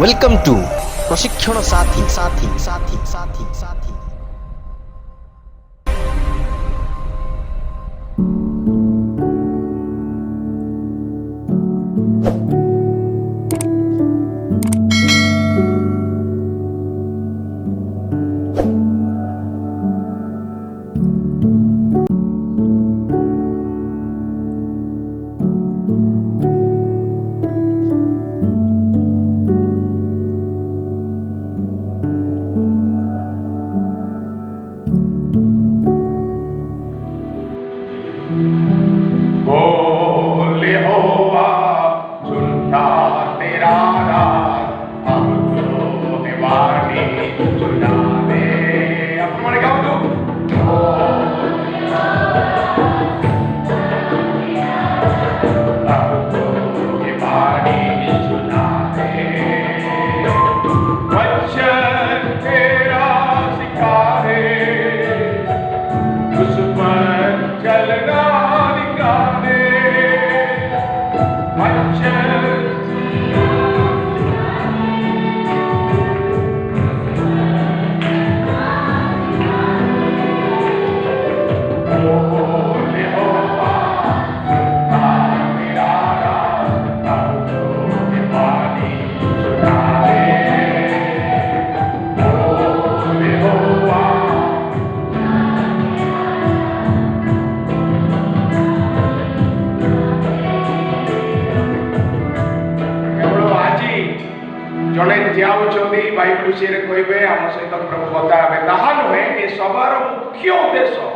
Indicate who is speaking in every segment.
Speaker 1: Welcome to प्रशिक्षण साथी साथी साथी साथी साथी।
Speaker 2: जड़े जाऊँगी बाइबल विषय कहे आम सहित प्रभु कथा हे ताहा नुहे ये सबार मुख्य उद्देश्य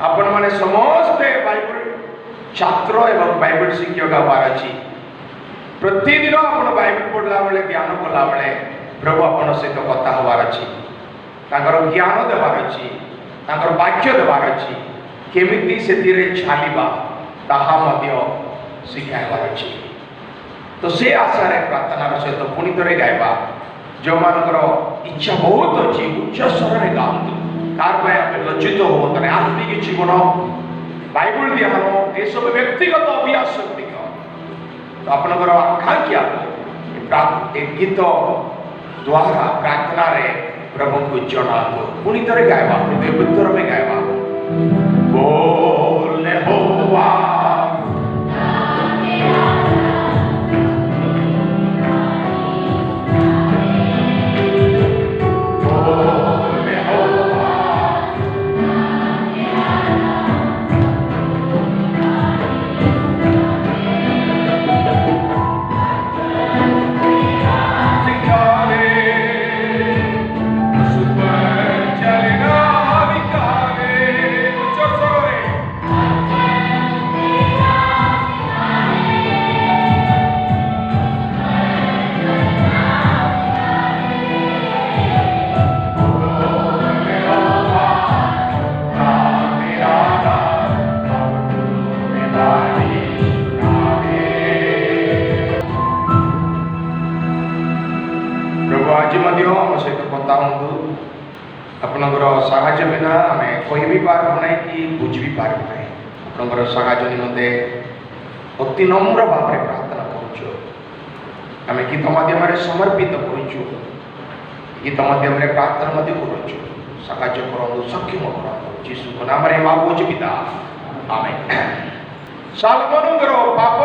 Speaker 2: आपण मैंने समस्ते बाइबल छात्र एवं बाइबल शिक्षक हबार अच्छी प्रतिदिन आप बाइबल पढ़ला बेले ज्ञान कला बेले प्रभु आपण सहित कथा हबार अच्छी ज्ञान देवार अच्छी वाक्य देवार अच्छी केमिति से छालिबा ताहा मध्य शिखाइबार अच्छी। तो से आशा प्रार्थनार सहित पुणी थे गाइबा जो मानकर इच्छा बहुत अच्छी उच्च स्वर में गाँतु कार लज्जित हो तेरे आत्मिक जीवन बाइबल ध्यान ये सब व्यक्तिगत अभ्यास तो आपनकर आकांक्षा गीत द्वारा प्रार्थना रे प्रभु को जनातु पुणी थे गाइबा हृदय बुद्धर में गाइबा बोले होवा सहित कथा हूँ आपणकर साहाय्य बिना आम कह भी पार्बू ना कि बुझ भी पार्बू ना आपणकर साहाय्य निमंते अति नम्र भाव में प्रार्थना करुँ गीत माध्यम समर्पित करुँ गीत माध्यम प्रार्थना करुँ साहाय्य करूँ सक्षम करूँ जीशु नाम मागुच पिता आमेन। सालमनकर पाप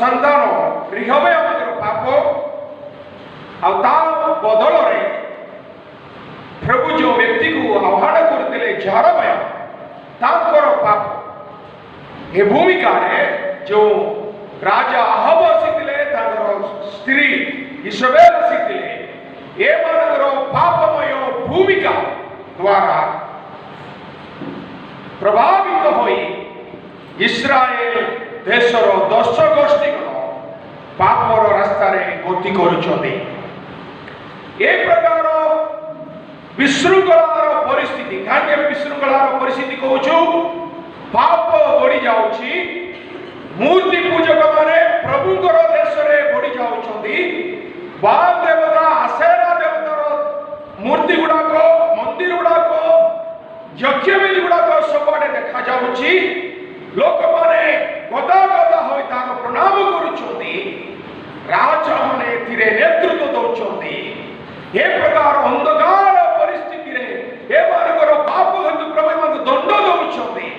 Speaker 2: संतान रिहबेयर पाप आ बदल प्रभु जो व्यक्ति को आह्वान करते जार भय तांकर पाप ये भूमिका जो राजा आहब आसी स्त्री इशबेल आसी ये पापमय भूमिका द्वारा प्रभावित हो इस्राएल देशर 10 गोष्ठी पापर रास्तार गति कर ए प्रकार विशृंखलार परिस्थिति कहीं विशृंखलार परिस्थिति कहूँ पाप बढ़ी जाऊँगी मूर्ति पूजक माने प्रभुंकर देश में बढ़ी जाऊँगी बाल देवता आसेरा देवतार मूर्ति गुड़ाक मंदिर गुड़ाक यज्ञवेदी गुड़ाक सबआड़े देखा जाऊँगी लोक मैंने गदा गदा हो प्रणाम करुँच ए प्रकार अंधकार परिस्थिति रे ए मानकर पाप हेतु प्रभु मन दंड दउछथि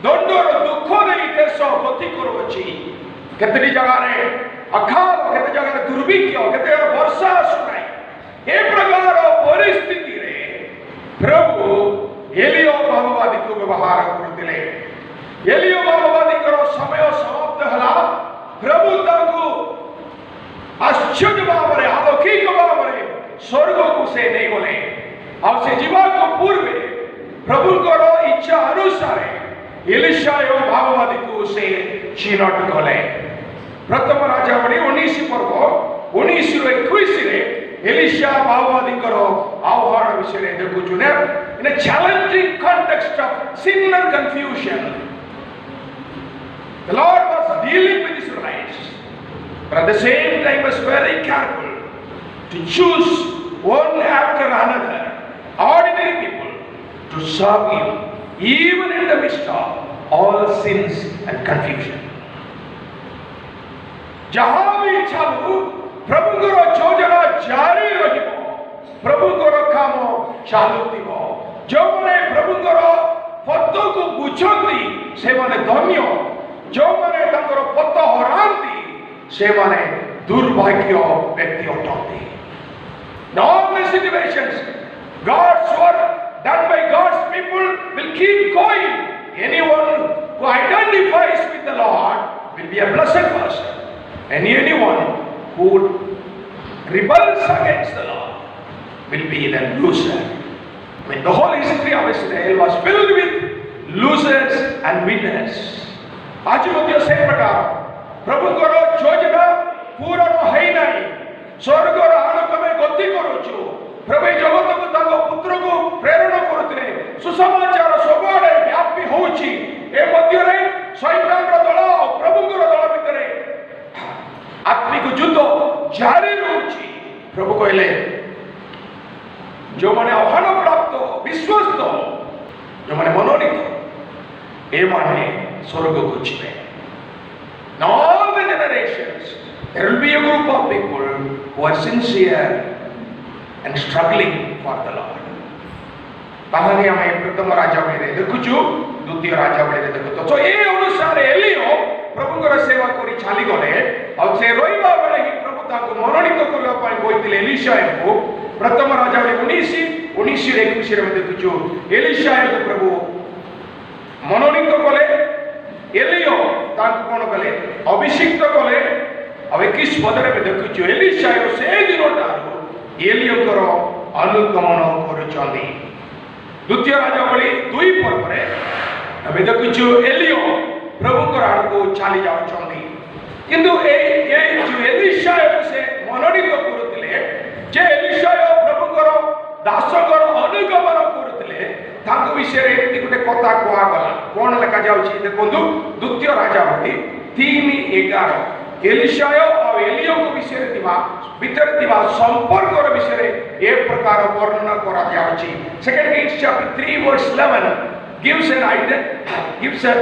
Speaker 2: दंडर दुख देई देश गति करूछि केतनी जगह रे अकाल केते जगह रे दुर्भिक्ष केते वर्षा आसुनाई ए प्रकार परिस्थिति रे प्रभु एलियो भाववादी को व्यवहार करथिले एलियो भाववादी कर समय समाप्त हला प्रभु ताकू आश्चर्य भाव रे अलौकिक भाव रे स्वर्ग को से नहीं गले आ से जीवा को पूर्व प्रभु कर इच्छा अनुसार एलिशा भाववादी को से चिन्हट गले प्रथम राजावली 19 पर्व 19 ରୁ 21 रे एलिशा भाववादी कर आह्वान विषय देखु ने इन a challenging context of sin and confusion the Lord was dealing with Israelites but at the same time was very careful to choose one after another ordinary people to serve him even in the midst of all sins and confusion जहां भी चालू प्रभु को योजना जारी रहिबो प्रभु को काम चालू दिबो जो माने प्रभु को पद को बुझंती से माने धन्य जो माने ताकर पद हरांती से माने दुर्भाग्य व्यक्ति अटंती normal situations God's work done by God's people will keep going anyone who identifies with the Lord will be a blessed person and anyone who rebels against the Lord will be the loser. When the whole history of Israel was filled with losers and winners. आज मध्य से प्रकार प्रभु को योजना पूर्ण है नहीं स्वर्ग आलोक में गति करूछु प्रभु जगत को ताको पुत्र को प्रेरण करथिले सुसमाचार सबआडे व्यापी होउछि ए मध्य रे शैतान रो दल प्रभु को दल भितरे आत्मिक युद्ध जारी रहउछि प्रभु कहले जो माने आह्वान प्राप्त विश्वस्त जो माने मनोनीत ए माने स्वर्ग को छिबे in all the generations there will be a group of people who are sincere and struggling for the Lord ताहाने हमें प्रथम राजावली रे देखुछु द्वितीय राजावली रे देखु तो ए अनुसार एलियो प्रभु को सेवा करी छाली गले और से रोइबा बेले ही प्रभु ताको मनोनीत करबा पई कहितले एलिशा को प्रथम राजावली 19 रे 21 रे देखुछु एलिशा को प्रभु मनोनीत कले एलियो ताको कोन कले अभिषिक्त कले अब 21 पद रे देखुछु एलिशा से दिनटा एलियो कर अनुगमन करूछंदी द्वितीय राजावली 2 पर्व रे अब देखुछु एलियो प्रभु को आड़ को चली जाउछंदी किंतु ए जो एलिशा से मनोनीत करूतिले जे एलिशा प्रभु को दासकर अनुगमन करूतिले ताको विषय रे एति गुटे कथा कोआ गला कोन लेखा जाउछि देखंतु द्वितीय राजावली 3:11 एलिशा और एलियो को विषय रे दिवा भीतर दिवा संपर्क रो विषय रे ए प्रकार वर्णन करा जाउछि second Kings chapter 3 verse 11 gives an idea gives a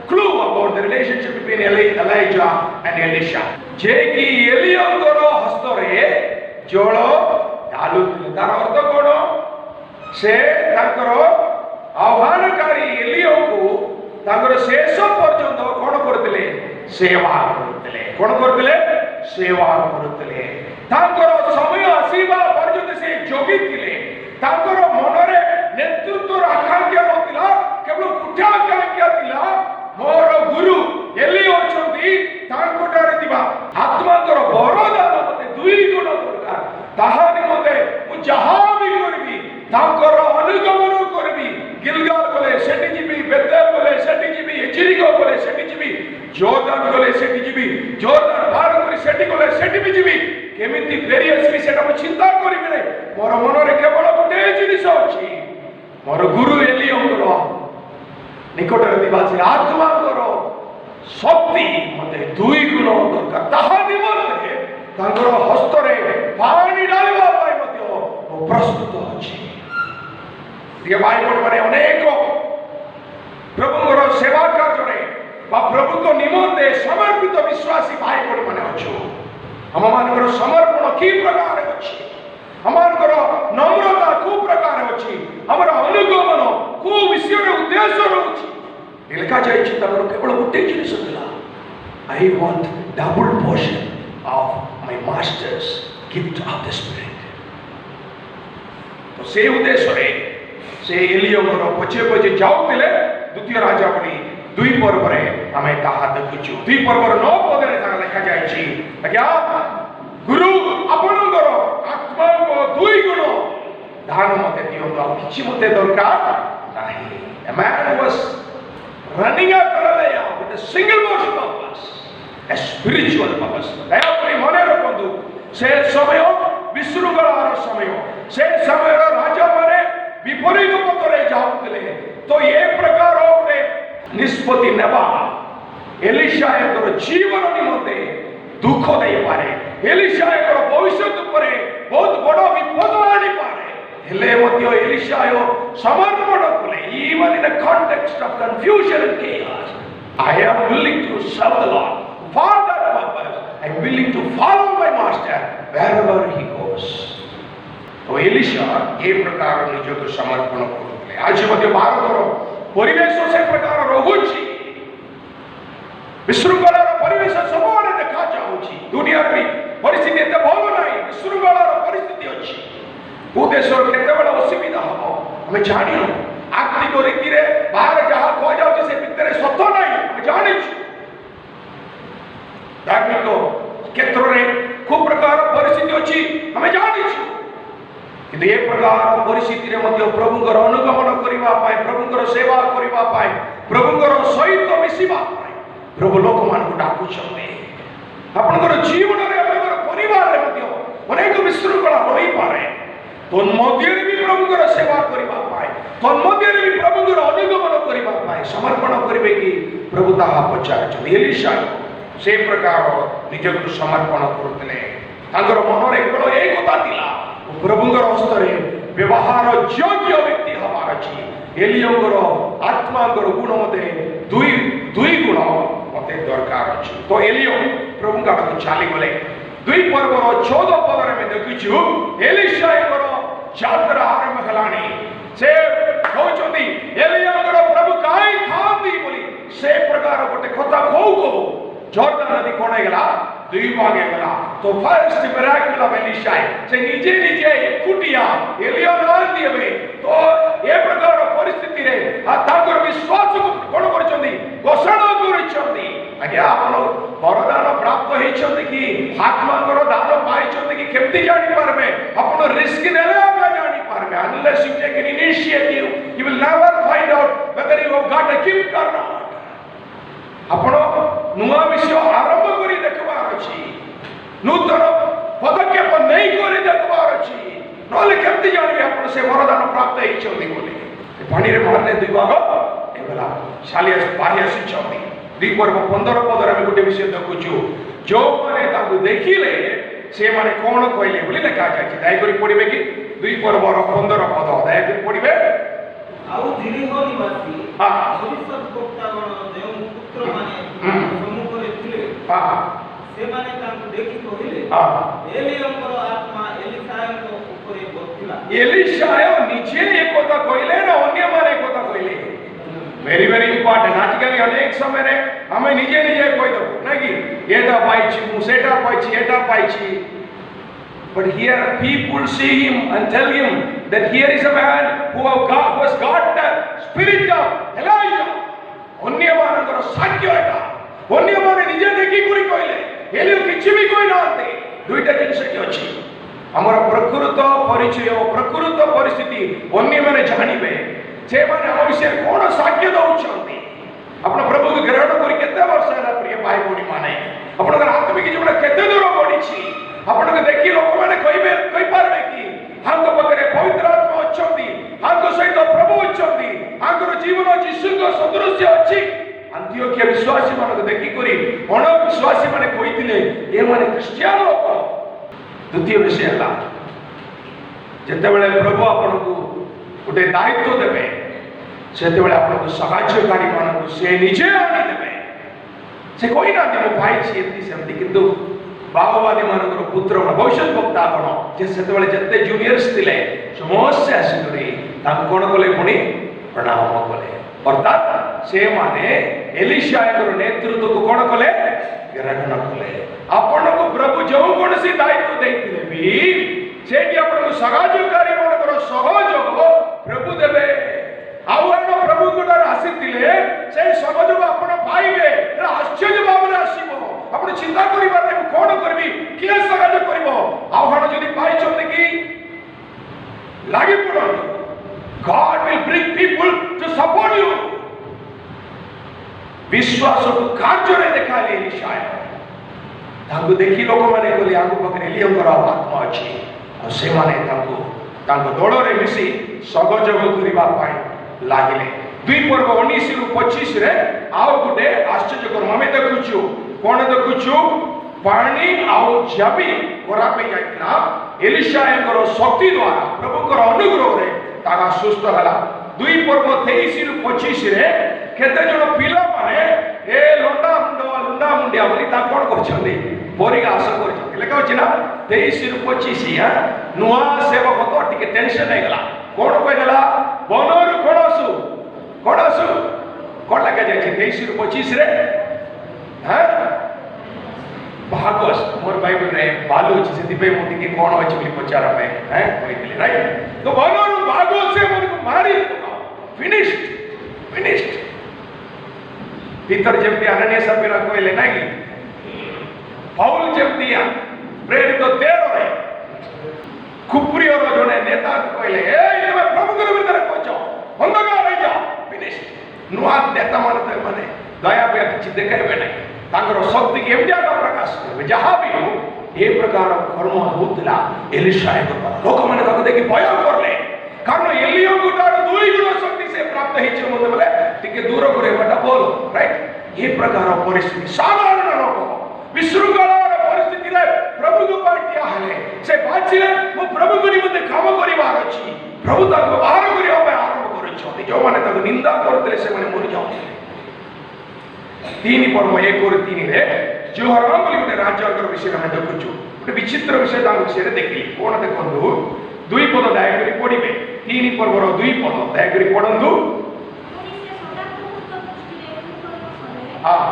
Speaker 2: clue about the relationship between Elijah and Elisha जे कि एलियो को हस्त रे जल डालु तार अर्थ कोन से ताकर आह्वानकारी एलियो को ताकर शेष पर्यंत कोन करथिले सेवा करथिले कोन करथिले सेवा करथिले ताकर समय आसीबा पर्यंत से जोगी थिले ताकर मनरे नेतृत्व आकांक्षा नथिला केवल उठा आकांक्षा थिला मोर गुरु एलियो छथि तांकोटारे दिबा आत्माकर वरदान मते दुई गुण दरकार ताहा निमते मु जहा भी करबी तांकर अनुगमन करबी गिलगाल गले सेठी जिबी बेतेल गले सेठी जिबी एचिरिको गले सेठी जिबी जोर्दान गले सेठी जिबी जोर्दान पार करी सेठी गले सेठी भी जिबी केमिति फेरी आसी सेटा मु चिंता करबी नै मोर मन रे केवल गोटे जिनिस अछि मोर गुरु एलियो को निकट रे दिबा से आत्मा करो शक्ति मते दुई गुण दरकार ताहा निमते तांकर हस्त रे पानी डालबा पई मते प्रस्तुत अछि ये बाइबल माने अनेक प्रभु को सेवा कार्य रे बा प्रभु को निमते समर्पित विश्वासी भाई माने अछु हम मानकर समर्पण की प्रकार अछि आमर नम्रता को प्रकार अच्छी आमर अनुगमन को विषय उद्देश्य रोचे लिखा जाए केवल गोटे जिनिस I want double portion of my masters gift of the spirit तो से उद्देश्य रे से एलियाहर पछे पछे जाउतिले द्वितीय राजावली 2 पर्व रे आमे ताहा देखुछु 2 पर्व 9 पद रे ताहा लिखा जाय छी क्या गुरु आपनकर आत्मा को 2 गुण दान मते दियो तो किछि मते दरकार नाही a man was running after Eliah with a single most purpose a spiritual purpose दया करी मने रखंतु से समय विश्रुगलार समय से समय राजा माने विपरीत पथरे जाउतले तो ये प्रकार होते निष्पत्ति नेबा एलिशायर जीवन निमते दुख दे पारे एलिशायर भविष्य पर बहुत बड़ विपद आनी पारे हेले मध्य एलिशाय समर्पण कले even in the context of confusion and chaos I am willing to serve the Lord for that purpose I am willing to follow my master wherever he goes तो एलिशा ये प्रकार निजको समर्पण करले आज मध्य भारतर परिवेश से प्रकार रहुछि विशृंखलार परिवेश सबआडे देखा जाउछि दुनिया रे परिस्थिति एते भल नाही विशृंखलार परिस्थिति अछि को देशर केते बड़ असुविधा हबो हम जानि आर्थिक रीति रे बाहर जहा को जाउछि से भितरे सत नाही हम जानि धार्मिक क्षेत्र रे को प्रकार परिस्थिति अछि हम जानि कि ये प्रकार परिस्थिति रे मध्य प्रभुकर अनुगमन करिवा पाए प्रभुकर सेवा करिवा पाए प्रभुकर सहित मिसिबा पाए प्रभु लोक मान को डाकु छते आपनकर जीवन रे आपनकर परिवार रे मध्य अनेक विशृंखला रही पारे तो मध्य रे भी प्रभुकर सेवा करिवा पाए तो मध्य रे भी प्रभुकर अनुगमन करिवा पाए समर्पण करिवे कि प्रभु ताहा पचार छ एलिशा से प्रकार निजको समर्पण करतले तांकर मन रे केवल एक कथा दिला प्रभुंकर हस्तरे व्यवहार योग्य व्यक्ति हमार अछि एलियाहर आत्माकर गुण मते दुई गुण मते दरकार अछि तो एलियाह प्रभुंका को चाली गले 2 पर्वर 14 पद रे में देखिछु एलिशायर यात्रा आरंभ हलानी से कहउछथि एलियाहर प्रभु काई खाती बोली से प्रकार गोटे कथा कहू जॉर्डन नदी कोणे गेला 2 भागे गेला तो फर्स्ट मिरेकल ऑफ एलिशा से निजे एकुटिया एलिया नाल दिबे तो ए प्रकार परिस्थिति रे ताकर विश्वास को कोन करछथि घोषणा करछथि आज्ञा आपन वरदान प्राप्त हेछथि कि आत्माकर दान पाइछथि कि केमति जानि पारबे आपन रिस्क नेले आगा जानि पारबे unless you take an initiative you will never find out whether you have got a gift or not आपण नुआ विषय आरंभ करी देखबार अछि नूतन पदक्षेप नहीं करी देखबार अछि नले केमति जानिबे आपण से वरदान प्राप्त हेछथि बोली पानी रे मारने 2 भाग एबला शालिया बाह्य शिक्षाथि 2 पर्व 15 पद रे गोटे विषय देखुछु जो माने ताकू देखिले से माने कोन कहले बोली लेखा जाय दया करी पढिबे कि 2 पर्व 15 पद दया करी पढिबे
Speaker 3: आउ दिलीहो निवासी भविष्यत वक्तागण देव पुत्र माने सम्मुखरे थिले से माने तांको देखि कहिले एलियाहर आत्मा एलिशायको ऊपर बसिला
Speaker 2: एलिशाय निजे एक कथा कहिले ना अन्य माने कथा कहिले वेरी वेरी इंपोर्टेंट आजकल अनेक समय रे हमें निजे कहि दो ना कि एटा पाइछि मु सेटा पाइछि एटा पाइछि but here people see him and tell him that here is a man who has got the spirit of Elijah अन्य मानकर साक्ष्य एटा अन्य माने निजे देखि करी कहले एलियो किछि भी कहि नाते दुईटा जिनिस के अछि हमर प्रकृत परिचय प्रकृत परिस्थिति अन्य माने जानिबे से माने हम विषय कोन साक्ष्य दउछंती अपन प्रभु के ग्रहण करी केते वर्ष ହେଲା प्रिय भाई भौणी माने अपन आत्मिक जीवन केते दूर बढ़िछि अपन के देखि लोक माने कहि पारबे कि हांग पकरे पवित्र आत्मा अछंती हांग सहित प्रभु अछंती हांगर जीवन यीशु को सदृश्य अछि अंत्योकिया विश्वासी मान को देखि करी अण विश्वासी माने कहिथिले ए माने क्रिश्चियन लोक द्वितीय विषय हला जते बेले प्रभु आपन को गोटे दायित्व देबे सेते बेले आपन को सहायकारी मान को से निजे आनी देबे से कोई ना दे भाई छी एति सेमति किंतु बाहुवादी मानकर पुत्र भविष्य वक्ता गण जे सेतबेले जते जूनियर्स थिले समस्त आसिकरी ताको कोन कले पुणी प्रणाम कले अर्थात से माने एलिशा नेतृत्व को कोन कले ग्रहण कले आपण को प्रभु जो कोन सी दायित्व देथिले भी सेठी आपण को सगाजकारी मानकर सहयोग प्रभु देबे आउन प्रभु गुडर आसीतिले से सहयोग आपण पाइबे आश्चर्य भावना आसीबो आपण चिंता करिबा नै कोन करबी किए सहयोग करिवो आउन जदि पाइछोते कि लागि पड़ो God will bring people to support you विश्वास को कार्य रे देखाले एलिशा तांको देखि लोक माने बोली आगु पकरे एलियंकर आत्मा अछि और से माने तांको दल रे मिसी सहयोग करिबा पाई लागिले 2 पर्व 19 रु 25 रे आउ गुटे आश्चर्य कर्म में देखुछु कोन देखुछु पानी आउ जबी कोरा पे जाइतला एलिशा एकर शक्ति द्वारा प्रभु कर अनुग्रह रे तागा सुस्थ हला 2 पर्व 23 रु 25 रे केते जण पिला माने ए लंडा मुंडिया बोली ता कोन करछन्ते बोरिंग आशा करछन्ते लेका अछि ना 23 रु 25 या नुआ सेवक को टिके टेंशन नै गला कोन कहि देला बनरु कोन लगा जाय 23 रु 25 रे हां भागवत मोर बाइबल रे बालू अछि सेति पे मोटी के कोन अछि बोली पचारा पे हैं कहितले राइट तो बनरु भागवत से मन को मारी फिनिश्ड भीतर जेमती अनन्य सफीरा कहले नाही पाउल जेमती प्रेरित तेरो रे कुप्रियो रो जने नेता कहले ए तमे प्रभु के भीतर पहुंचो बंदगा रह जा फिनिश्ड नुआ नेता माने दया पे किछि देखाइबे नाही तांकर शक्ति के एमजा का प्रकाश करबे जहां भी हो ए प्रकार कर्म होतला एलिशा को लोक माने ताको देखि भय करले कारण एलियो गुटार 2 गुण शक्ति से प्राप्त हेछ मते बोले टिके दूर करे बटा बोल राइट ये प्रकार परिस्थिति साधारण लोक विशृंखला परिस्थिति रे प्रभु को पाटिया हले से बाचिले मो प्रभु को निमते काम करिवार अछि प्रभु ताको बाहर करियो पे आरंभ करछ जो माने ताको निंदा करतले से माने मरि जाउ 3 पर्व 1 और 3 रे जोहराम बोली गोटे राजाकर विषय हम देखुछु गोटे विचित्र विषय ता विषय रे देखली कोन देखंदु 2 पद दयाकरी पढिबे 3 पर्वर 2 पद दयाकरी पढंदु हां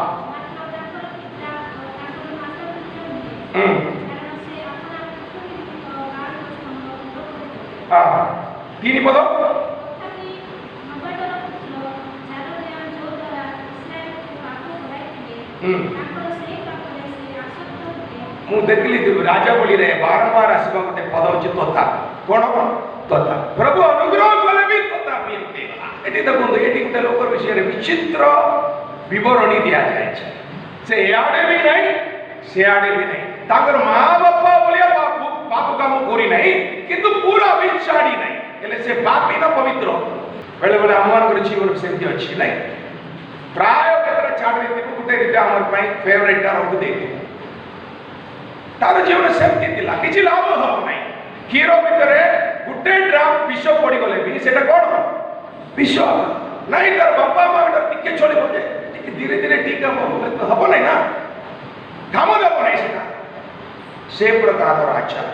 Speaker 2: 3 पद मु देखली राजा बोली रे बारंबार आसबा मते पद अछि तोता कोन तोता प्रभु अनुग्रह कले भी तोता बिनते एटी देखो एटी गुटे लोकर विषय रे विचित्र विवरणी दिया जाय छै से याडे भी नहीं से आडे भी नहीं ताकर मां बापा बोलिया पाप काम करी नहीं किंतु पूरा विचारी नहीं एले से पापी न पवित्र बेले बेले अमान कर जीवन सेमति अछि नहीं प्राय केतरा छाड़ देती गुटे रीते हमर पई फेवरेट टा रख दे तार जीवन सेमति दिला किछि लाभ हो नहीं हीरो भितरे गुटे ड्राम विष पड़ी गले भी सेटा कोन विष नहीं तार बापा मां टिके छोड़ी होजे टिके धीरे धीरे ठीक हबो नहीं ना काम देबो नहीं सेटा से प्रकार आचार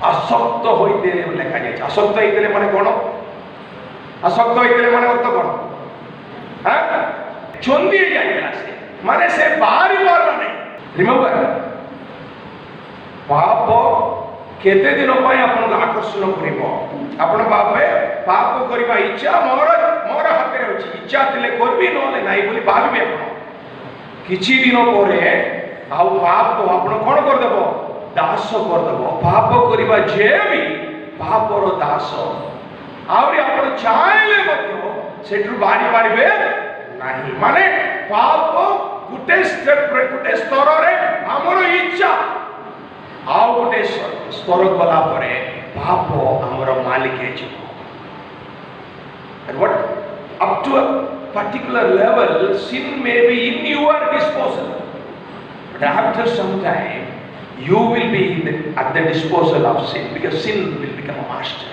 Speaker 2: असक्त होइते लेखा जाय असक्त होइते माने कोन असक्त होइते माने अर्थ कोन हां चोंदी जाइला से माने से बाहर वाला नहीं रिमेंबर पाप केते दिन पय आपन आकर्षण करिवो आपन बापे पाप करिबा इच्छा मोर हाथ रे अछि इच्छा तिले करबी नले नाही बोली भाबी आपन किछि दिन परे आउ पाप तो आपन कोन कर देबो दास कर देबो पाप करिबा जे भी पापर दास आउरी आपन चाहिले मतो सेठु बारी बारीबे नाही माने पाप गुटे स्तर रे हमर इच्छा आउ गुटे स्तर गला परे पाप हमर मालिक है छ and what up to a particular level sin may be in your disposal but after some time you will be at the disposal of sin because sin will become a master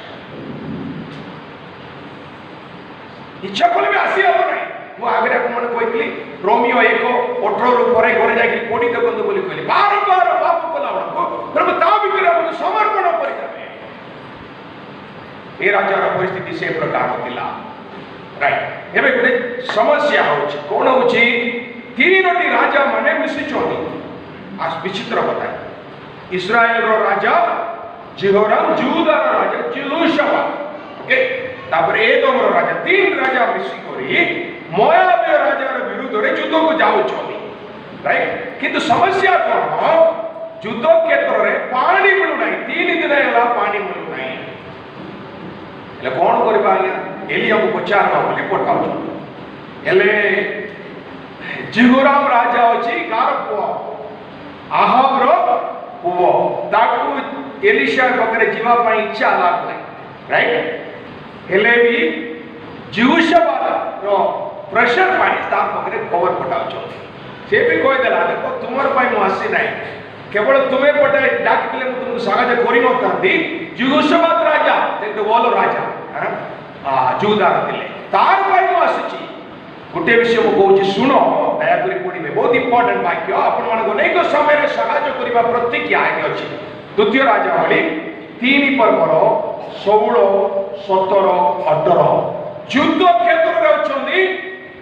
Speaker 2: इच्छा कोले भी आसी हो नहीं मु आगे मन कहली रोमियो 1:18 रु परे घरे जाके कोडी देखंतु बोली कहली बार बार पाप कला प्रभु ता भितर हमको समर्पण करिदेबे ए राजार परिस्थिति से प्रकार थिला राइट एबे गोटे समस्या होची कोन होची तीनोटी राजा माने मिसिचोनी आज विचित्र बता इस्राएल रो राजा जेहोराम जूदा रो राजा यहोशाफात ओके तापर एदोम रो राजा तीन राजा मिसी करी मोआब राजा रो विरुद्ध रे युद्ध को जाउछोनी राइट किंतु समस्या कोन युद्ध क्षेत्र रे पानी मिलु नाही तीन दिन होला पानी मिलु नाही એટલે કોણ કરબા આયા એલિયાକୁ પચારવા બોલી પઠાઉ એટલે જીહોરામ રાજા ଅଛି ગાર પુଅ આહાબର પુଅ તાકુ એલિશા પાખરે જીવા ପାଇଁ ଇଚ୍ଛା ହେଲା ନାହିଁ ରାଇଟ୍ ହେଲେ ବି ଜିହୁଶାଫାତର ପ୍ରେସର ପାଇଁ ତା ପାଖରେ ଖବର ପଠାଉଛନ୍ତି ସେ ବି କହିଦେଲା ଦେଖ ତୁମର ପାଇଁ ମୁଁ ଆସି ନାହିଁ केवल तुम्हें पटे डाकिले मु तुमको सागाजे कोरी नथांती यहोशाफात राजा ते बोल राजा जूदा थिले तार भाई मु आसीची गुटे विषय मु कहूची सुनो दया करी पढिबे बहुत इंपोर्टेंट वाक्य आपण मानको अनेक समय रे सागाजे करिबा प्रतिज्ञा आगे अछि द्वितीय राजावली 3 पर्वर 16 17 18 युद्ध क्षेत्र रे अछंदी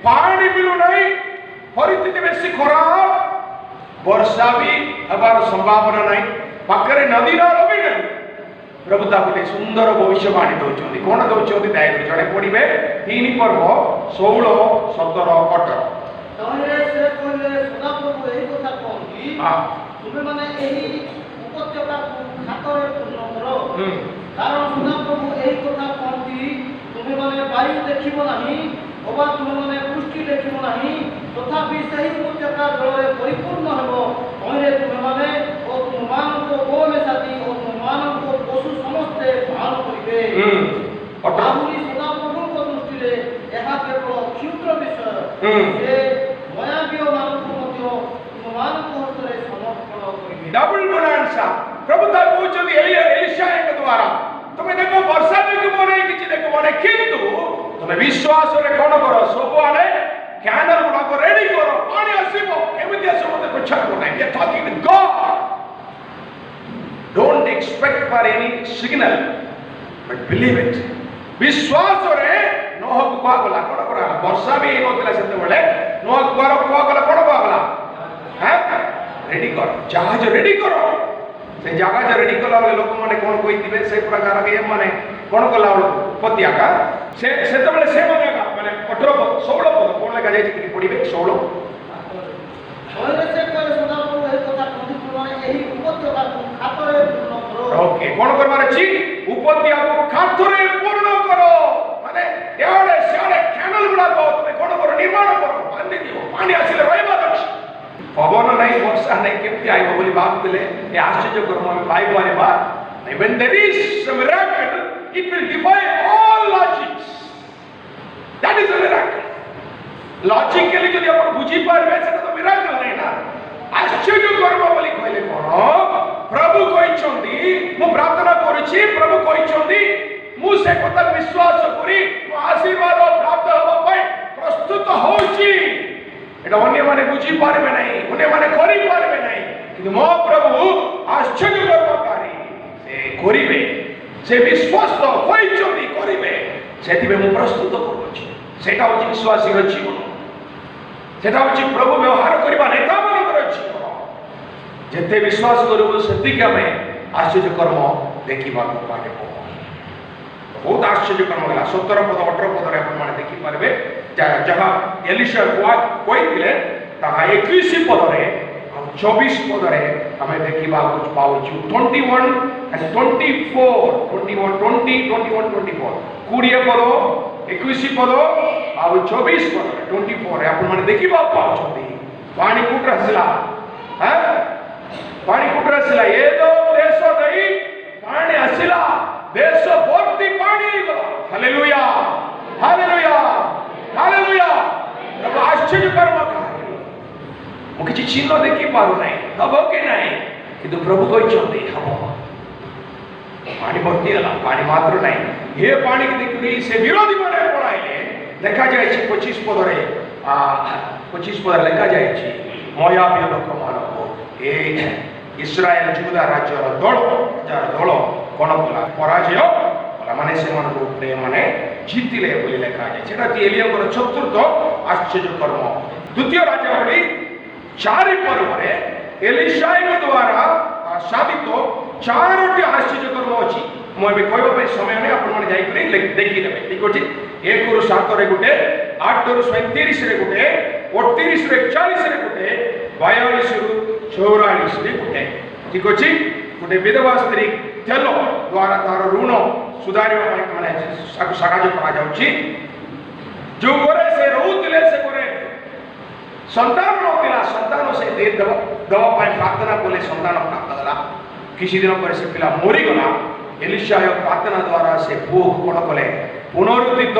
Speaker 2: पानी मिलु नाही परिस्थिति बेसी खराब वर्षा भी हबार संभावना नहीं पाखरे नदी नाल भी नहीं प्रभु ताकू सुंदर भविष्यवाणी दौरान कौन दौरान दया जड़े पढ़े 3 पर्व 16 17 18
Speaker 3: अबा तुम माने पुष्टि देखिबो नाही तथापि सही उपत्यका जलरे परिपूर्ण हबो ओरे तुम माने ओ तुम मानको गोमे साथी ओ तुम मानको पशु समस्ते भान करिवे आहुरी सदा प्रभु को दृष्टि रे एहा केवल क्षुद्र विषय जे मयाबियो मानको मध्य तुम मानको हस्तरे समर्पण करिवे
Speaker 2: डबल बोनांसा प्रभु ता कहउछथि एलिशा के द्वारा तुम देखो वर्षा देखिबो नाही किछि देखिबो नाही किंतु तुम विश्वास रे कोन करो सब आले कैंडल गुडा को रेडी करो पानी आसीबो केमिति आसीबो मते पछा को नाही we are talking with God don't expect for any signal but believe it विश्वास रे नोह को गला कोन करा वर्षा भी नोतला सेते बेले नोह को गला कोन गला हैं रेडी करो जहाज रेडी करो से जहाज रेडी कला लोक माने कोन कहिथिबे से प्रकार के माने कोन कला पतिया का से तबले से माने माने 18 16 कोन लगा जाय कि पढिबे 16
Speaker 3: ओरे से कोन सुना को ए कथा कथि माने एही उपत्यका को खातरे पूर्ण करो
Speaker 2: ओके कोन करबार अछि उपत्यका को खातरे पूर्ण करो माने एडे सारे कैनल गुडा को तुमे कोन करो निर्माण करो बांधी दियो पानी आसिले रहबा दछ पवन नहीं वर्षा नहीं केमति आइबो बोली बात दिले ए आश्चर्य कर्म में भाई माने बा when there is some miracle it will defy all logics that is a miracle logically जदि अपन बुझी पारबे सेटा तो miracle नहीं ना आश्चर्य कर्म बोली कहले कोन प्रभु कहिचंदी मु प्रार्थना करूची प्रभु कहिचंदी मु से कथा विश्वास करी मु आशीर्वाद प्राप्त होबा पई प्रस्तुत होची एटा अन्य माने बुझी पारबे नहीं अन्य माने करि पारबे नहीं कि मो प्रभु आश्चर्य कर्मकारी से करिवे से विश्वास तो होइचोनी करिवे सेतिबे मु प्रस्तुत करूची सेटा होची विश्वासी रो जीवन सेटा होची प्रभु व्यवहार करबा नेता मानकर जीवन जेते विश्वास करबो सेति के हमें आश्चर्य कर्म देखिबा को पाटे बहुत आश्चर्य कर्म गला 17 पद 18 पद रे अपन माने देखि पारबे जहां एलिशा कहथिले ताहा 21 पद रे 24 पद रे हमें देखिबा कुछ पाउछु 21 and 24 21 20 21 24 20 पद 21 पद आ 24 पद 24 रे अपन माने देखिबा पाउछथि पानी कुट रसला हैं पानी कुट रसला ए दो देश दई पानी आसिला देश भर्ती पानी गला हालेलुया हालेलुया हालेलुया प्रभु आश्चर्य कर्म मु किछि चिन्ह देखि पारु नै हबो के नै किंतु प्रभु कहिचंदी हबो पानी भर्ती गला पानी मात्र नै हे पानी के देखि से विरोधी माने पड़ाइले देखा जाय छि 25 पद रे 25 पद लिखा जाय छि मोयाबी लोक मानको ए इस्राएल जुदा राज्यर दल जार दल कौन कला पराजय कला माने से मन रूपे माने जीतिले बोली लिखा जाय सेटा एलियाकर चतुर्थ आश्चर्य कर्म द्वितीय राजावली 4 पर्व रे एलिशा द्वारा साबित 4टी आश्चर्य कर्म अछि मो बे कहबा पे समय नै आपण माने जाई करी देखि लेबे ठीक अछि 1 रु 7 रे गुटे 8 रु 37 रे गुटे 38 रे 41 रे गुटे 42 रु 44 रे गुटे ठीक अछि गुटे विधवा स्त्री तेल द्वारा तार ऋण सुधारिबा ପାଇଁ माने साहाय्य करा जाउछि जो गोरे से रहउतिले से गोरे संतान नथिला संतान से दे दवा ପାଇଁ प्रार्थना कले संतान प्राप्त होला किसी दिन पर से पिला मरि गला एलिशा प्रार्थना द्वारा से पुओ कोण कले पुनरुत्थित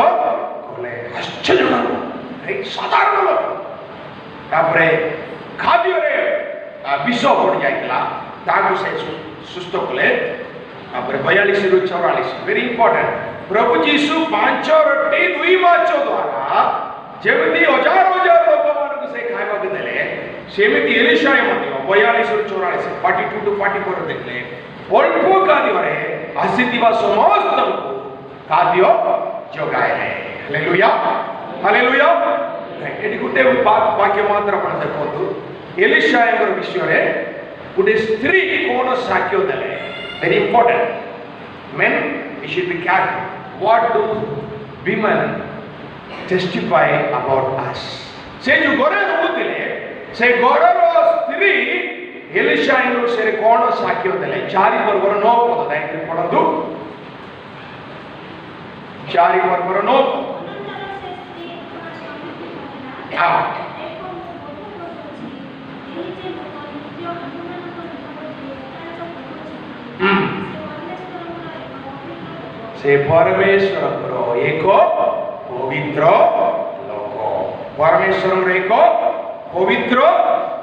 Speaker 2: कले आश्चर्य एक साधारण लोक तापरे खाद्य रे विष पड़ जाइतला ताकू से सुस्त कले तापरे 42 रु 44 वेरी इंपोर्टेंट प्रभु यीशु 5 रोटी 2 माछ द्वारा जेमिति हजार हजार लोक मानक से खाइबा के देले सेमिति एलिशा मध्ये 42 रु 44 42 टू 44 देखले अल्प कार्य आसीथिबा समस्त खाद्य जोगाए हालेलुया हालेलुया एटी गुटे वाक्य मात्र आपण देखंतु एलिशा विषय रे गुटे स्त्री कोन साक्ष्य देले very important men we should be careful what do women testify about us से जो गोरे होतिले से गोररो स्त्री एलिशा से कोन साक्ष्य देले 4 वर्गर 9 पद दायित्व पढंतु 4 वर्गर 9 हां से परमेश्वर एक पवित्र लोक परमेश्वर एक पवित्र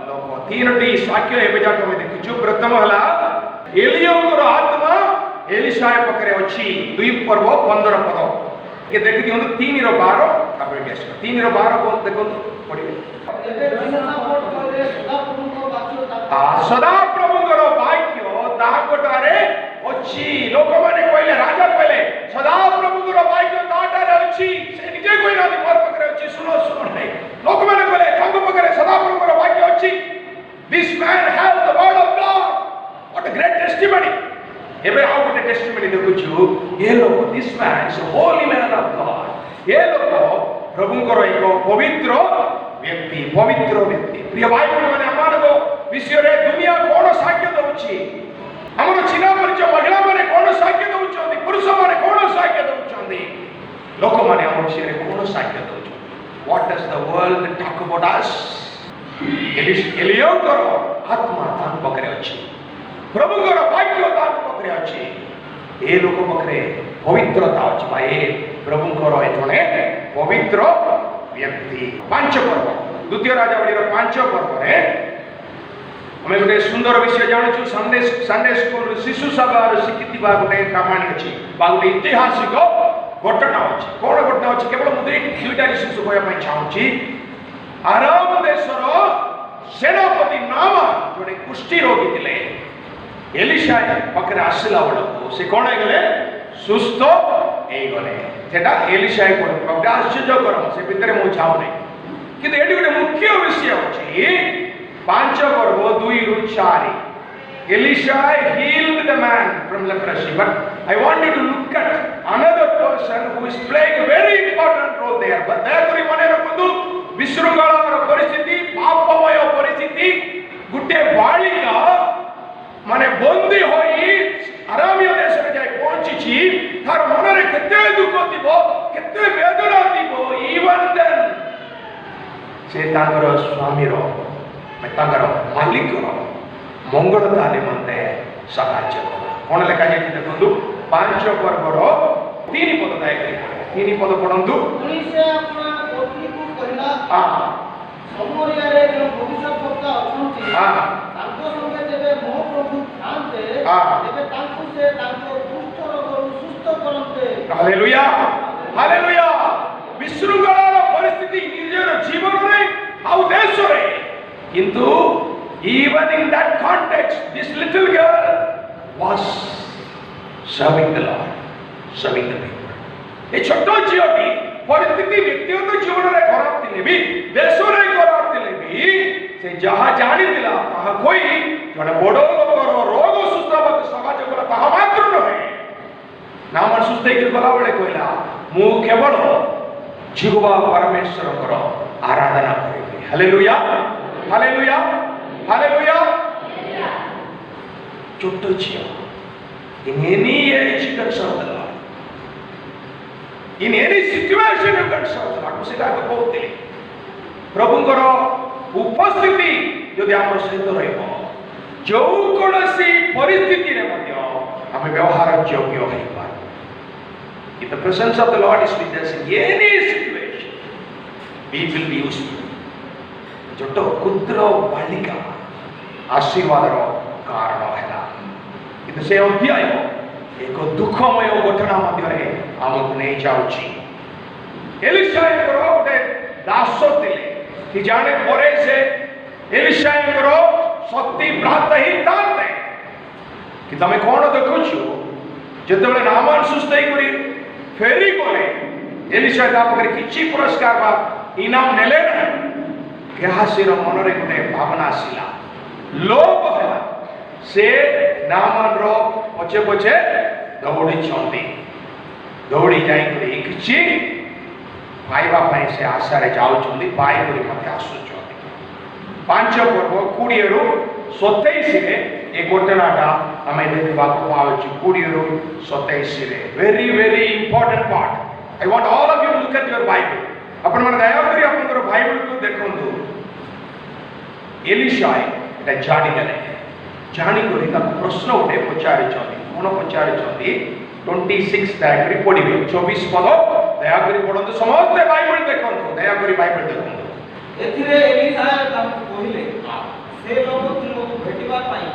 Speaker 2: लोक 3टी साक्ष्य एबे जाक हम देखिछु प्रथम हला एलियाकर आत्मा एलिशा पकरे अछि 2 पर्व 15 पद के देखि दियौ 3 रो 12 तापर गेस 3 रो 12 को देखो पढिबे सदा प्रभुकर वाक्य दाकोटारे अछि लोक माने कहले राजा कहले सदा प्रभुकर वाक्य दाटारे अछि से निजे कहला मोर पकरे अछि सुनो सुनो नै लोक माने कहले तांको पकरे सदा प्रभुकर वाक्य अछि this man has the word of God what a great testimony एबे आउ गोटे टेस्टिमनी देखुछु ए लोक this man is a holy man of God ए लोक प्रभुकर एक पवित्र व्यक्ति प्रिय भाई माने अमान को विषय रे दुनिया कोन साक्ष्य दउछि हमर चिना परिचय महिला माने कोन साक्ष्य दउछन्ति पुरुष माने कोन साक्ष्य दउछन्ति लोक माने हमर विषय रे कोन साक्ष्य दउछन्ति what does the world talk about us एलियाकर आत्मा तान पकरे अछि प्रभुकर वाक्य तान पकरे अछि ए लोक पकरे पवित्रता अछि भाई प्रभुकर एजणे पवित्र व्यक्ति 5 पर्व द्वितीय राजावली 5 पर्व रे हमें गोटे सुंदर विषय जानु संडे स्कूल शिशु सभा शिखिथिबा गोटे कहानी अछि बा गोटे ऐतिहासिक घटना अछि कोन घटना अछि केवल मुदे दुईटा शिशु कहया पई चाहूची आराम देशर सेनापति नामा जोने कुष्ठी रोगी थिले एलिशा पकरे आसिला बडको से कोन गले सुस्त ए गले सेटा एलिशा को गोटे आश्चर्य कर्म से भितरे मु चाहू नै कि एडी गोटे मुख्य विषय अछि 5 पर्व 2 रु 4 Elisha healed the man from leprosy but I want you to look at another person who is playing a very important role there but therefore mane rakkundu विश्रुंगाळर परिस्थिति पापमय परिस्थिति गुटे बालिका माने बंदी होई आरामिया देश रे जाय पहुंची छी तार मन रे केते दुख दिबो केते वेदना दिबो इवन देन से तांगर स्वामी रो तांगर मालिक रो मंगलता निमंते साहाय्य कोन लेखा जे देखंतु 5 पर्व रो 3 पद दाय करी 3 पद पढंतु पुनी से अपना पत्नी को कहला हां समोरिया रे जो भविष्यवक्ता अछंती हां तांको संगे जेबे मो प्रभु ध्यानते जेबे तांको से तांको कुष्ठ रोगरु सुस्थ करंते हालेलुया हालेलुया विश्रुंगाळर परिस्थिति निजर जीवन रे आउ देश रे किंतु Even in that context, this little girl was serving the Lord, serving the people. ए छोटो झियोटी परिस्थिति व्यक्तिगत जीवन रे खराब थिले भी देश रे खराब थिले भी से जहा जानि दिला ताहा कोई जने बडो लोकर रोग सुस्थ बक समाज को ताहा मात्र नहे नाम सुस्थ के गला बेले कहला मु केवल जीवा परमेश्वर कर आराधना करिबे हालेलुया हालेलुया हालेलुया छोटो झियो in any age you can serve the Lord. In any situation you can serve the Lord. मुझे कहा कहते प्रभुଙ୍କର उपस्थिति यदि आम सहित रहिबो जो कोनोसी परिस्थिति रे मध्य आमे व्यवहार योग्य होइबा. If the presence of the Lord is with us in any situation, we will be useful. छोटो क्षुद्र बालिका आशीर्वादर कारण हैला. କିନ୍ତୁ ସେ ଅଧ୍ୟାୟ ଏକ ଦୁଃଖମୟ ଘଟଣା ମଧ୍ୟରେ ଆମକୁ ନେଇ ଯାଉଛି. ଏଲିଶାଙ୍କର ଗୋଟେ ଦାସ ଥିଲେ କି ଜାଣେ ପରେ ସେ ଏଲିଶାଙ୍କର ଶକ୍ତି ପ୍ରାପ୍ତ ହେଇଥାନ୍ତେ କି ତମେ କ'ଣ ଦେଖୁଛୁ ଯେତେବେଳେ ନାମାନ ସୁସ୍ଥ ହେଇକରି ଫେରି ଗଲେ ଏଲିଶା ତା ପାଖରେ କିଛି ପୁରସ୍କାର ବା ଇନାମ ନେଲେ ନାହିଁ. ଗେହାସିର ମନରେ ଗୋଟେ ଭାବନା ଆସିଲା, ଲୋଭ ହେଲା. से नामान रो पछे पछे दौड़ी छंदी दौड़ी जाई करी किछि पाइबा पई से आशा रे जाउ छंदी पाइ करी मते आसु छंदी. 5 पर्व 20 रु 27 रे ए घटनाटा हमें देखबा को पाउची. 20 रु 27 रे very very important part. I want all of you to look at your Bible. अपन मन दया करी आपनकर बाइबल को देखंतु. एलिशा एटा जाडी देले जानी करी ता प्रश्न उठे पचारि छथि. कोन पचारि छथि 26 दया करी पढिबे 24 पद दया करी पढंतु. समस्त बाइबल देखंतु दया करी बाइबल देखंतु.
Speaker 3: एथिरे एलिशा तांको कहिले से लोक तुमको भेटिबा पई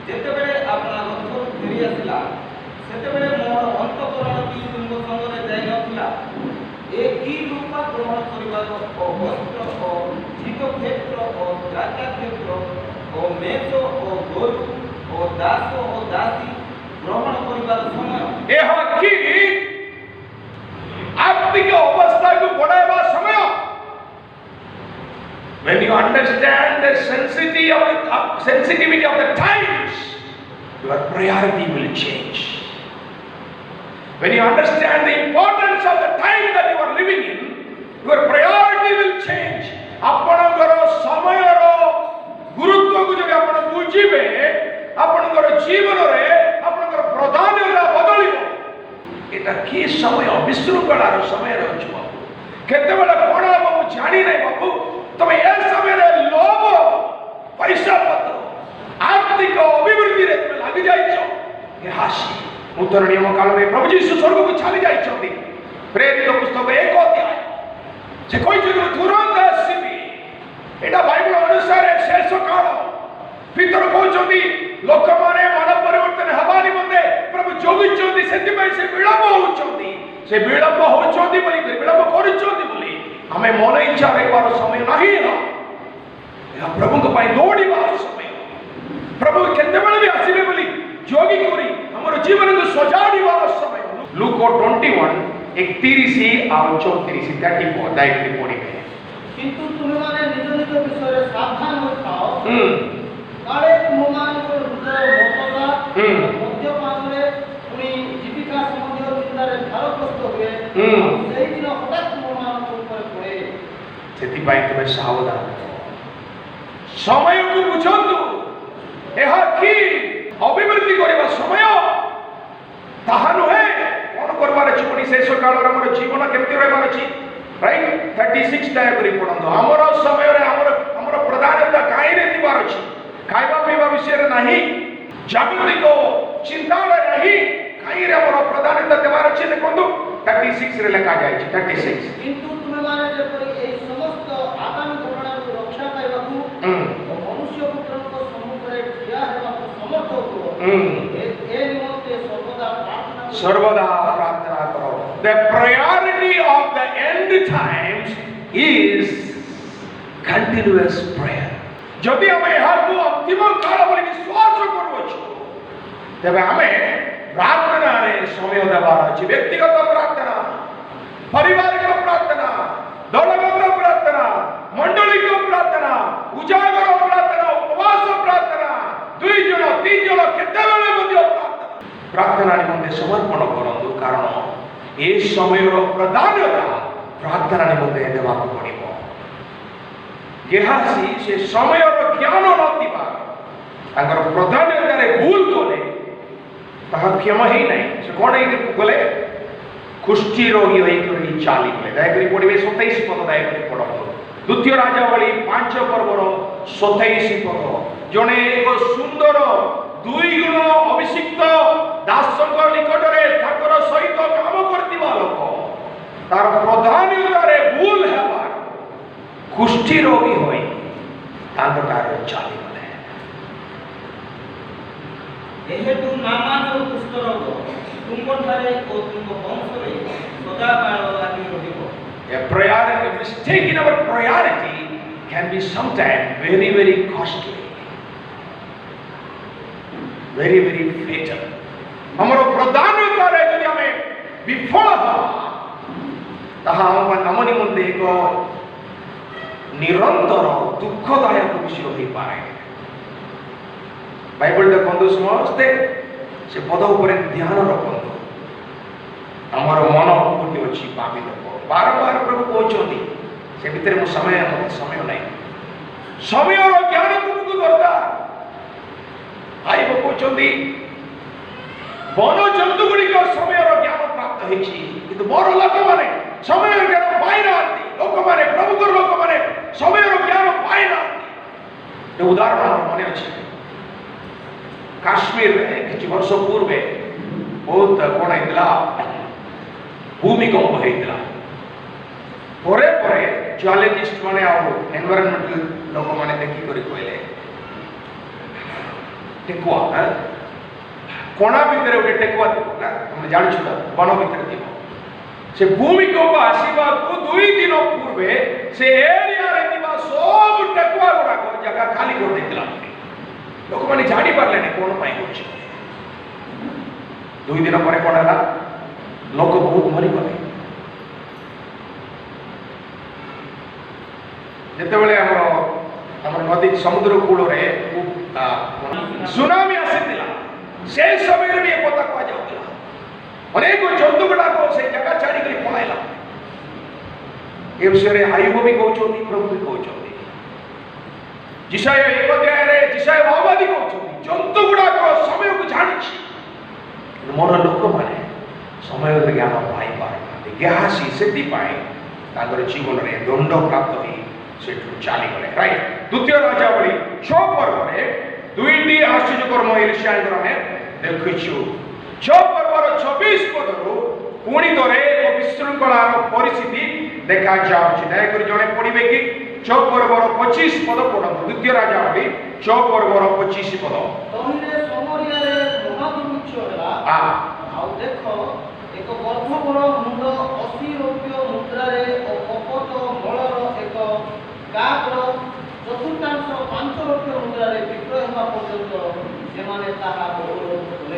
Speaker 3: जेतेबेले आपना रथ फेरी आसिला सेतेबेले मोर अंतकरण की तुमको संगरे जाय नथिला. ए की रूपा ग्रहण करिबार ओ वस्त्र ओ जीत क्षेत्र ओ राजा क्षेत्र ओ मेसो ओ गोरु ओ दासो ओ दासी ग्रहण करिबार समय
Speaker 2: ए हकी आर्थिक अवस्था को बढ़ावा समय. When you understand the sensitivity of the times, your priority will change. When you understand the importance of the time that you are living in, your priority will change. आपनकर समयर गुरुत्व को जब आपण बुझिबे आपनकर जीवन रे आपनकर प्राधान्यता बदलिबो. एटा की समय विशृंखलार समय रहछु बाबू. केते बेला कोन बाबू जानि नै बाबू. तमे ए समय रे लोभ पैसा पत्र आर्थिक अभिवृद्धि रे तमे लागि जाइछो. ए हासी नूतन नियम काल रे प्रभु यीशु स्वर्ग को छाली जाइछथि. प्रेरित पुस्तक 1 अध्याय से कोइ जे तुरंत आसीबी. एटा बाइबल अनुसार शेष काल भीतर कहउछथि लोक माने मन परिवर्तन हवा निमंते प्रभु जोगिछथि. सेति पई से विलंब होउछथि. से विलंब होउछथि बोली विलंब करूछथि बोली हमें मन इच्छा रहबार समय नाही ना. या प्रभु को पई दौड़ीबार समय. प्रभु केते बेले भी आसीबे बोली जोगी करी हमर जीवन को सजाड़ीबार समय. लूक 21 31 और 34 34 दायित्व पढ़िबे.
Speaker 3: किंतु तुमे माने निज निज विषय सावधान होइताओ. काले तुममान को हृदय मोटला मद्यपान रे पुनी जीविका संबंधी चिंता रे भारग्रस्त हुए. सेही दिन हठात तुममान को ऊपर पड़े.
Speaker 2: सेति पई तमे सावधान समय को बुझंतु. एहा की अभिवृद्धि करबा समय ताहा नहे कोन करबार अछि. पुनी शेष काल रे हमर जीवन केमति रहबार अछि. राइट 36 दया करी पढंतु. हमर समय रे हमर प्रधानता काई रे दिबार अछि. खाइबा पीबा विषय रे नाही जागृति को चिंता रे नाही काई रे हमर प्रधानता देबार अछि. देखंतु 36 रे लिखा जाय अछि. 36
Speaker 3: किंतु तुमे माने जे परि ए समस्त आगामी घटना को रक्षा करबा को मनुष्य पुत्र को सम्मुख रे ठिया हेबा को समर्थ हो. ए निमंते सर्वदा प्रार्थना
Speaker 2: करो. The priority of the end times is continuous prayer. जदि हम यहाँ को अंतिम काल बोली विश्वास करूछु तेबे हमें प्रार्थना रे समय देवार अछि व्यक्तिगत प्रार्थना पारिवारिक प्रार्थना दलगत प्रार्थना मंडलिक प्रार्थना उजागर प्रार्थना उपवास प्रार्थना 2 जन 3 जन केते बेले मध्ये प्रार्थना निमंते समर्पण करंतु कारण ए समयर प्रधानता प्रार्थना निमंते देवाक पड़िबो गेहासी से समयर ज्ञान नथिबा ताकर प्रधानता रे भूल कोले ताहा क्षमा ही नहीं से कोन हे गले कुष्ठी रोगी होई करी चाली गले दया करी पड़िबे 27 पद दया करी पढो द्वितीय राजावली 5 पर्वर 27 पद जने एक सुंदर 2 गुण अभिषिक्त दासଙ୍କ निकटरे ठाकुर सहित काम करतिबा लोक तार प्रधानता रे भूल हेबा कुष्ठी रोगी होई तांगटार चाली गले
Speaker 3: एहेतु नामान कुष्ठ रोग तुमठारे ओ तुम वंशरे सदा काल लागि रहिबो
Speaker 2: a priority mistake in our priority can be sometimes very very costly very very fatal हमरो प्रधानता रे जदि हमें विफल हो ताहा हम निमंते एक निरंतर दुखदायक विषय होई पाए बाइबल देखंतु समस्ते से पद ऊपर ध्यान रखंतु हमर मन कोटी अछि पापी लोक बार बार प्रभु कहउछोंती से भीतर मो समय नहीं समय और ज्ञान तुमको दरकार आई कहउछोंती वन जंतु गुडी को समय और ज्ञान प्राप्त होइछि किंतु मोर लोक माने समय और ज्ञान पाइ नांती लोक माने प्रभु को लोक माने समय और ज्ञान पाइ नांती उदाहरण माने अछि काश्मीर में किछि वर्ष पूर्व बहुत कोन हैतला भूमिकंप हैतला परे परे जियोलॉजिस्ट माने आ एनवायरमेंटल लोक माने देखि करी कहले टेकुआ कोना भीतर उठे टेकुआ दिबो ना हम जानि छु वन भीतर दिबो से भूमिकंप आसीबा को 2 दिन पूर्वे से एरिया रे दिबा सब टेकुआ गुडा को जगह खाली कर देतिला लोक माने जानि पारले ने कोन पाई होछि 2 दिन परे कोन हला लोक बहुत मरि गले जेते बेले हमर नदी समुद्र कूल रे सुनामी आसीतिला से समय रे ये पता को जाउतिला अनेक जंतु गुडा को से जगह छाड़ी करी पळाइला ए विषय रे आयुब भी कहउछोंती प्रभु भी कहउछोंती जिसाय एक अध्याय रे जिसाय बाबादी कहउछोंती जंतु गुडा को समय को जानिछि मोर लोक माने समय रे ज्ञान पाई पारनाते गेहासी सेति पाए ताकर जीवन रे दंड प्राप्त होई सेठु चाली गले राइट द्वितीय राजावली 6 पर्व रे दुईटी आश्चर्यकर्म इलिशांकर में देखिछु 6 पर्वर 26 पदरो पुणी तरे एक विशृंखलार परिस्थिति देखा जाउछि दया करी जणे पढिबे कि 6 पर्वर 25 पद पढନ୍ତୁ द्वितीय राजावली 6 पर्वर 25 पद
Speaker 3: तहिले समरिया रे महादुर्भिक्ष होला आ देखो एक गर्भबल मुंड 80 रुपय मुद्रा रे ओ कपट मळर एक गागर चतुर्थांश 5 रुपय मुद्रा रे विक्रय हेबा पर्यंत जेमाने ताहा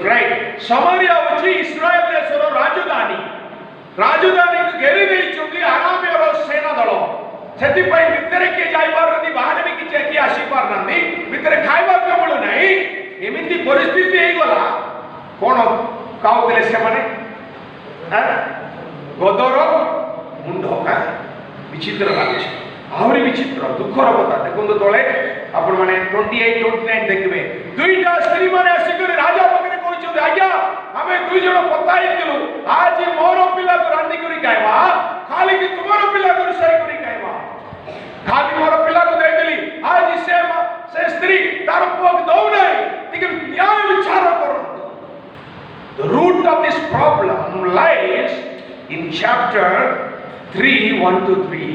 Speaker 2: राइट समरिया अछि इस्राएल देशर राजधानी को घेरी देइछोंती आरामेर सेना दल सेति पई भितरे के जाई पारनी बाहर भी किछ की आसी पारनानी भितरे खाइबा के मिलु नाही एमिति परिस्थिति हेई गला कोन काउतले से माने गदर मुंड विचित्र लागे आहरी विचित्र दुखर कथा देखो तले आपण माने 28 29 देखबे दुईटा स्त्री माने आसिकर राजा पकरे कहउछ आज्ञा हमें 2 जण पताई दिलु आज मोर पिला को रांडी करी खाइबा खाली कि तुमरो पिला को सही करी खाइबा खाली मोर पिला को दे देली आज से स्त्री तार पग दौ नै ठीक न्याय विचार करो the root of this problem lies in chapter 3 1 to 3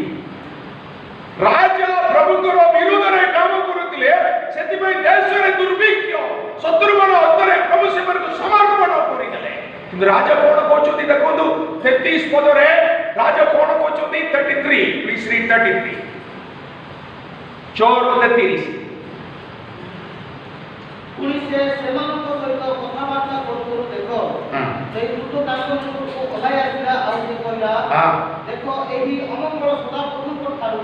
Speaker 2: राजा प्रभु को विरोध रे काम करुतिले सेति पई देश रे दुर्भिक्ष शत्रु मन अंतरे प्रभु से को समर्पण करि गले किंतु राजा कोन कहउछथि देखंतु 33 पद रे राजा कोन कहउछथि 33 प्लीज रीड 33 4 33
Speaker 3: ପୁଣି ସେ ସେମାନଙ୍କ ସହିତ କଥାବାର୍ତ୍ତା କରୁ ଦେଖ ସେଇ ଦୂତ ତାଙ୍କ ନିକଟକୁ ଓହ୍ଲାଇ ଆସିଲା ଆଉ ସେ କହିଲା ଦେଖ ଏହି ଅମଙ୍ଗଳ ସଦାପ୍ରଭୁଙ୍କ ଠାରୁ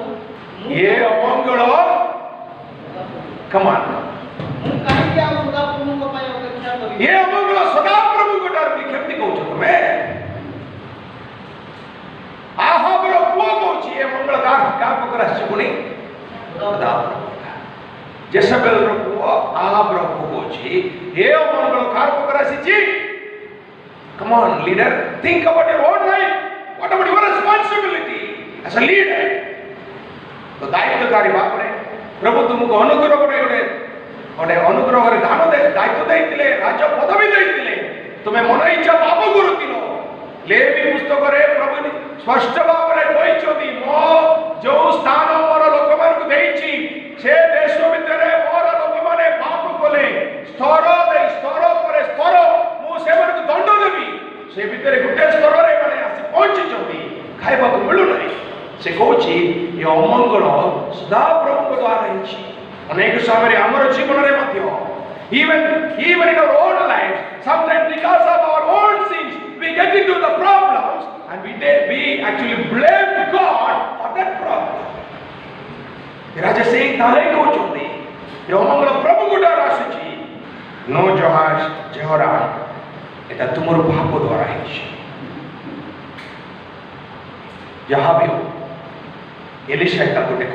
Speaker 2: ये अमंगल कमान
Speaker 3: ମୁଁ କାହିଁକି ଆଉ ସଦାପ୍ରଭୁଙ୍କ ପାଇଁ ଅପେକ୍ଷା କରିବି
Speaker 2: ये अमंगल सदाप्रभु को डर भी केमती कहउछ तमे आहाबर पुओ कहउछ ये मंगल का पकड़ आछ पुनी सदाप्रभु जेसबेल रो पुओ आहाबर पुओ कहउछ ये अमंगल कार पकड़ आछि come on leader think about your own life what about your responsibility as a leader तो दायित्वकारी बाप रे प्रभु तुमको अनुग्रह गोटे अनुग्रह रे दान दे दायित्व देइतिले राज्य पदवी देइतिले तुमे मन इच्छा पाप करूतिलो लेवी पुस्तक रे प्रभु स्पष्ट भाव रे कहिचोदी मो जो स्थान मोर लोक मान को देइची से देश भितरे मोर लोक माने पाप कोले स्तर परे स्तर मु सेवन को दंड देबी से भितरे गुटे स्तर रे माने आसी पहुंची चोदी खाइबा को मिलु नहीं से कहूची ये अमंगल सदाप्रभु को द्वारा हिची अनेक समय हमर जीवन रे मध्य even in our own lives sometimes because of our own sins we get into the problems and we actually blame God for that problem Raja Singh ताहे कहउचोती ये अमंगल प्रभु को द्वारा हिची नो जहाज जेहरा एटा तुमर पाप द्वारा हिची जहां भी हो एलिशा का गोटे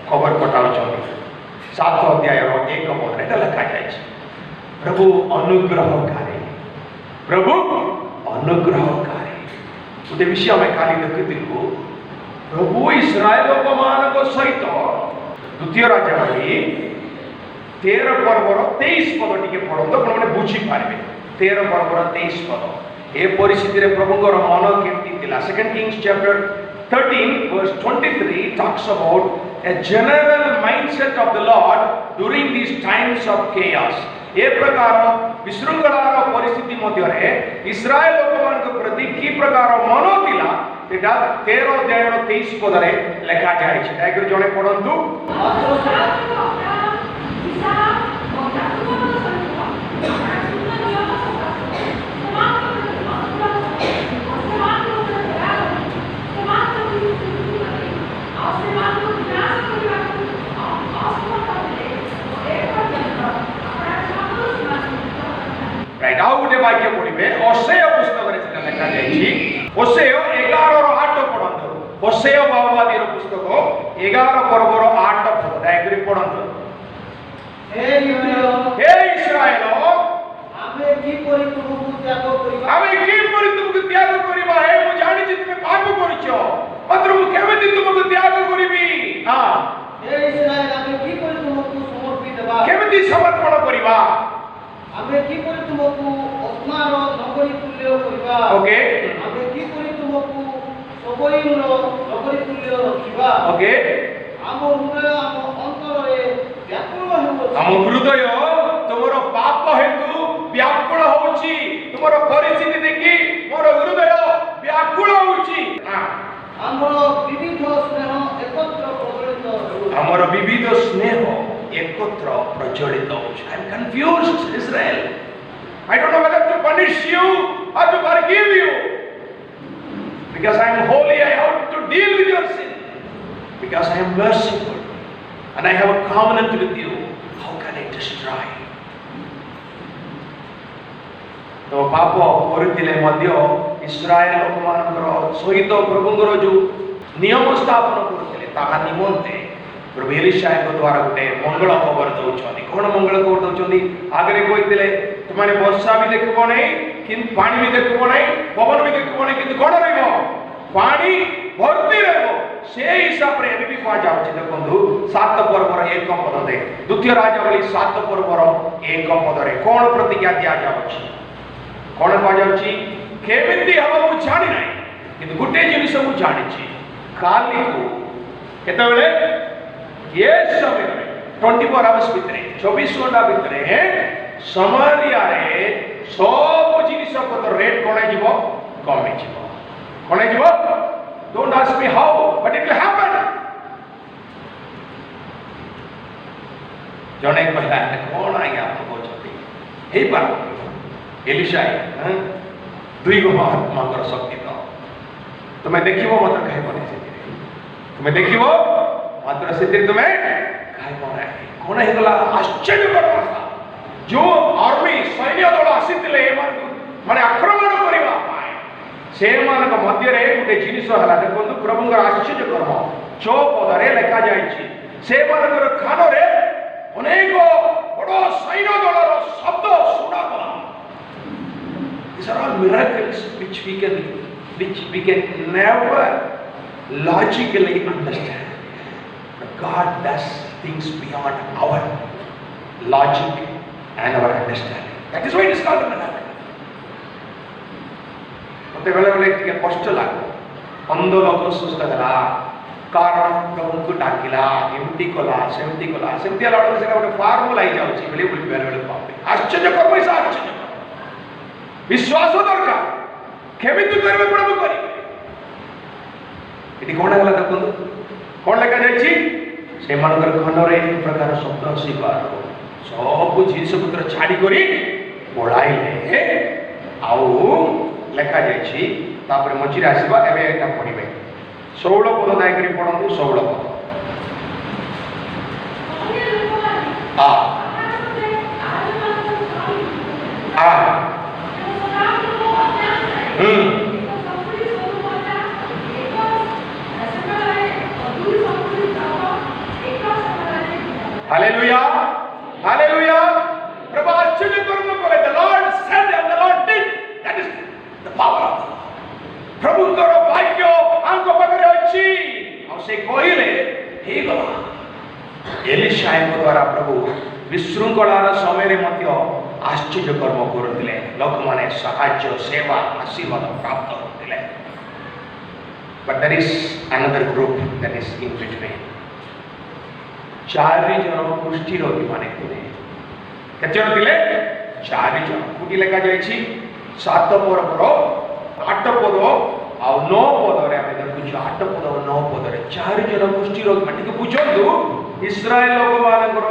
Speaker 2: खबर पठाउछन 7 अध्याय 1 पद एटा लिखा जाय छै प्रभु अनुग्रहकारी गोटे विषय में काली देखिथिलु प्रभु इस्राएल मान को सहित द्वितीय राजावली 13 पर्वर 23 पद टिके पढंतो पण माने बुझी पारबे 13 पर्वर 23 पद ए परिस्थिति रे प्रभुଙ୍କର मन केमती थिला second Kings chapter 13 verse 23 talks about a general mindset of the Lord during these times of chaos. ए प्रकार विशृंखलार परिस्थिति मध्य रे इस्राएल लोक मान के प्रति की प्रकार मन थिला एटा 13 अध्याय 23 पद रे लिखा जाय छै एकर जने पढंतु राइट आउ गोटे वाक्य पढिबे ओसेय पुस्तक रे सेटा लिखा जाय छी ओसेय 11 रो 8 पढंतो ओसेय बाबवादी रो पुस्तक 11 पर्व रो 8 पद डायग्री पढंतो हे इस्राएल आमे की परि तुमको त्याग करिबा हे मु जानि जे तुमे पाप करिछो मात्र मु केमिति तुमको त्याग करिबी हां हे इस्राएल आमे की परि तुमको समर्पित देबा केमिति समर्पण करिबा आमे की परि तुमको आत्मार नगरी तुल्य करिबा ओके आमे की परि तुमको सबईर नगरी तुल्य रखिबा ओके आम हृदय आम अंतर रे व्याकुल हेबो आम हृदय तुमर पाप हेतु व्याकुल होउची तुमर परिस्थिति देखि मोर हृदय व्याकुल होउची हमर विविध स्नेह एकत्र प्रज्वलित हमर विविध स्नेह एकत्र प्रज्वलित होउची I am confused Israel I don't know whether to punish you or to forgive you because I am holy I have to deal with your sin because I am merciful and I have a covenant with you how can I destroy तो पाप करथिले मध्य इस्राएल लोक मानकर सहित प्रभुଙ୍କର जो नियम स्थापन करथिले ताहा निमंते प्रभु एलिशा को द्वारा गोटे मंगल खबर दउछनी कोन मंगल खबर दउछनी आगरे कहिथिले तुमाने वर्षा भी देखबो नै किन पानी भी देखबो नै पवन भी देखबो नै किंतु कोन रहबो पानी भर्ती रहबो से हिसाब रे एबी भी कहा जाउछि देखंतु 7 पर्वर 1 पद दे द्वितीय राजावली 7 पर्वर 1 पद रे कोन प्रतिज्ञा दिया जाउछि कोन कहा जाउछि केमिति हम मु जानि नै किंतु गुटे जिनिस मु जानि छी काली को केतबेले ये समय रे 24 आवर्स भितरे 24 घंटा भितरे समारिया रे सब जिनिस पत्र रेट कोन जीवो कमे जीवो कोन जीवो don't ask me how but it will happen जने कहला कोन आज्ञा आप कहउछथि हे पार एलिशाई दुई गो महात्मा शक्ति तो तुम्हें देखिबो मात्र खाइबो नहीं तुम्हें देखिबो मात्र से तुम्हें खाइबो नहीं कोन हे गला आश्चर्य करता जो आर्मी सैन्य दल आसीतिले माने आक्रमण करिबा से मान मध्य गोटे जिनिस है देखो प्रभुंर आश्चर्य कर्म 6 पदरे लिखा जाइए से खान अनेक बड़ सैन्य दलर शब्द शुणागला These are all miracles which we can never logically understand. But God does things beyond our logic and our understanding. That is why it is called a miracle. मत बेले बेले टिके कष्ट लागो अंध लोक सुस्थ हला कारण प्रभु को डाकिला एमती कला सेमती हला से गोटे फार्मूला ही जाउची बेले बेले बेले पापे आश्चर्य कर्म इस आश्चर्य विश्वास दरकार केमिति करबे प्रभु करी इति कोन हला देखो कोन लेखा जाइछि से मानकर खनरे एक प्रकार शब्द स्वीकार सब जिनिस पुत्र छाड़ी करी पळाइले आउ लेखा जाइछि तापर मझिरे आसीबा एबे एटा पढिबे 16 पद दाय करी पढंतु 16 पद आ आ हालेलुया हालेलुया प्रभु आश्चर्य कर्म करे the Lord said and the Lord did that is the power of प्रभु कर भाग्य आंको पकड़े अछि और से कहिले हे गला एलिशा द्वारा प्रभु विशृंखलार समय रे मध्य आश्चर्य कर्म करथिले लोक माने सहाय्य सेवा आशीर्वाद प्राप्त होतिले but there is another group that is in between 4 जन कुष्ठी रोगी माने थिले केते जन थिले 4 जन कुटी लेखा जाइछि 7 पर 8 पद आ 9 पद रे हम देखु 8 पद और 9 पद रे 4 जन कुष्ठी रोगी माने के बुझंतु इस्राएल लोक मानकर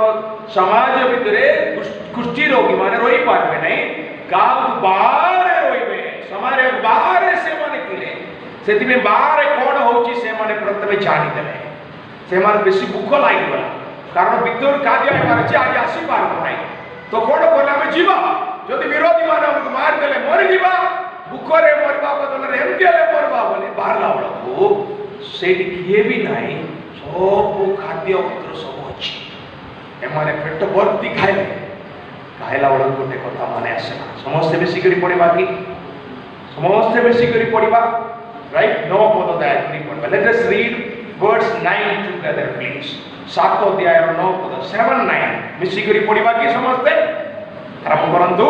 Speaker 2: समाज भितरे कुष्ठी रोगी माने रही पारबे नहीं गांव बाहर रहिबे समाज बाहर से माने थिले सेति में बाहर कोन होची से माने प्रथमे जानि देले से माने बेसी भूख लागि गला कारण विद्युत खाद्य मारछि आज आसी पारबो नहीं तो कोन कोला में जीवा जदि विरोधी माने हमको मार देले मरि जीवा भूखरे मरबा बदल रे एमकेले मरबा बोले बाहर लावडको सेति किए भी नहीं सब खाद्य पत्र सब अछि एमाने पेट भर्ती खाइले खाइला बड़ गोटे कथा माने आसे समस्त बेसी करी पड़िबा कि समस्त बेसी करी पड़िबा राइट नो पद दाय करी पड़बा let us read words 9 together please 7 अध्याय 9 पद 7 9 बेसी करी पड़िबा कि समस्त आरंभ करंतु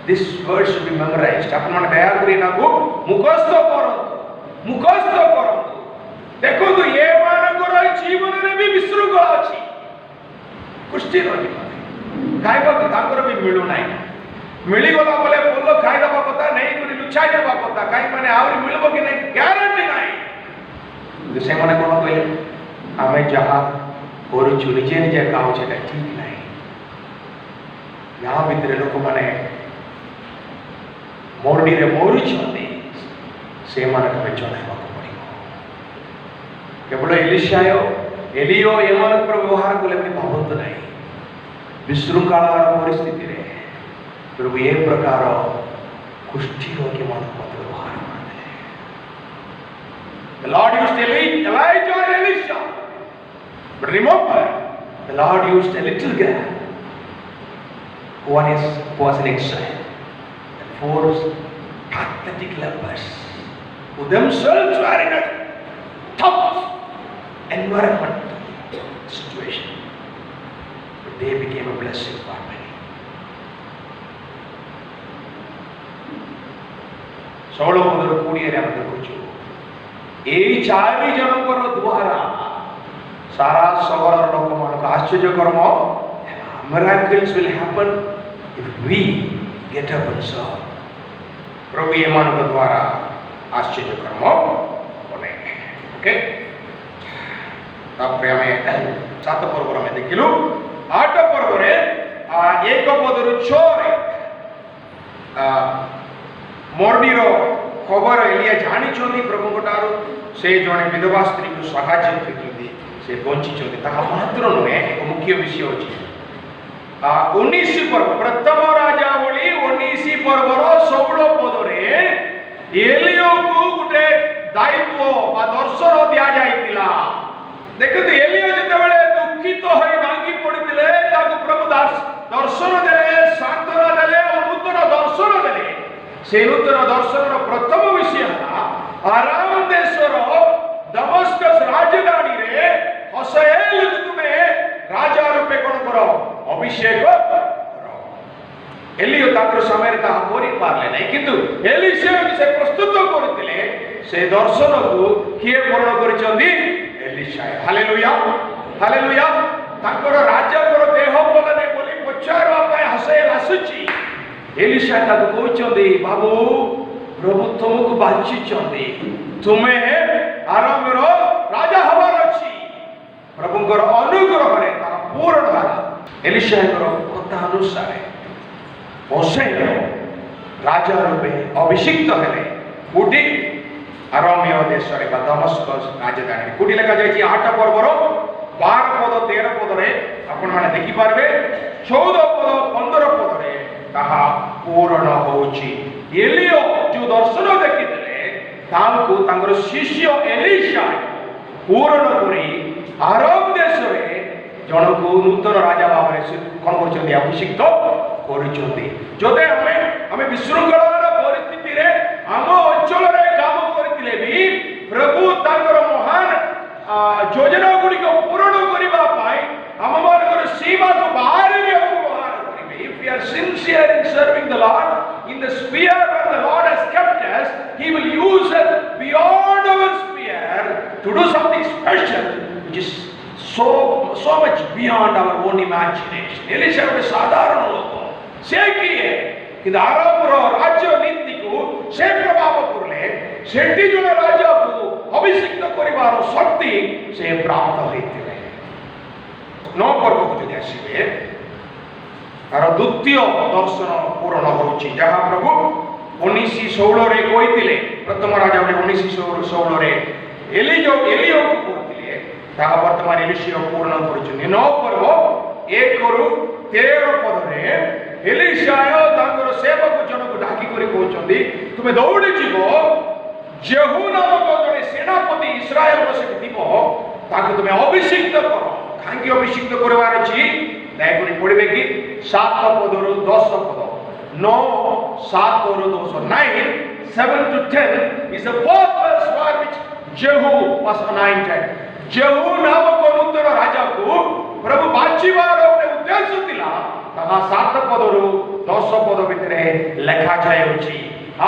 Speaker 2: This word should be memorized. अपन मन दया करी ना को मुखस्थ करंतु देखो तो ये मानकर जीवन रे भी विशृंखला अछि कुष्ठी रोगी माने खाइबा तो ताकर भी मिलु नाही मिली गला बोले बोलो खाइ दबा पता नहीं कोनी लुचाई दबा पता काई माने आउरी मिलबो कि नहीं ग्यारंटी नाही से माने कोन कहले हमें जहां और निजे निजे काम छे ठीक नहीं यहाँ भीतर लोक माने मोरडी रे मोरी छते से माने के जणाइबा पड़िबो केवल एलिशायो एलियो एमन पर व्यवहार को लेके भावंत नहीं विशृंखलार परिस्थिति रे प्रभु ये प्रकार कुष्ठी रोगी मन को व्यवहार करते The Lord used Elijah and Elisha but remember the Lord used a little girl who was an exile. 4 pathetic lepers who themselves were in a tough environment situation, but they became a blessing for many. षोलो पदर कोड़िए रे हम देखुछु एई 4 जनकर द्वारा सारा सहर लोक मान आश्चर्य कर्म miracles will happen if we get up and serve. प्रभु एमान द्वारा आश्चर्य कर्म बने ओके तापर हमें 7 पर्व में देखिलु 8 पर्व रे एक पदरु 6 रे मोरडीर खबर एलिया जानी छथि प्रभु कोटारो से जने विधवा स्त्री को सहाय्य करथि से पहुंची छथि ता मात्र नुहे एक मुख्य विषय अछि 19 पर्व प्रथम राजावली 19 पर्वर 16 पदरे एलियो को गुटे दायित्व बा दर्शन दिया जाइतिला देखते एलियो जेतेबेले दुखित होई भांगी पड़ितिले ताको प्रभु दर्शन देले सांत्वना देले और नूतन दर्शन देले से नूतन दर्शन प्रथम विषय आराम देशर दमस्कस राजधानी रे हसेल तुमे राजा रूपे कोन करो अभिषेक करो एलियो ताकर समय ता करि पारले नै किंतु एलिशा से प्रस्तुत करथिले से दर्शन को किए पूर्ण करिसंदी एलिशा हालेलुया हालेलुया ताकर राजा कर देह बोलने बोली पचारवा पाए हसेल आसुची एलिशा ता कहउचंदी बाबू प्रभु तुमको बांचिचंदी तुमे आराम रो राजा हवार अछि प्रभुଙ୍କର ଅନୁଗ୍ରହରେ ତାର ପୂରଣ ହେଲା ଏଲିଶାଙ୍କର କଥା ଅନୁସାରେ ହୋସେନ ରାଜା ରୂପେ ଅଭିଷିକ୍ତ ହେଲେ କୋଟି ଆରାମ୍ୟ ଦେଶରେ ବା ଦମସ୍କସ ରାଜଧାନୀ କୋଟି ଲେଖା ଯାଇଛି 8 ପର୍ବର 12 ପଦ 13 ପଦରେ ଆପଣ ମାନେ ଦେଖି ପାରିବେ 14 ପଦ 15 ପଦରେ ତାହା ପୂରଣ ହେଉଛି ଏଲିଓ ଯୋଉ ଦର୍ଶନ ଦେଖିଥିଲେ ତାଙ୍କୁ ତାଙ୍କର ଶିଷ୍ୟ ଏଲିଶା ପୂରଣ କରି आराम देश रे जन को नूतन राजा भाव से कौन कर अभिषिक्त करते हमें विशृंखलार परिस्थिति रे आम अंचल रे काम करथिले भी प्रभु ताकर महान योजना गुडी को पूर्ण करिबा पाई हम मानकर सीमा को बाहर भी हम बाहर करिबे if we are sincere in serving the Lord in the sphere where the Lord has kept us he will use us beyond our sphere to do something special which is so much beyond our own imagination. Elisha के साधारण लोग से किए कि आरंभ राज्य नीति को से प्रभाव करले सेठी जो राजा को अभिषिक्त करिवार शक्ति से प्राप्त होइतिले 9 पर्व को जदि आसीबे तार द्वितीय दर्शन पूर्ण होउची जहा प्रभु 19:16 रे कहितिले प्रथम राजा 19:16 रे एलियो को ता वर्तमान एलिशा पूर्ण करिछन 9 पर्व 1 ରୁ 13 पदरे एलिशा तांगर सेवक जन को डाकी करी कहउछंदी तुमे दौड़ी जीवो जेहू नामक जने सेनापति इस्राएल बसिक दिबो ताको तुमे अभिषिक्त करो कांकी अभिषिक्त करवार अछि दयाकरी पढिबे कि 7 पदरु 10 पद 9 7 ରୁ 10 9 7 to 10 is the purpose for which Jehu was anointed जेहू नामक नूतन राजा को प्रभु बांचिबार उद्देश्य थिला ताहा 7 पदरु 10 पद भितरे लेखा जाय अछि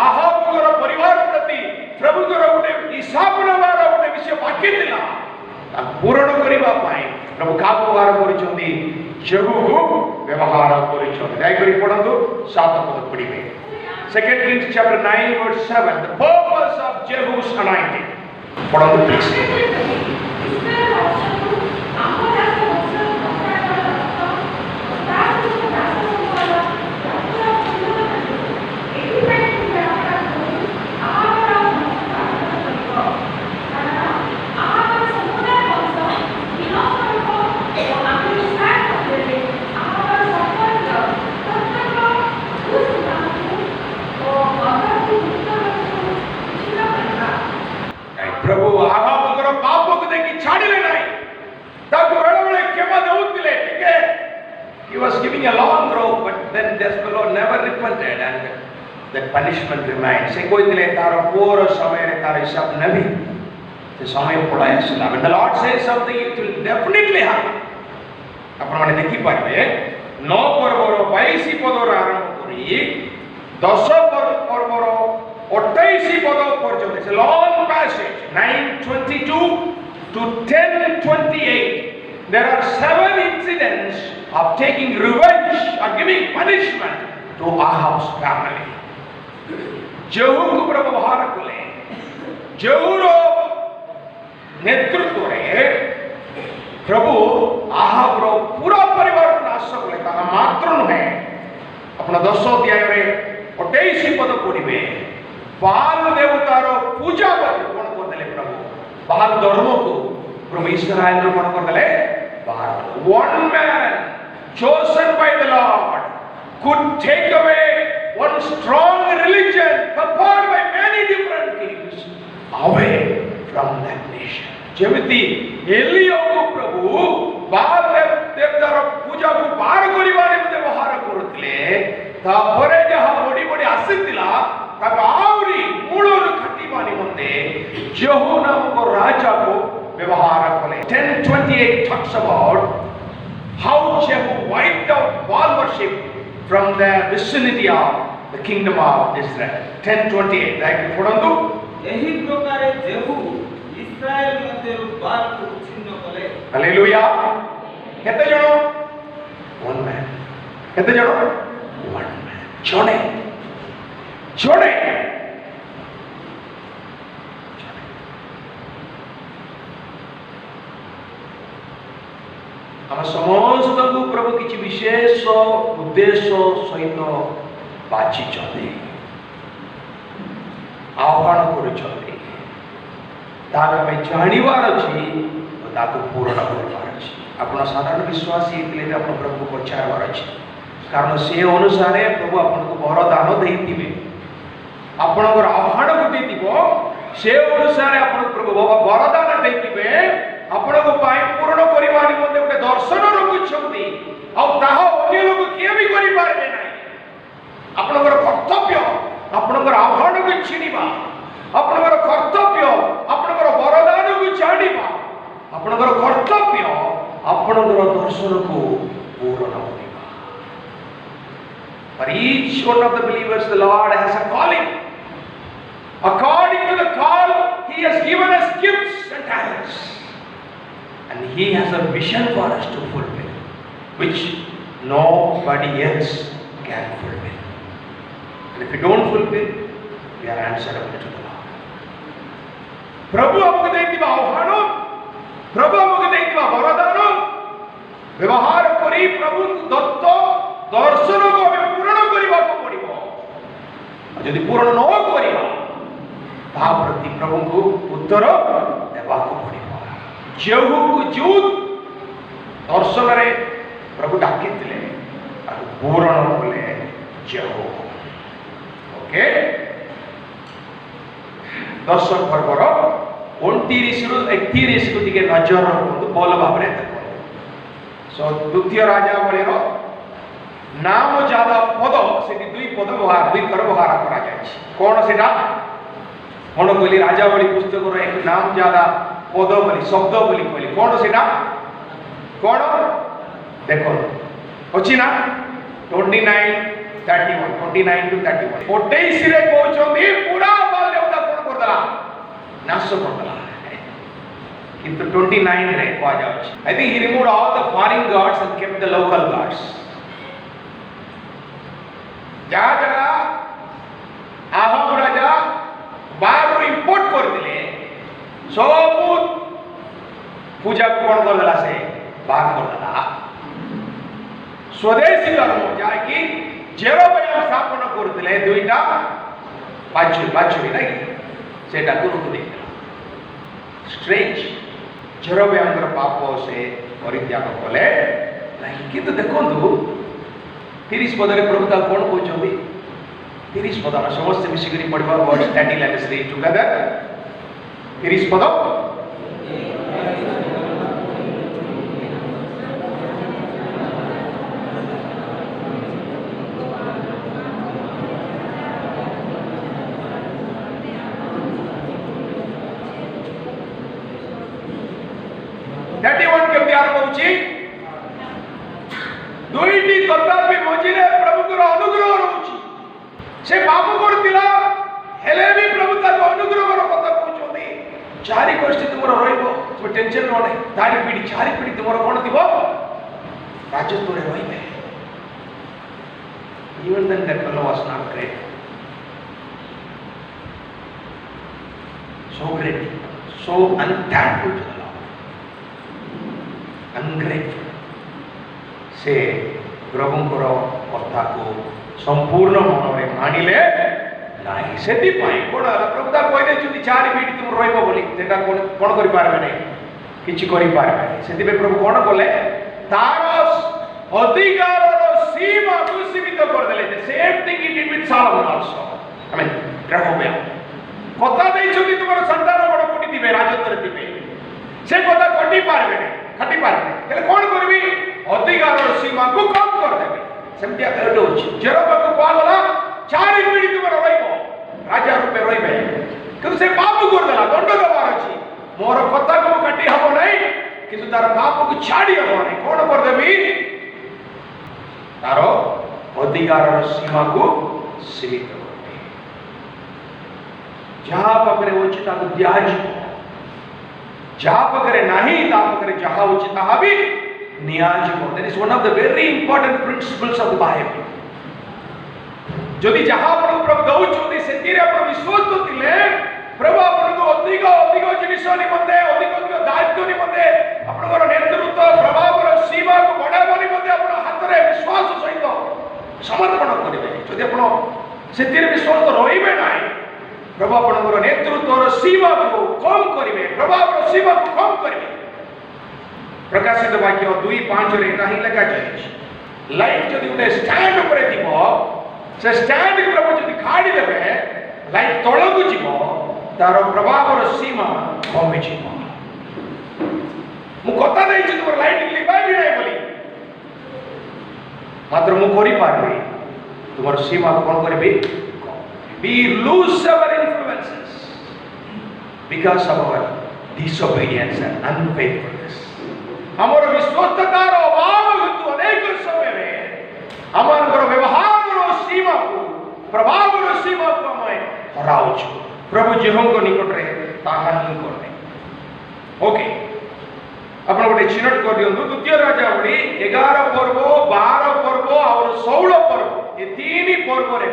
Speaker 2: आहाबकर परिवार प्रति प्रभुकर उठे हिसाब नबार उठे विषय बाकी थिला ता पूर्ण करिबा पाई प्रभु का व्यवहार करिसंदी जेहू को व्यवहार करिसंदी दय करी पढंतु 7 पद पढिबे 2 Kings chapter 9 verse 7 the purpose of Jehu's anointing पढंतु प्लीज प्रभु आहाबकर पाप को देखि छाडिले नाही ताको बेले बेले क्षमा देउतिले ठीक है he was giving a long rope but then this fellow never repented and that punishment remained से कोइतिले तारो पूरा समय रे तारो हिसाब नबी से समय पळाय आसला when the Lord says something it will definitely happen आपण माने देखि पारबे 9 पर्वर 22 पदर आरंभ करी 10 पर्वर 28 पद पर्यंत it's a long passage 9:22 to 10:28, there are 7 incidents of taking revenge or giving punishment to Ahab's family. जेहू को प्रभु बाहर कले, जेहूर नेतृत्व रे प्रभु आहाबर पूरा परिवार को नाश कले। ताहा मात्र नुहे अपना 10 अध्याय रे 28 पद पढ़िबे बाल देवतार पूजा कोन कर देले प्रभु बाल धर्म को प्रभु इस्राएल रो कोन कर देले बाहर। One man chosen by the Lord could take away one strong religion prepared by many different kings away from that nation. जेमिति Elia को प्रभु बाल देवतार पूजा को बाहर करिबारे मते बाहर करतले तापरे जहा बड़ी बड़ी आसीतिला ताका आउरी मूलर खटिबानी मते जेहू नाम को राजा को व्यवहार कले। 10:28 talks about how Jehu wiped out Baal worship from the vicinity of the kingdom of Israel. 10:28 like पढ़ंतु
Speaker 3: एही प्रकारे जेहू इस्राएल मध्ये बाल को छिन्न कले।
Speaker 2: हालेलुया। केते जण? One man. केते जण? One man. जणे हम समस्त को प्रभु किछि विशेष उद्देश्य सहित बाची चले आह्वान करूछते ताक में जानिवार अछि ताको पूर्ण करबार अछि। आपण साधारण विश्वासी हेतले आपण प्रभु को पछारबार अछि कारण से अनुसार प्रभु आपण को वरदान देइतिबे आपण को आह्वान को देतिबो से अनुसार आपण प्रभु वरदान देइतिबे आपण को पाई पूर्ण करबा निमंते गोटे दर्शन रखुछंती आ ताहा अन्य लोग किए भी करि पारबे नाही। आपनकर कर्तव्य आपनकर आह्वान को छिनिबा आपनकर कर्तव्य आपनकर वरदान को जानिबा आपनकर कर्तव्य आपनकर दर्शन को पूर्ण करिबा। For each one of the believers the Lord has a calling. According to the call he has given us gifts and talents. And he has a vision for us to fulfill, which nobody else can fulfill. And if we don't fulfill, we are answerable to the Lord. प्रभु हमको देइतिबा आह्वान, प्रभु हमको देइतिबा वरदान, व्यवहार करी प्रभु दत्त दर्शन को हमें पूर्ण करिबा को पड़िबो। यदि पूर्ण न करिबा ता प्रति प्रभु को उत्तर देबा को पड़िबो। जेहू को जूत दर्शन रे प्रभु डाकिथिले आ पूर्ण बोले जेहू। ओके 10 पर्वर 29 रु 31 को दिके नजर रखु बोल भाबरे देखो। सो द्वितीय राजावली रो नाम ज्यादा पद सेठी दुई पद व्यवहार दुई कर व्यवहार करा जाय छी। कोन सेटा कोन कहली राजावली पुस्तक रो एक नाम ज्यादा पद बोली शब्द बोली कहली कोन सेटा कोन देखो अछि ना 29:31 29 to 31 28 रे कहउछोंदी पूरा बाल देवता कोन करदला नाश करदला किंतु 29 रे कह जाउछि I think he removed all the foreign gods and kept the local gods. जहाँ जगह आहब राजा बाहर इंपोर्ट कर दिले सब पूजा कोण करला से बाहर करला स्वदेशी धर्म जाकि जेरोबयाम स्थापन करथिले दुईटा बाछुरी नहीं सेटा गुरु को देला स्ट्रेंज जेरोबयाम पाप से परित्याग कले नहीं किंतु देखंतु 30 पदरे प्रभु ता कोन कहउछंती 30 पद हम समस्त मिसिकरी पढबा word study let us read together 30 पद दुईटी तथापि मझिरे प्रभुकर अनुग्रह रहुछि से पाप करतिला हेले भी प्रभु ताको अनुग्रह कथा कहउछोंती चारि गोष्ठी तुमर रहिबो तुम टेंशन न नै चारि पीढ़ी तुमर कोन दिबो राजत्व रे रहिबे even then that fellow was not great so great so unthankful to the Lord ungrateful से प्रभुंकर कथा को संपूर्ण मन में मानिले नहीं सेति पाई कोन प्रभुता कहि दे जति चारि पीढ़ी तुम रहइबो बोली सेटा कोन करि पारबे नै किछि करि पारबे सेति पे प्रभु कोन बोले तार अधिकार सीमा को सीमित कर देले the same thing he did with Solomon also I mean Rehoboam कथा देइ छथि तुमर संतान बड़ कोटि दिबे राजत्व दिबे से कथा कोटि पारबे नै खटि पारबे तले कोन करबी अधिकार सीमा को कम कर देबे सेमतिया करडो जेरोबाम को कहला चारि पीढ़ी तुमर रहइबो राजा रूपे रहिबे किंतु से पाप कर देला दंड देबार अछि मोर कथा को काटी हबो नै किंतु तार पाप को छाडी हबो नै कोन कर देबी तारो अधिकार सीमा को सीमित करबे जहां पकड़े होछि ताको दियाजी जहां पकड़े नाही ता पकड़े जहां होछि ताहा भी नियाजी को that is one of the very important principles of the Bible जदि जहां प्रभु दउछोती सेतिरे आपण विश्वास तो थिले प्रभु आपण को अधिक जिनिस निमंते अधिक दायित्व निमंते आपनकर नेतृत्व प्रभाव सीमा को बढ़ावा निमंते आपण हाथ रे विश्वास सहित समर्पण करिवे जदि आपण सेतिरे विश्वास तो रहिबे नाही प्रभु आपनकर नेतृत्व सीमा को कम करिवे प्रभाव सीमा को कम करिवे प्रकाशित वाक्य 2:5 रे नाही लिखा जाय लाइट जदि उठे स्टैंड ऊपर दिबो से स्टैंड प्रभु जदि खाड़ी देबे लाइट तळकु जीवो तार प्रभाव सीमा कम जीवो मु कथा देइ छी तुम लाइट लिबाई भी नाही बोली मात्र मु करि पारबे तुमर सीमा कोन करबे we lose our influences because of our disobedience and unfaithfulness हमर विश्वासतार अभाव हेतु अनेक समय रे हमर व्यवहार सीमा को प्रभाव सीमा को हमें हराउछ प्रभु जेहं को निकट रे ताहा ही करने ओके अपन गोटे चिन्हट कर दियंतु द्वितीय राजावली 11 पर्व 12 पर्व और 16 पर्व ये तीन पर्व रे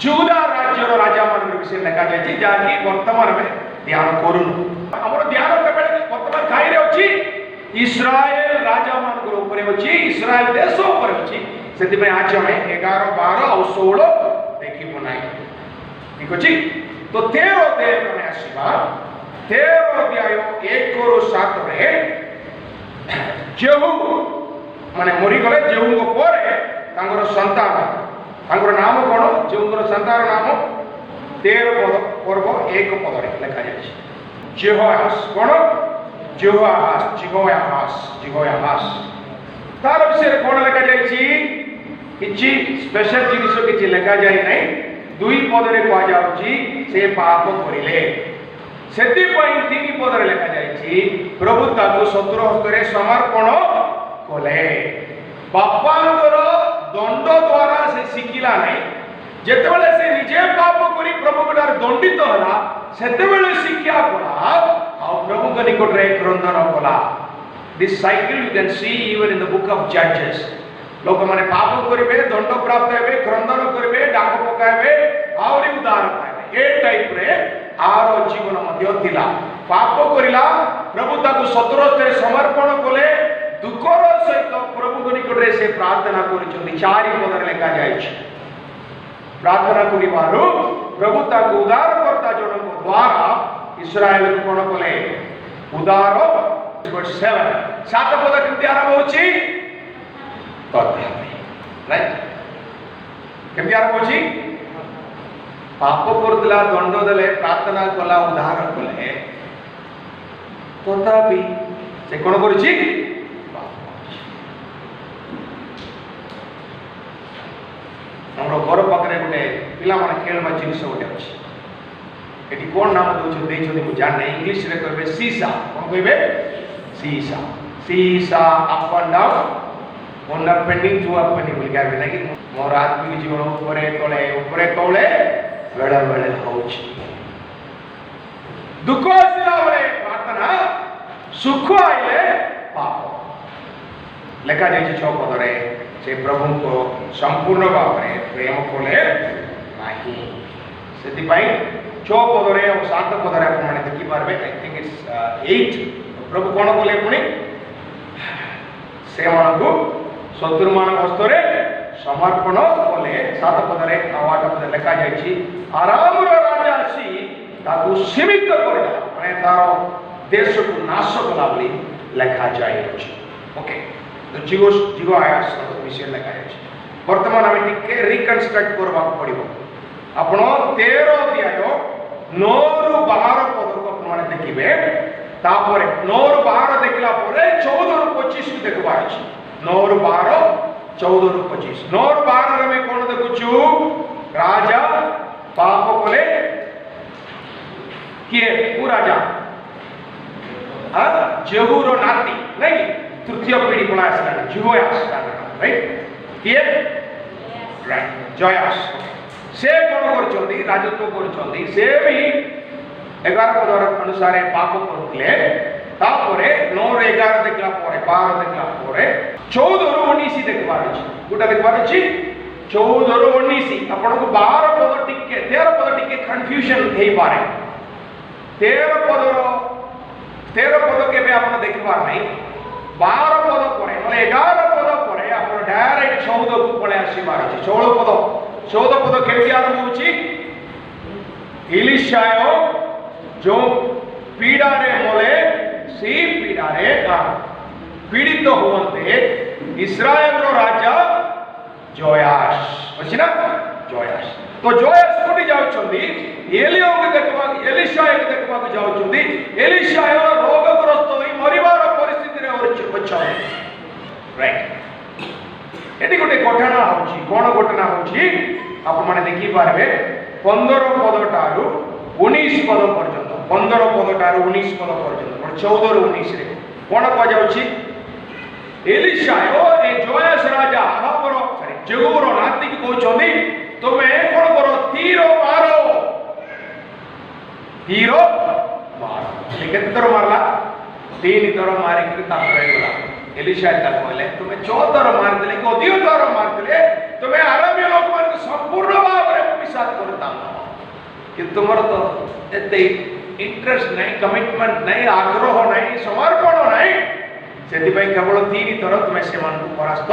Speaker 2: जुदा राज्यर राजा मान विषय लिखा जाय जाकि वर्तमान में ध्यान करूनु हमर ध्यान केबे वर्तमान काई रे अछि इस्राएल राजा मान ऊपर अछि इस्राएल देश ऊपर अछि सेति में आज हमें 11 12 और 16 देखि बनाई ठीक अछि तो 13 अध्याय में आसीबा 13 अध्याय 1 और 7 रे जेहू माने मरि गले जेहू को परे तांगर संतान तांगर नाम कोन जेहूर संतान नाम 13 पर्व 1 पद रे लिखा जाय जेहोयास कोन जेहोयास तार विषय कोन लिखा जाय किछि स्पेशल जिनिस किछि लिखा जाय नै दुई पद रे कहा जाउची से पाप करिले सेति पई तीन पद रे लिखा जाय प्रभु ताको शत्रु हस्त रे समर्पण कोले बापांकर दंड द्वारा से सिखिला नै जेतेबेले से निजे पाप करी प्रभु गडार दंडित होला सेतेबेले शिक्षा कोला आ प्रभु के निकट रे क्रंदन कोला this cycle you can see even in the book of जजेस लोक माने पाप करिवे दंड प्राप्त हेबे क्रंदन करिवे डाक पकाइबे आउरी उद्धार पाइबे ए टाइप रे आरो जीवन मध्य थिला पाप करिला प्रभु ताको शत्रुस्ते समर्पण कोले दुखर सहित प्रभु के निकट रे से प्रार्थना करिछथि चारि पद रे लिखा जाय प्रार्थना करिवारु प्रभु ताको उद्धार करता जनक द्वारा इस्राएल को कोन कोले उद्धार वर्स 7 सात पद केमति आरंभ होछि तथापि राइट केमति आरंभ होछि पाप करदला दंड देले प्रार्थना कला उद्धार कले तथापि से कोन करछि हमरो घर पाखरे गोटे पिला माने खेलबा जिनिस गोटे अछि एटी कोन नाम दोछ देइ छथि मु जान नै इंग्लिश रे कहबे सीसा कोन कहबे सीसा up and down on the pending to up when you will get like मोर आत्मिक जीवन ऊपरे तळे बेले होछि दुख आसला बेले प्रार्थना, सुख आइले पाप। लेखा जाइए 6 पदरे से प्रभु को संपूर्ण भाव में प्रेम कोले नहीं से 6 पदरे और 7 पदरे आप माने देखि पारबे। आई थिंक इट्स 8 प्रभु कोन कोले पुनी से मानकु शत्रु मान हस्तरे समर्पण कोले। 7 पदरे 8 पदरे लेखा जाइए आराम रो राजा आसी ताकू सीमित करला माने तारो देश को नाश कला बोली लेखा जाए। ओके तो जीव आयास विषय लेखा जाए। वर्तमान आम टिके रिकनस्ट्रक्ट करबा पड़िबो। आपण 13 अध्याय 9 रु 12 पद को आपण देखिबे। तापरे 9 रु 12 देखला परे 14 रु 25 को देखबा अछि। 9 रु 12 14 रु 25 9 रु 12 रे में कोन देखुछु राजा पाप कोले किए पूरा जा जेहूर नाती नहीं तृतीय पीढ़ी पड़ा आसला जोयास राइट किए राइट जोयास से कोन करचोंदी राजत्व करचोंदी से भी 11 पद अनुसार पाप करथिले। तापरे 9 रे 11 देखला परे 12 देखला परे 14 रु 19 देखबार अछि। गुटा देखबार अछि 14 रु 19 आपन को 12 पद टिके 13 पद टिके कंफ्यूजन हेई पारे। 13 पद के आप देखि पार नहीं। 12 पद पर 11 पद पर आप डायरेक्ट 14 को पळे आसीबार अछि। 14 पद केमि आरंभ होछि इलिशायो जो पीड़ा रे मोले सी पीड़ा रे पीड़ित होवंते इस्राएल रो राजा जोयास अछि ना जोयास। तो जोयास कोठी जाउछंदी एलिया को देखबा एलिशा को देखबा को जाउछंदी। एलिशा रोगग्रस्त होई मरिबार परिस्थिति रे अछि राइट। एटी गोटे घटना होछि कोन घटना होछि आप माने देखि पारबे 15 पद टारु 19 पद पर्यंत 15 पद टारु 19 पद पर्यंत 14 रु 19 रे कोन को जाउछि एलिशा ए जोयास राजा अहाबर जेहूर नाती की कहउछंदी तुमे कोन करो तीर मारो केते थर मारला 3 थर मारी के तापर गला। एलिशा का कहले तुमे 14 थर मार देले को 2 थर मार देले तुमे आरामी लोक मान को संपूर्ण भाव रे विश्वास करता कि तुमर तो एते इंटरेस्ट नहीं कमिटमेंट नहीं आग्रह नहीं समर्पण नहीं सेति भाई केवल 3 थर तुमे से मान को परास्त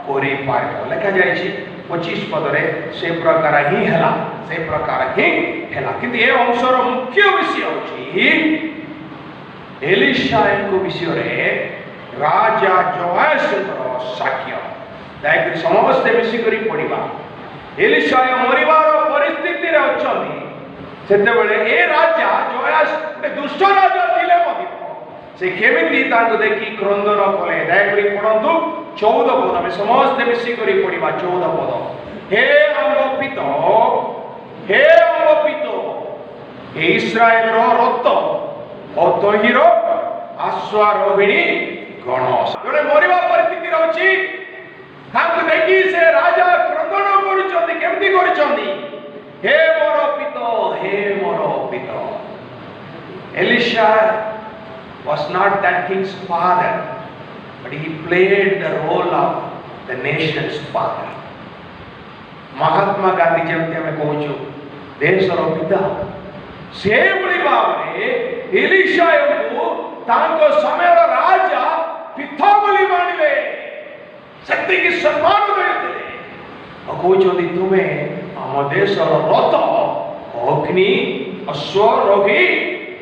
Speaker 2: कोरी पार लेखा जाय छी 25 पद रे से प्रकार ही हला किंतु ए अंशर मुख्य विषय होची एलिशा को विषय रे राजा जोयास रो साक्ष्य दायक समस्त मिसी करी पड़िबा। एलिशा मरिबार परिस्थिति रे अछनी सेते बेले ए राजा जोयास गोटे दुष्ट राजा थिले मधि से केमिति ताको देखि क्रंदन कले दायक पढंतु 14 पद में समस्त मिसी करी पड़िबा। 14 पद हे अम्बपितो हे इस्राएल रो रत और तोहिरो अश्वारोहिणी गण जोरे मरिबा परिस्थिति रहउची ताको देखि से राजा क्रंदन करूचंदी केमति करूचंदी हे मोर पितो Elisha was not that king's father but he played the role of the nation's father. Mahatma Gandhi जमते हमें कहूँ देश रो पिता से बड़ी भावने एलिशा को तांको समय राजा पिता बोली मानिले शक्ति की सम्मान देते और कहउछोंदी तुमे हम देश रो रथ अग्नि अश्वारोही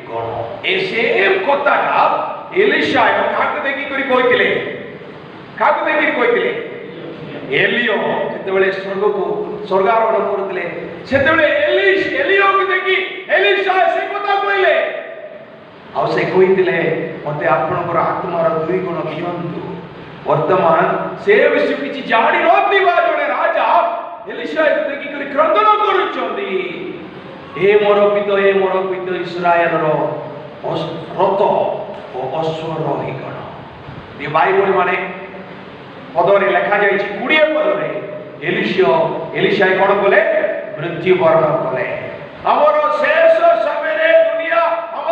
Speaker 2: गण ऐसे कथाटा एलिशा काक देखि करी कहतिले एलियो जेतेबेले स्वर्ग को स्वर्गारोहण करथिले सेतेबेले एलियो को देखि एलिशा से कथा कहले आ से कहतिले मते आपनकर आत्मार 2 गुण दियंतु। वर्तमान से विषय किछि जानि नथिबा जने राजा एलिशा को देखि करी क्रंदन करूचंदी हे मोर पितो इस्राएल रो रथ ओ अश्वारोही गण। ये बाइबल माने पदरे लिखा जाय 20 पदरे एलिशा कोन बोले मृत्यु वर्ण कले हमरो शेष समय रे दुनिया हम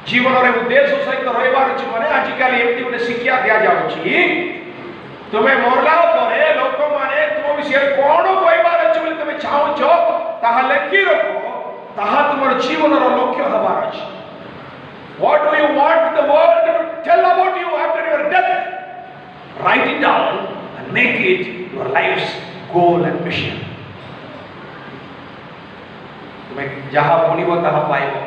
Speaker 2: जीवन रे उद्देश्य सहित रहिबार अछि माने आजिकाली एमती गोटे शिक्षा दिया जाउछि तुमे मरला परे लोक माने तुम विषय कोन कहबार अछि बोली तुमे चाहूछ ताहा लेखि रखो ताहा तुमर जीवन रो लक्ष्य हबार अछि what do you want the world to tell about you after your death write it down and make it your life's goal and mission तुमे जहा बुनिबो ताहा पाइबो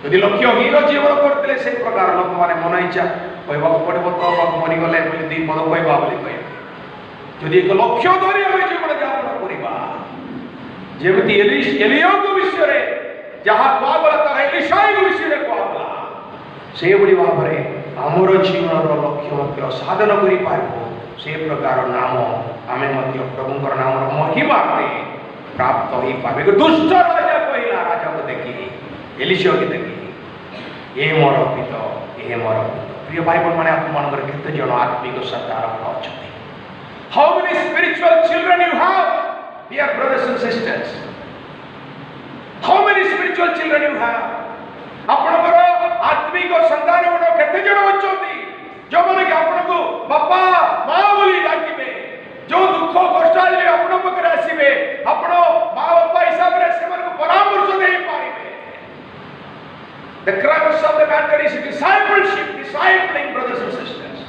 Speaker 2: यदि लक्ष्यहीन जीवन करते से प्रकार लोक मैंने मन इच्छा कहवा पड़ो तो मरीगले दी पद कहवा कहे जदि एक लक्ष्य धरी आम जीवन यापन करवा जमी एलिया विषय जहाँ कहला तार एलिशाई विषय कहला से भाई भाव में आमर जीवन लक्ष्य साधन कर से प्रकार नाम आम प्रभुंर नाम महिमा प्राप्त हो पाए दुष्ट राजा कहला राजा को देखी एलिशा की देखी ये मोर पित ये मोर पित प्रिय भाई बहन माने आप मनकर केते जन आत्मिक संतान अच्छा how many spiritual children you have dear brothers and sisters how many spiritual children you have आपनकर आत्मिक संतान गुण केते जन अछंती जो माने कि आपन को बापा मां बोली डाकिबे जो दुख कष्ट आले आपन पकरे आसीबे आपन मां बापा हिसाब रे सेमन को परामर्श देई पारिबे The crux of the matter is discipleship, discipling brothers and sisters.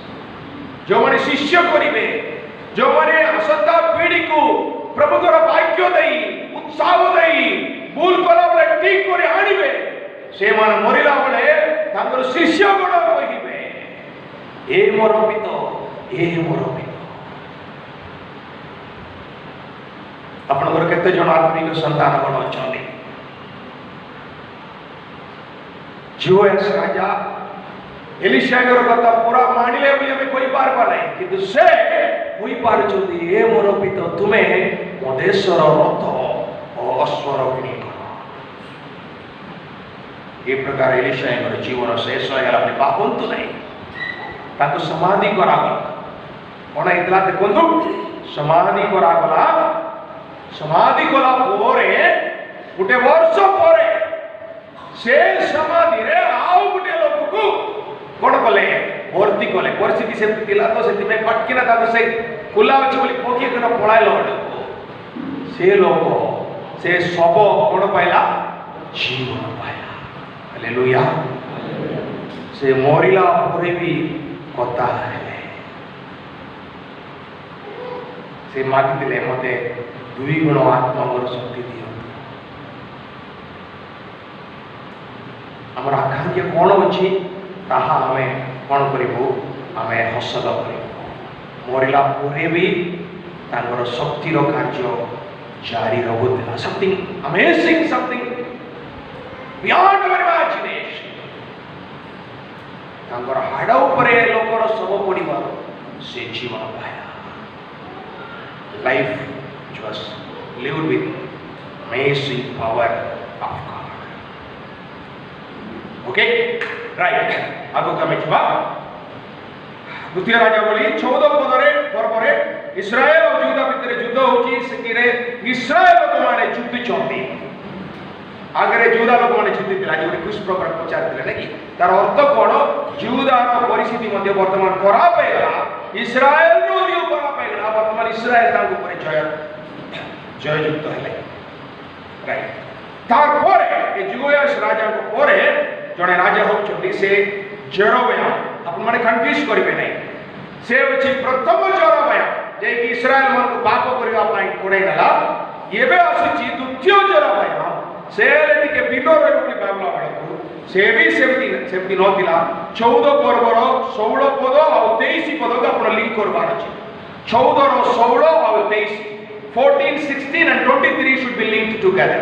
Speaker 2: जो माने शिष्य करिवे, जो माने असंता पीढ़ी को प्रभु को वाक्य देई, उत्साह देई, भूल कला बले ठीक करे आनिबे, से मान मरिला बले तांकर शिष्य गुण कहिबे, ए मोर पित, ए मोर पित। आपनकर केते जन आत्मिक संतान गण अछंती जोएस राजा एलिशागर कथा पूरा मानिले बोली हमें कोई पार पा नहीं किंतु से कोई पार चोदी ए मोर पित तुमे मदेशर रथ और अश्वर किनी करो ये प्रकार एलिशागर जीवन शेष हो गला अपने पापंतु नहीं ताको समाधि करागला कोन इतला देखंतु समाधि करागला समाधि कला पोरे गुटे वर्ष पोरे से समाधि रे आउ गुटे लोक को कोन कले भर्ती कले परिस्थिति से तिला तो सेति में पटकिना ता से कुला अछि बोली पोकी कन पळाइलो से लोक से सब कोन पाइला जीवन पाइला हालेलुया से मोरिला परे भी कथा है से मागिले मते दुई गुण आत्मा मोर शक्ति दियो आमर आकांक्षा कौन अच्छी ताहा हमें कौन करूँ आम हसल कर मरला भी तांगर शक्तिर कार्य जारी रहुला something amazing something beyond our imagination तांगर हाड़ उपरे लोकर सब पड़वा से जीवन पाया life was lived with amazing power of God okay right आगो कमे छबा द्वितीय राजा बोली 14 पदरे पर्वरे इस्राएल और यहूदा भितर युद्ध होची सेतिरे इस्राएल लोक माने जुद्धि चंती आगरे यहूदा लोक माने जुद्धि दिला जे कुछ प्रकार प्रचार दिले नेकी तार अर्थ कोन यहूदा रो परिस्थिति मध्ये वर्तमान खराब हेला इस्राएल रो दियो खराब हेला वर्तमान इस्राएल तांको पर जय युक्त हेले राइट तार परे ए जोयास राजा को परे जने राजा होचंती से जेरोबयाम अपन माने कंफ्यूज करिवे नै से होची प्रथम जेरोबयाम जे कि इस्राएल मन को पाप करिवा पई कोडे नला एबे आसुची द्वितीय जेरोबयाम से लेटी के विनोद बोली बाबला बडको से भी सेमती नथिला 14 पर्वर 16 पद और 23 पद का अपन लिंक करबार अछि 14 रो 16 और 23 14 16 and 23 should be linked together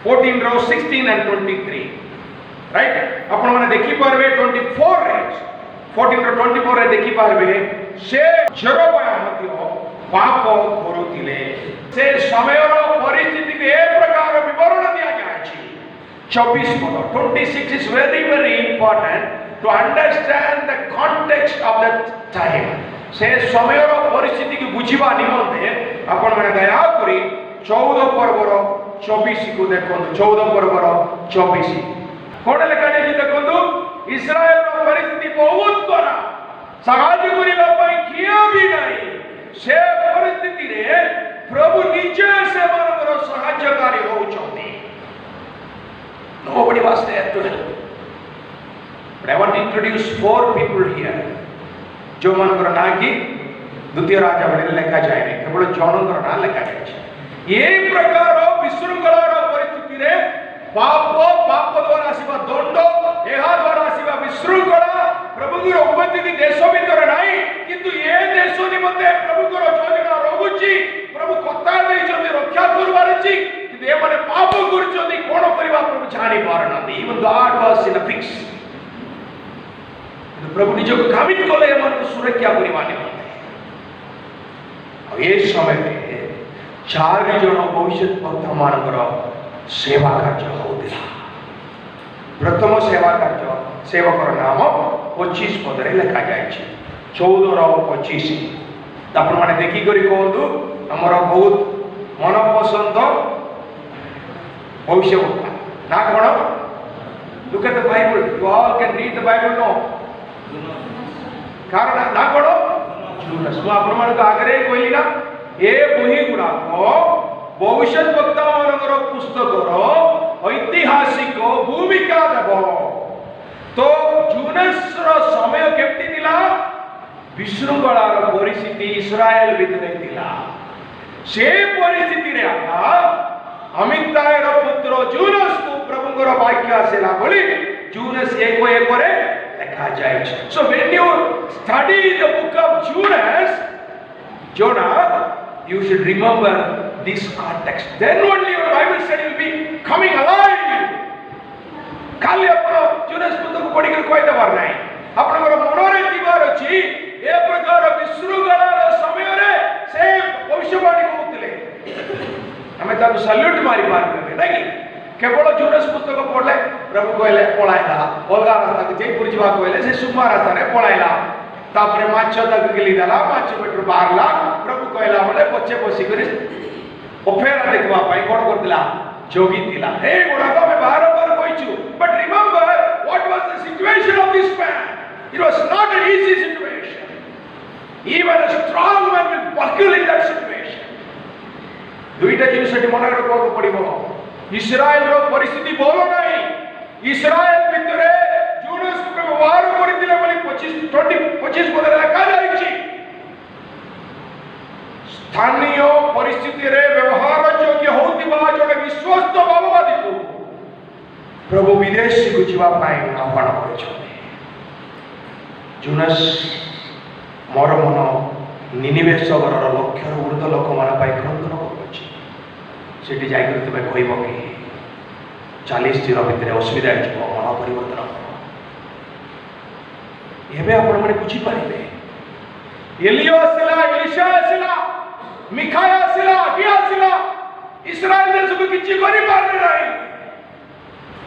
Speaker 2: 14 रो 16 and 23 राइट आपण माने देखि परबे 24 रे 14 रो 24 रे देखि परबे से जेरोबयाम मध्य पाप करूतिले से समय रो परिस्थिति के ए प्रकार विवरण दिया जाय छी 24 पद 26 is very important to understand the context of that time से समय रो परिस्थिति के बुझिबा निमंते आपण माने दया करी 14 पर्वर 24 को देखो 14 पर्वर 24 कोन लेखा जे इस्राएल परिस्थिति बहुत बड़ा साहाଯ୍य करबा पई किया भी नहीं से परिस्थिति रे प्रभु निजे से मनकर साहाय्यकारी होउछंती nobody was there to help but I want to introduce 4 people here जो मनकर ना कि द्वितीय राजा बने लेखा जाए नहीं केवल जनकर ना लेखा जाए ये प्रकार विशृंखलार परिस्थिति रे पाप द्वारा आसीबा दंड एहा द्वारा आसीबा विशृंखला प्रभुर उपस्थिति देश भीतर नाही किंतु ये देश निमते प्रभुर योजना रहुची प्रभु कथा देइछन्ती रक्षा करबार अछि किंतु ए माने पाप करछन्ती कोन करबा प्रभु जानि पारनती even God was in a fix किंतु प्रभु निजको कामित कले मन सुरक्षा करबा निमते ए समय में 4 जन भविष्य वक्ता मानकर सेवा कार्य होतिला प्रथम सेवा कार्य सेवकर नाम 25 पदरे लिखा जाए 14 और 25 आपण माने देखि करी कहतु हमर बहुत मन पसंद भविष्य वक्ता ना कोन look at the Bible you all can read the Bible no कारण ना कोन जूनस मु आपण माने आगरे कहली ना ए बही गुडा को भविष्य वक्ता मानकर पुस्तकर ऐतिहासिक भूमिका देव तो जूनस समय केमती थिला विशृंखलार परिस्थिति इस्राएल भितरे थिला से परिस्थिति रे आका अमितायर पुत्र जूनस को प्रभुଙ୍କର वाक्य आसेला बोली जूनस 1:1 रे लिखा जाय so when you study the book of जूनस Jonah you should remember this context then only your Bible study will be coming alive खाली अपन जूनस पुस्तक को पढ़ी कर कोई दबार नहीं आपनकर मनरे दिवार अछि ए प्रकार विशृंखलार समय रे से भविष्यवाणी होतले हमें ताको सल्यूट मारी पारबे नहीं केवल जूनस पुस्तक पढ़ले प्रभु कहले पळाइला अलगा रास्ता के जे पुरजिबा कहले से सुमा रास्ता रे पळाइला तापरे माछ तक गिली देला माछ पेटर बाहरला प्रभु कहला बोले पछे बसी करी ओफेरा देखबा पाई कोन करदिला जोगी दिला हे गोडा को मैं बार बार कहछु but remember what was the situation of this man it was not an easy situation even a strong man will buckle in that situation दुईटा जिनिस सेठी मन रखबा को पड़िबो इस्राएल रो परिस्थिति बोलो नहीं इस्राएल भितरे जूनस को व्यवहार करथिले बोली 25 पद लिखा जायछि स्थानीय परिस्थिति रे व्यवहार योग्य होतिबा जने विश्वस्त बाबवादी को प्रभु विदेश को जीवा पाए आह्वान करछथि जूनस मोर मन निनिवे शहरर लक्षर ऊर्ध्व लोक मान पाई क्रंदन करछि सेठी जाय कर तबे कहइबो कि 40 दिन भितर असुविधा हो मन परिवर्तन एबे आपण माने बुझी पारिबे एलियो आसिला एलिशा आसिला मिखाया आसिला अबिया आसिला इस्राएल देश को किछि करि पारले नाही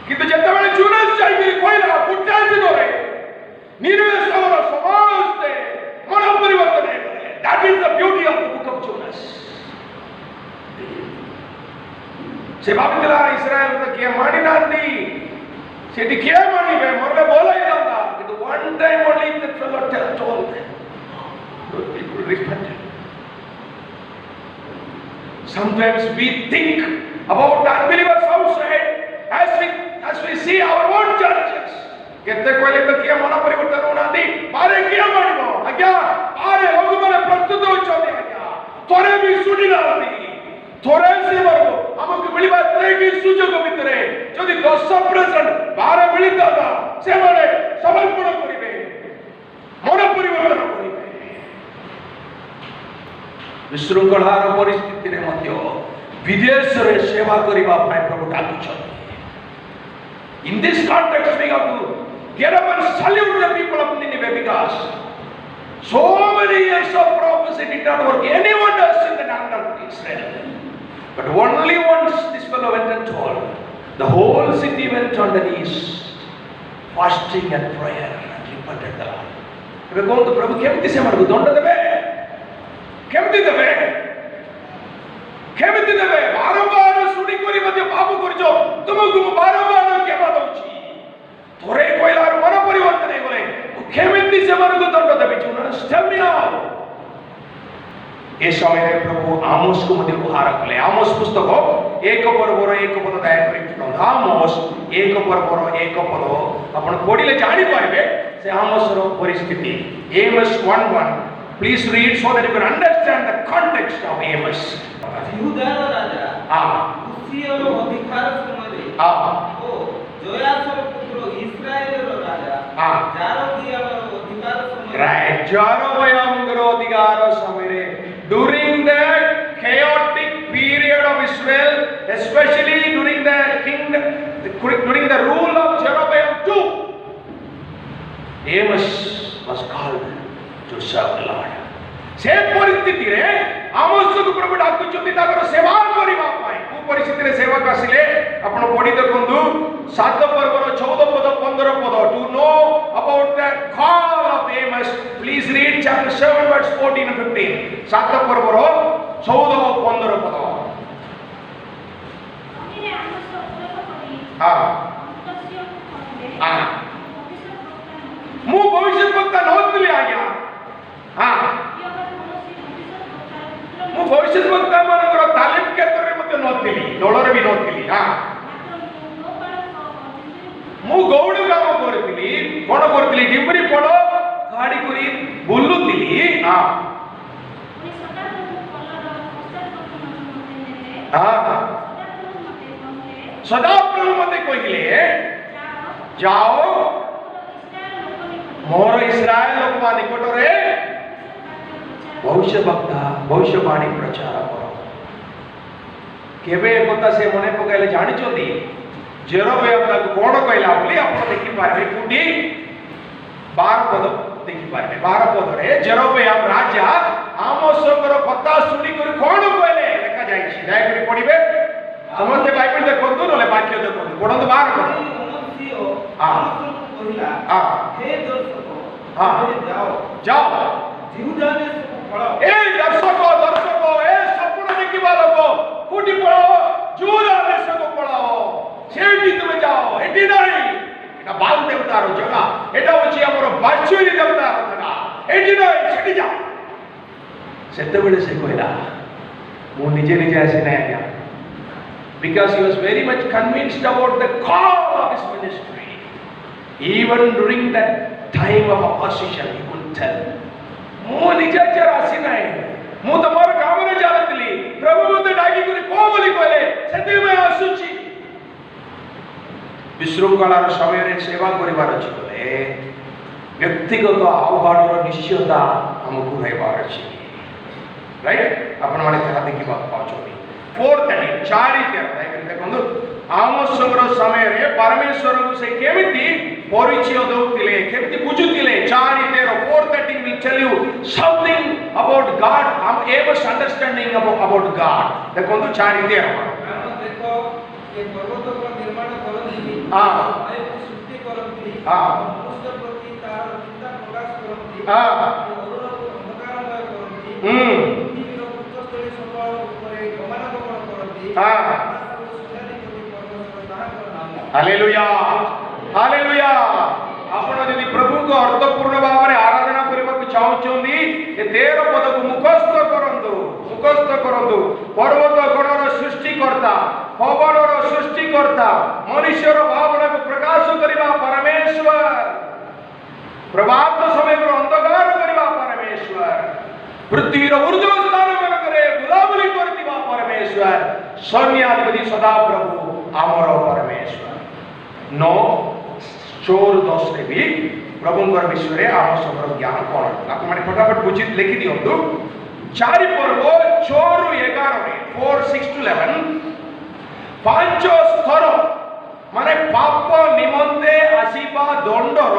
Speaker 2: किंतु जते बेले जूनस जाई करी कहला गुटा दिन रे निनिवे शहर समस्ते मन परिवर्तन हे that is the beauty of the book of जूनस से भाबिला इस्राएल तो के मानि नांदी सेठी के मानिबे मोरले बोलाई दांदा किंतु one time only the fellow told those people repented sometimes we think about the unbelievers outside as we see our own churches केते कोले तो के मन परिवर्तन होनादी बारे के मानिबो आज्ञा बारे लोग माने प्रस्तुत होचोदी आज्ञा तोरे भी सुनिलानी थोड़े से वर्ग हमको मिलिबा तरेगी सुजोग भितरे जदि 10% बारे मिलिता था से माने समर्पण करिवे मन परिवर्तन करिवे विशृंखलार परिस्थिति रे मध्य विदेश रे सेवा करिबा पाए प्रभु डाकुछन in this context we have to get up and salute the people of Nineveh because so many years of prophecy did not work anyone else in the land of Israel. But only once this fellow went and told, the whole city went on the knees, fasting and prayer and repented the Lord. ଏବେ କହନ୍ତୁ ପ୍ରଭୁ କେମିତି ସେମାନଙ୍କୁ ଦଣ୍ଡ ଦେବେ କେମିତି ଦେବେ ବାରମ୍ବାର ଶୁଣି କରି ମଧ୍ୟ ପାପ କରିଛ ତୁମକୁ ମୁଁ ବାରମ୍ବାର କ୍ଷମା ଦଉଛି ଥରେ କହିଲାରୁ ମନ ପରି ए समय प्रभु आमोस को मध्य उहार कले आमोस पुस्तक एक पर्वर एक पद दया आमोस एक पर्वर एक पद आपण पढ़िले जानी पाइबे से आमोस रो परिस्थिति Amos 1:1 please read so that you can understand the context of Amos
Speaker 3: यहूदार राजा उसियर अधिकार समय ओ जोयासर पुत्र इस्राएल रो राजा जारो की हमर अधिकार समय
Speaker 2: राइट जेरोबोयाम रो अधिकार समय रे during the chaotic period of Israel, especially during the rule of Jeroboam II, Amos was called to serve the Lord. से परिस्थिति रे आमोस को प्रभु डाकुचोती ताकर सेवा करिबा पाए को परिस्थिति रे सेवक आसिले आपण पढि देखंतु 7 पर्वर 14 पद 15 पद to know about the call of Amos please read chapter 7 verse 14 and 15 7 पर्वर 14 15 पद हां मु भविष्य वक्ता नहोतली आज्ञा हां मु भविष्य वक्ता मानकर तालीम क्षेत्र रे मते नथिली दलर भी नथिली हां मु गौड़ काम करथिली कोन करथिली डिबरी पड़ो गाड़ी करी बुलुथिली हां हां सदा प्रभु मते कहिले जाओ मोर इस्राएल लोक मा निकट रे भविष्य वक्ता भविष्यवाणी प्रचार कर केबे कथा से मने पकाइले जानि चोदी जेरोबेम ताको कोन कहला बोली आपण देखि पारबे कुटी 12 पद देखि पारबे 12 पद रे जेरोबेम राजा आमोसकर कथा सुनी कर कोन कहले लेखा जाय छी जाय करी पढिबे समझे बाइबल देखंतु नले वाक्य देखंतु पढंतु 12 पद हां हां
Speaker 3: हे दर्शक
Speaker 2: हां
Speaker 3: जाओ
Speaker 2: जाओ
Speaker 3: यहूदा ने
Speaker 2: ए दर्शक ए सपन देखिबा लोक कुटी पळाओ जुदा देशको पळाओ सेठी तुमे जाओ एटी नाही एटा बाल देवतार जगह एटा होची हमर बाचुरी देवतार जगह एटी नाही सेठी जा सेते बेले से कहला मु निजे निजे आसी नाही आज्ञा because he was very much convinced about the call of his ministry even during that time of opposition he could tell मु निजचर आसी नाही मु तमर काम रे जानतली प्रभु मते डाकी करी को बोली कहले सेते में आसुची विश्रुंखलार समय रे सेवा करिवार अछि बोले व्यक्तिगत आह्वानर निश्चयता हमकु रहबार अछि राइट आपण माने कथा देखि बात पाछोनी 4:30 चारि तेरा देखंतु आमोस संग्रह समय रे परमेश्वर को से केमिति परिचय दउतिले केमिति बुझुतिले 4:30 will tell you something about God Amos understanding about God देखंतु 4:13
Speaker 3: देखो ये पर्वत को निर्माण करथि
Speaker 2: हां
Speaker 3: आय सृष्टि करथि
Speaker 2: हां
Speaker 3: मनुष्य प्रति तार चिंता प्रकाश करथि
Speaker 2: हां
Speaker 3: अरुण अंधकारमय करथि पृथ्वीर पुत्रस्तरी स्वभाव उपरे गमनागमन करथि
Speaker 2: हां हालेलुया हालेलुया आपण यदि प्रभु को अर्थपूर्ण भाव में आराधना करबा को चाहउछोंदी ए 13 पद को मुखस्थ करंतु पर्वत गणर सृष्टिकर्ता पवनर सृष्टिकर्ता मनुष्यर भावना को प्रकाश करिबा परमेश्वर प्रभात समय को अंधकार करिबा परमेश्वर पृथ्वीर ऊर्ध्व स्थान मन करे बुलाबुली करतिबा परमेश्वर सैन्याधिपति सदा प्रभु आमर परमेश्वर नो चोर दस रे भी प्रभुंकर विषय रे आम सबर ज्ञान कोन आप माने फटाफट बुझि लिखि दियंतु चारि पर्व चोर 11 रे 4 6 to 11 पांच स्तर माने पाप निमंते आसीबा दंडर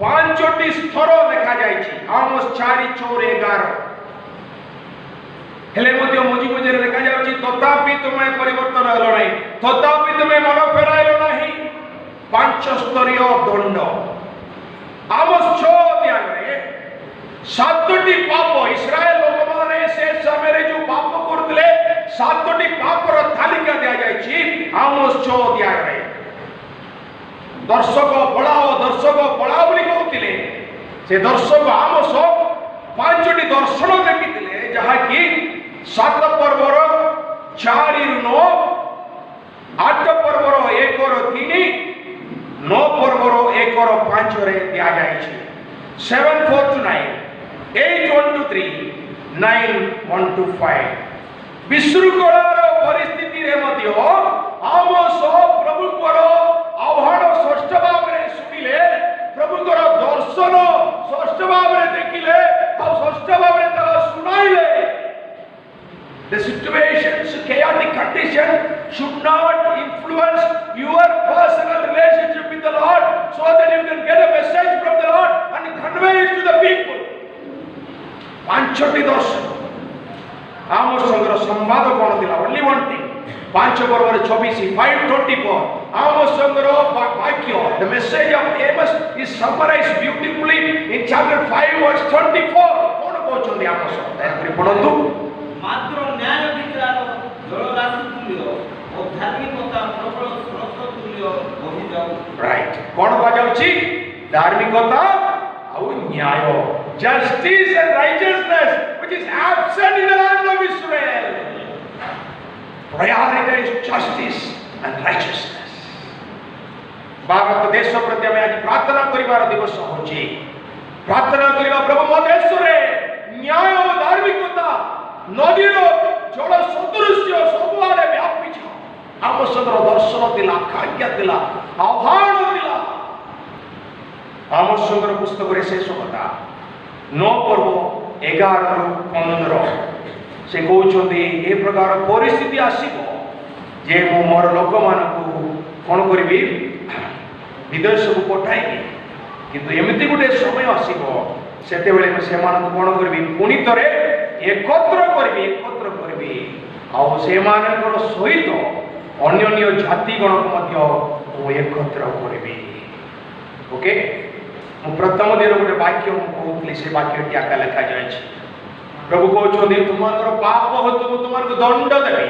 Speaker 2: पांचटी स्तर लिखा जायछि आम 4 चोर 11 हेले मध्य मुझी मुझे लिखा जाउछि तथापि तुमे परिवर्तन हलो नाही तथापि तुमे मन फेराइलो नाही पांच स्तरीय दंड आमोस 6 अध्याय रे सातटी पाप इस्राएल लोक माने से समय रे जो पाप करथले सातटी पापर तालिका दिया जायछि आमोस 6 अध्याय रे दर्शक पळाओ बोली कहउतिले से दर्शक आमोस पांचटी दर्शन देखिथिले ଯାହାକି 7 ପର୍ବର 4 ରୁ 9, 8 ପର୍ବର 1 ରୁ 3, 9 ପର୍ବର 1 ରୁ 5 ରେ ଦିଆଯାଇଛି। 7, 4 to 9, 8, 1 to 3, 9, 1 to 5। ବିଶୃଙ୍ଖଳାର ପରିସ୍ଥିତିରେ ମଧ୍ୟ ଆମୋସ ପ୍ରଭୁଙ୍କର ଆହ୍ୱାନ ସ୍ପଷ୍ଟ ଭାବରେ ଶୁଣିଲେ, ପ୍ରଭୁଙ୍କର ଦର୍ଶନ ସ୍ପଷ୍ଟ ଭାବରେ ଦେଖିଲେ, ଆଉ ସ୍ପଷ୍ଟ ଭାବରେ ତାହା ଶୁଣାଇଲେ। The situations, chaotic condition should not influence your personal relationship with the Lord, so that you can get a message from the Lord and convey it to the people। 5ଟି ଦର୍ଶନ ଆମୋସଙ୍କର ସମ୍ବାଦ କ'ଣ ଥିଲା? only one thing। 5 ପର୍ବର 24, 5:24 ଆମୋସଙ୍କର ବାକ୍ୟ, the message of Amos is summarized beautifully in chapter 5 verse 24। କ'ଣ କହୁଛନ୍ତି Amos? ଦୟାକରି ପଢ଼ନ୍ତୁ।
Speaker 3: ମାତ୍ର ନ୍ୟାୟ ବିଚାର ଜଳରାଶି ତୁଲ୍ୟ ଓ ଧାର୍ମିକତା ପ୍ରବଳ ସ୍ରୋତ ତୁଲ୍ୟ ବହିଯାଉ।
Speaker 2: ରାଇଟ୍, କ'ଣ କୁହାଯାଉଛି? ଧାର୍ମିକତା ଆଉ ନ୍ୟାୟ, justice and righteousness which is absent in the land of Israel। prioritize justice and righteousness। Bharat ଦେଶ ପ୍ରତି ଆମେ ଆଜି ପ୍ରାର୍ଥନା କରିବାର ଦିବସ ହେଉଛି। ପ୍ରାର୍ଥନା କରିବା, ପ୍ରଭୁ ମୋ ଦେଶରେ ନ୍ୟାୟ ଓ ଧାର୍ମିକତା ନଦୀର ଜଳ ସଦୃଶ୍ୟ ସବୁଆଡ଼େ ବ୍ୟାପିଛି। ଆମୋସଙ୍କର ଦର୍ଶନ ଥିଲା, ଆଜ୍ଞା ଥିଲା, ଆହ୍ୱାନ ଥିଲା। ଆମୋସଙ୍କର ପୁସ୍ତକରେ ଶେଷ କଥା 9 ପର୍ବ 11 ରୁ 15 ସେ କହୁଛନ୍ତି ଏ ପ୍ରକାର ପରିସ୍ଥିତି ଆସିବ ଯେ ମୁଁ ମୋର ଲୋକମାନଙ୍କୁ କ'ଣ କରିବି? ବିଦେଶକୁ ପଠାଇବି। କିନ୍ତୁ ଏମିତି ଗୋଟେ ସମୟ ଆସିବ, ସେତେବେଳେ ମୁଁ ସେମାନଙ୍କୁ କ'ଣ କରିବି? ପୁଣି ଥରେ ଏକତ୍ର କରିବି ଆଉ ସେମାନଙ୍କର ସହିତ ଅନ୍ୟାନ୍ୟ ଜାତିଗଣକୁ ମଧ୍ୟ ମୁଁ ଏକତ୍ର କରିବି। ଓକେ, ମୁଁ ପ୍ରଥମ ଦିନ ଗୋଟେ ବାକ୍ୟ ମୁଁ କହୁଥିଲି, ସେ ବାକ୍ୟଟି ଆକା ଲେଖାଯାଇଛି। ପ୍ରଭୁ କହୁଛନ୍ତି ତୁମମାନଙ୍କର ପାପ ହେତୁ ମୁଁ ତୁମମାନଙ୍କୁ ଦଣ୍ଡ ଦେବି,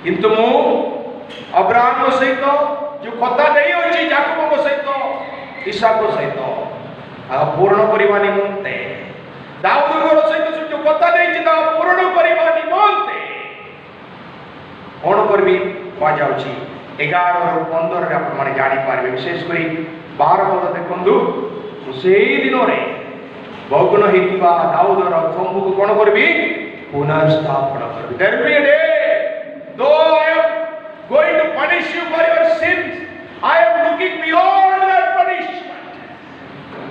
Speaker 2: କିନ୍ତୁ ମୁଁ ଅବ୍ରାହ୍ମଙ୍କ ସହିତ ଯୋଉ କଥା ଦେଇଅଛି, ଯାକୋବଙ୍କ ସହିତ, ଇସାକ ସହିତ ପୂରଣ କରିବା ନିମନ୍ତେ, ଦାଉଦଙ୍କର ସହିତ ଯୋଉ କଥା ଦେଇଛି ତାହା ପୂରଣ କରିବା ନିମନ୍ତେ କ'ଣ କରିବି କୁହାଯାଉଛି। 11 ରୁ 15 ଆପଣମାନେ ଜାଣିପାରିବେ। ବିଶେଷ କରି 12 ପଦ ଦେଖନ୍ତୁ। ସେଇ ଦିନରେ ଭଗ୍ନ ହେଇଥିବା ଦାଉଦର ତମ୍ବୁକୁ କ'ଣ କରିବି? ପୁନଃସ୍ଥାପନ କରିବି। There will be a day, though I am going to punish you for your sins, I am looking beyond that punishment.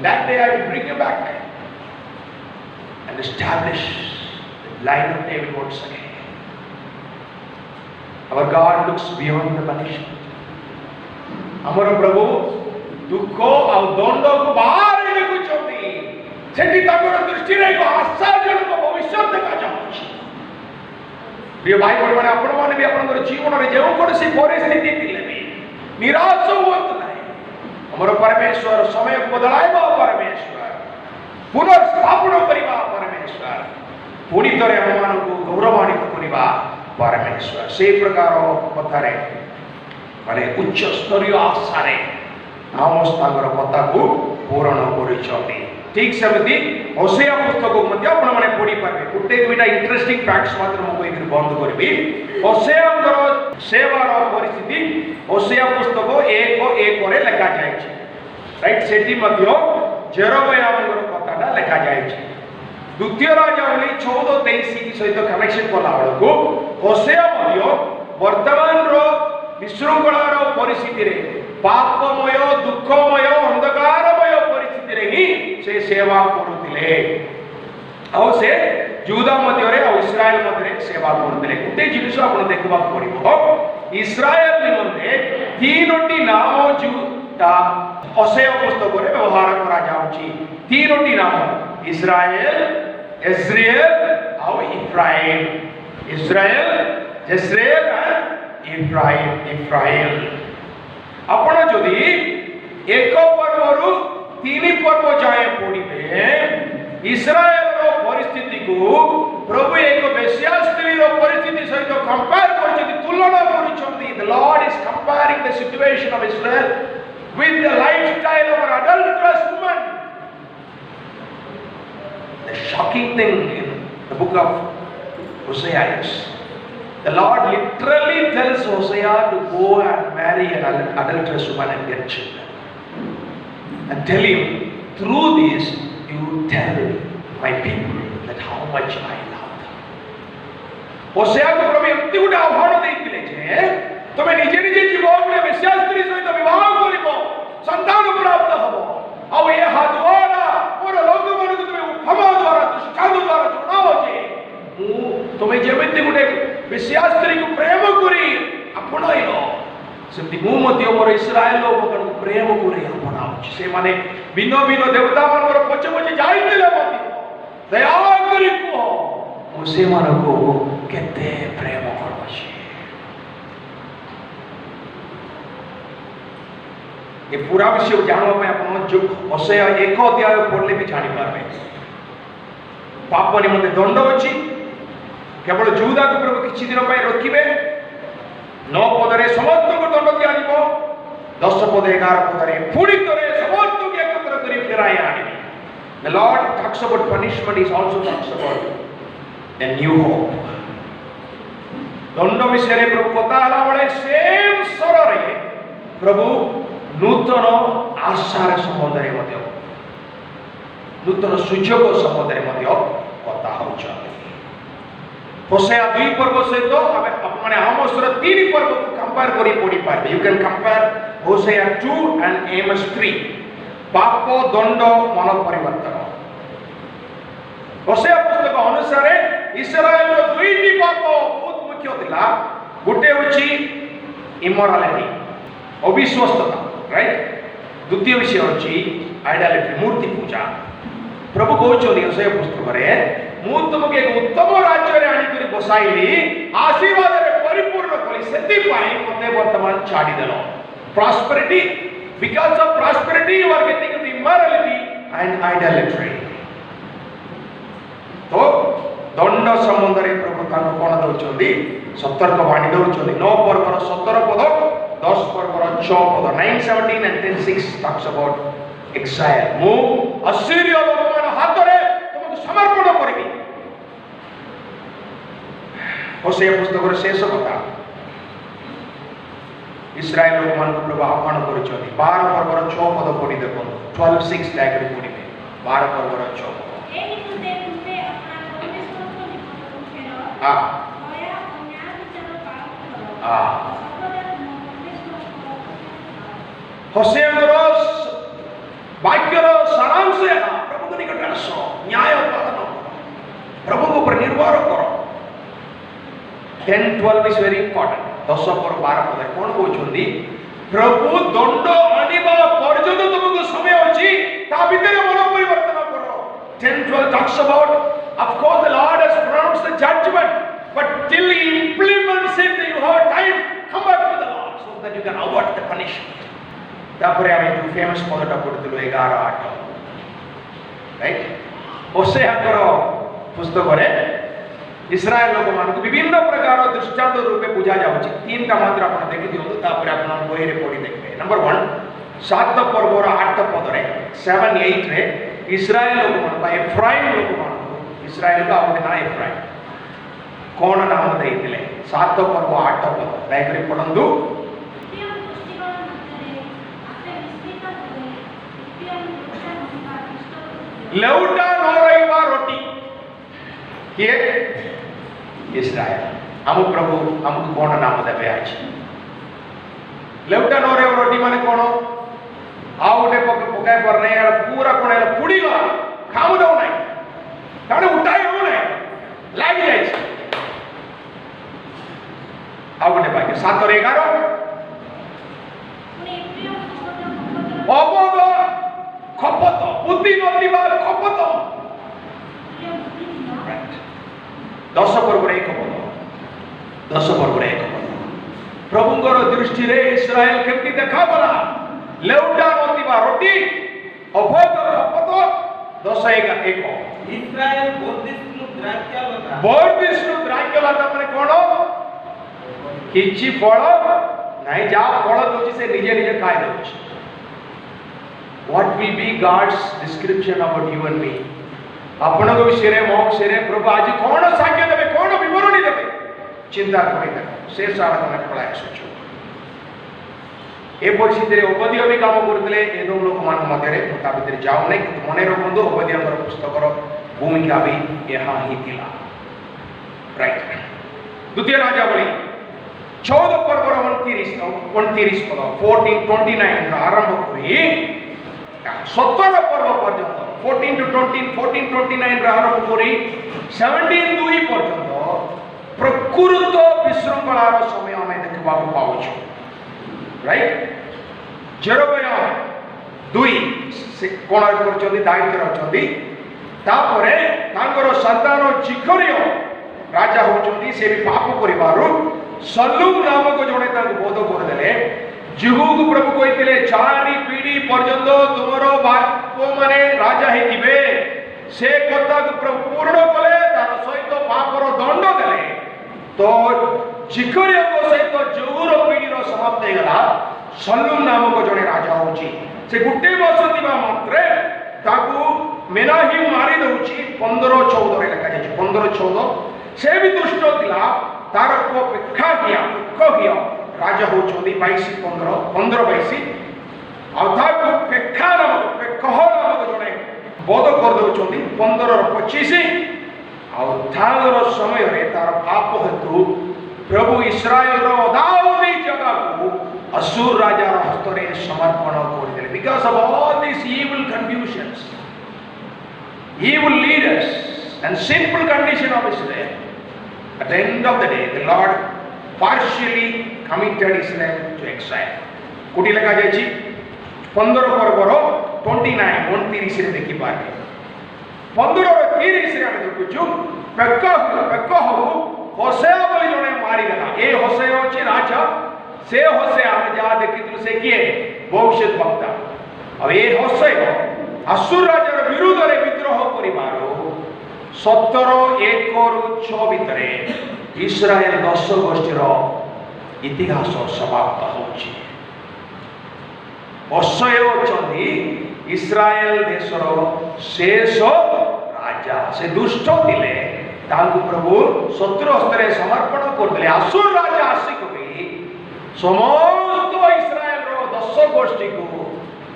Speaker 2: That day I will bring you back and establish the line of David once again। Our God looks beyond the punishment। ଆମର ପ୍ରଭୁ ଦୁଃଖ ଆଉ ଦଣ୍ଡକୁ ବାହାରେ ଦେଖୁଛନ୍ତି। ସେଠି ତାଙ୍କର ଦୃଷ୍ଟିରେ ଏକ ଆଶାଜନକ ଭବିଷ୍ୟତ ଦେଖାଯାଉଛି। ପ୍ରିୟ ଭାଇ ଭଉଣୀମାନେ, ଆପଣମାନେ ବି ଆପଣଙ୍କର ଜୀବନରେ ଯେଉଁ କୌଣସି ପରିସ୍ଥିତି ଥିଲେ ବି ନିରାଶ ହୁଅନ୍ତୁ ନାହିଁ। ଆମର ପରମେଶ୍ୱର ସମୟକୁ ବଦଳାଇବା ପରମେଶ୍ୱର, ପୁନଃସ୍ଥାପନ କରିବା ପରମେଶ୍ୱର, ପୁଣି ଥରେ ଆମମାନଙ୍କୁ ଗୌରବାନ୍ୱିତ କରିବା ପରମେଶ୍ୱର। ସେଇ ପ୍ରକାର କଥାରେ ମାନେ ଉଚ୍ଚ ସ୍ତରୀୟ ଆଶାରେ ଆମୋସ ତାଙ୍କର କଥାକୁ ପୂରଣ କରିଛନ୍ତି। ଠିକ୍ ସେମିତି ହୋସେଆ ପୁସ୍ତକକୁ ମଧ୍ୟ ଆପଣମାନେ ପଢ଼ିପାରିବେ। ଗୋଟେ ଦୁଇଟା ଇଣ୍ଟରେଷ୍ଟିଂ ଫ୍ୟାକ୍ଟସ ମାତ୍ର ମୁଁ କହିକି ବନ୍ଦ କରିବି। ହୋସେଆଙ୍କର ସେବାର ପରିସ୍ଥିତି ହୋସେଆ ପୁସ୍ତକ 1:1 ଲେଖାଯାଇଛି। ରାଇଟ୍, ସେଠି ମଧ୍ୟ ଜେରବୟାମଙ୍କର କଥାଟା ଲେଖାଯାଇଛି। ଦ୍ୱିତୀୟ ରାଜାବଳୀ 14:23 ସହିତ କନେକ୍ସନ କଲା ବେଳକୁ ହୋସେଆ ମଧ୍ୟ ବର୍ତ୍ତମାନର ବିଶୃଙ୍ଖଳାର ପରିସ୍ଥିତିରେ, ପାପମୟ, ଦୁଃଖମୟ, ଅନ୍ଧକାରମୟ ପରିସ୍ଥିତିରେ ହିଁ ସେ ସେବା କରୁଥିଲେ। ଆଉ ସେ ଯୁଦା ମଧ୍ୟରେ ଆଉ ଇସ୍ରାଏଲ ମଧ୍ୟରେ ସେବା କରୁଥିଲେ। ଗୋଟେ ଜିନିଷ ଆପଣ ଦେଖିବାକୁ ପଡ଼ିବ, ଇସ୍ରାଏଲ ନିମନ୍ତେ 3ଟି ନାମ ଯୋଉଟା ହୋସେଆ ପୁସ୍ତକରେ ବ୍ୟବହାର କରାଯାଉଛି। 3ଟି ନାମ, ଇସ୍ରାଏଲ, ଏଜ୍ରେଲ ଆଉ ଇଫ୍ରାଇମ। Israel, ଜେସ୍ରେଲ and ଇଫ୍ରାଇମ। ଆପଣ ଯଦି 1 ପର୍ବରୁ 3 ପର୍ବ ଯାଏଁ ପଢ଼ିବେ, ଇସ୍ରାଏଲର ପରିସ୍ଥିତିକୁ ପ୍ରଭୁ ଏକ ବେଶ୍ୟା ସ୍ତ୍ରୀର ପରିସ୍ଥିତି ସହିତ କମ୍ପେୟାର କରିଛନ୍ତି, ତୁଳନା କରୁଛନ୍ତି। The Lord is comparing the situation of Israel with the lifestyle of an adulterous woman। The shocking thing in The book of Hosea is. The Lord literally tells Hosea to go and marry an adulterous woman and get children. And tell him, through this, you tell my people that how much I love them. Hosea को प्रभु एमती गुटे आह्वान देइथिले जे तमे निजे निजे जीवन में वेश्या स्त्री सहित विवाह करिवो संतान प्राप्त हबो आ ए द्वारा मोर लोक मन को तमे क्षमा द्वारा दृष्टांत द्वारा जणाओ जे मु तमे जेमिति गुटे वेश्या स्त्री को प्रेम करी अपनाइलो सेमती मु मध्य मोर इस्राएल लोक को प्रेम करी अपनाउछि से माने भिन्न भिन्न देवता मनर पछे पछे जाइतिले मध्य दया करी को मु से मन को केते प्रेम करछि। ये पूरा विषय जानवा में अपन जो होशेया 1 अध्याय पढ़ले भी जानि पारबे। पाप निमंते दंड अछि केवल यहूदा को प्रभु किछि दिन पय रखिबे 9 पदरे समस्त को दंड दिया जिवो 10 पद 11 पदरे पुणी करे समस्त को एकत्र करी फेराय आनिबे। The Lord talks about punishment, he also talks about a new hope. दंड विषय रे प्रभु कथा हला बळे सेम स्वर रे प्रभु नूतन आशार संबंध रे मध्य नूतन सुजोग संबंध रे मध्य कथा होउछन। होशेया 2 पर्व सहित माने आमोस 3 पर्व को कंपेयर करी पड़ी पारबे। यू कैन कंपेयर होशेया 2 एंड एमोस 3 पाप दंड मन परिवर्तन। होशेया पुस्तक अनुसार इस्राएल रो 2टी पाप बहुत मुख्य थिला। गुटे होची इमोरालिटी अविश्वासता राइट। द्वितीय विषय होची आइडोलेट्री मूर्ति पूजा। प्रभु कहउछोनी होशेया पुस्तक रे मु तुमके एक उत्तम राज्य रे आनी करी बसाइली आशीर्वाद रे परिपूर्ण करी सेति पाई मते वर्तमान छाडी देलो। Prosperity because of prosperity you are getting into immorality and idolatry. तो दंड संबंध रे प्रभु कान कोन दउचोंदी सतर्क वाणी दउचोंदी 9 पर्वर 17 पद 10 पर्वर 6 पद 9:17 and 10:6 talks about exile. मु असीरिया लोकमान हाथ रे तुमको समर्पण करबी। होशेया पुस्तक रे शेष कथा इस्राएल लोक मान प्रभु आह्वान करिछथि 12 पर्वर 6 पद पढि देखो 12:6 लाइक पढिबे 12 पर्वर 6 पद
Speaker 4: एही तुते तुते अपना परमेश्वर को निकट फेरो
Speaker 2: हां
Speaker 4: दया और न्याय विचार पालन करो सबदा परमेश्वर को
Speaker 2: होशेया वाक्यर सारांश है प्रभु को निकट आसो न्याय पालन करो प्रभु को पर निर्भर करो। 10-12 is very important. 10 पर 12 पद कोन कहउछोंदी प्रभु दंड आनिबा पर्यंत तुमको समय अछि ता भीतर मन परिवर्तन करो। 10-12 talks about of course the Lord has pronounced the judgment but till he implements it you have time come back to the Lord so that you can avoid the punishment. तापर आमे जो फेमस पदटा पढितलो 11:8 राइट। होशेया करो पुस्तक रे इस्राएल लोक मान विभिन्न प्रकार दृष्टांत रूपे पूजा जाउछि। 3टा मात्र आपण देखि दियौ तापर आपण बही रे पढि देखबे। नंबर 1 7 पर्वर 8 पद रे 7-8 रे इस्राएल लोक मान बा एफ्राइम लोक मान इस्राएल का ओटे ना एफ्राइम कोन नाम देइतिले 7 पर्व 8 पद लाइक रे पढंदु।
Speaker 4: प्रियम दृष्टिकोण मध्यरे आपे विस्मित होए प्रियम दृष्टा होइबा दृष्ट
Speaker 2: लेउटा न रहिबा रोटी किए इस्राएल हम प्रभु हमको कोन नाम देबे अछि लेउटा न रे रोटी माने कोन आउटे पकाय पर नै पूरा कोन पुडी गला खाऊ दउ नै ताडे उठाय हो नै लागि जाय छै आउटे बाकी 7 और 11
Speaker 4: पुनी प्रियम
Speaker 2: अबोध खपत बुद्धि नदिबा खपत 10 पर्व 1 पद 10 पर्व 1 पद प्रभुଙ୍କର दृष्टि रे इस्राएल केमती देखा बला लेउटा नदिबा रोटी अबोध खपत 10:1
Speaker 3: इस्राएल बोधिष्णु द्राक्षालता
Speaker 2: बोधिष्णु द्राक्षालता माने कोन किछि फल नाही जा फल दोछि से निजे निजे खाय दोछि। What will be God's description about you and me? आपण विषय मो विषय प्रभु आज कौन साक्ष्य देवे कौन विवरणी देवे चिंता कर से सारा तुम पढ़ाई सोच ए परिस्थिति ओबदिया भी काम करते एदम लोक मान मध्य भितर जाऊ ना कि मन रखु ओबदिया पुस्तक भूमिका भी यहाँ ही थिला राइट द्वितीय राजावली 14 पर्व 29 पद 14:29 आरंभ करी 17 पर्व पर्यंत 14-29 आरंभ करी 17:2 पर्यंत प्रकृत विशृंखलार समय आम देखा पाऊँ राइट जेरोबयाम 2 कोण कर दायित्व अच्छा संतान जिखरिय राजा होती से भी पाप कर सल्लूम नामक जड़े बोध करदे जिहू को प्रभु कहते 4 पीढ़ी पर्यंत तुमर बाप माने राजा हे से कथा को प्रभु पूर्ण कले तार सहित पापर दंड देले तो जिखरिय सहित जहूर पीढ़ी समाप्त होगा सल्लूम नामक जड़े राजा होची से गुटे वर्ष दिवा मात्रे ताकू मेनाही मारी दउची 15-14 रे लिखा जाय 15-14 से भी दुष्ट थिला तार को पेखा किया राजा होचोंदी 22-15 आउथा को पेखा नामक पेखह नामक जने बोध कर दउचोंदी 15-25 आउथार समय रे तार पाप हेतु प्रभु इस्राएल रो अदावदी जगह को असुर राजा रो हस्त रे समर्पण कर देले because of all this evil confusions evil leaders and sinful condition of Israel. At the end of the day, the Lord partially committed Israel to exile. कोटी लगा जायछि 15 पर्वर 29 रे देखि पारे 15-30 रे हम देखुछु पेक्का हो होसेया बोली जने मारी गला ए होसेया अछि राजा से होसेया हम जा देखितु से किए भविष्य वक्ता अब ए होसेया असुर राजार विरुद्ध रे विद्रोह करिबारो 17-1-6 भितरे इस्राएल 10 गोष्ठीर इतिहास समाप्त होछि अक्षय होचंदी इस्राएल देशर शेष राजा से दुष्ट थिले तांकु प्रभु शत्रु हस्तरे समर्पण करदेले असुर राजा आसिक भी समस्त इस्राएल रो 10 गोष्ठी को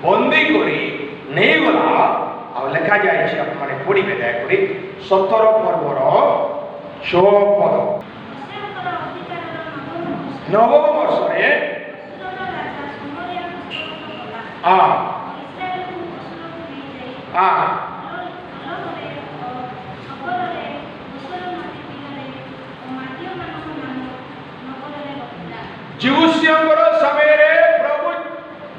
Speaker 2: बंदी करी नहीं गला आ लिखा जाय छै आप माने पढिबे दया करी 17 पर्वर 6 पद नवम वर्ष रे जीवुष्यंकर समय रे प्रभु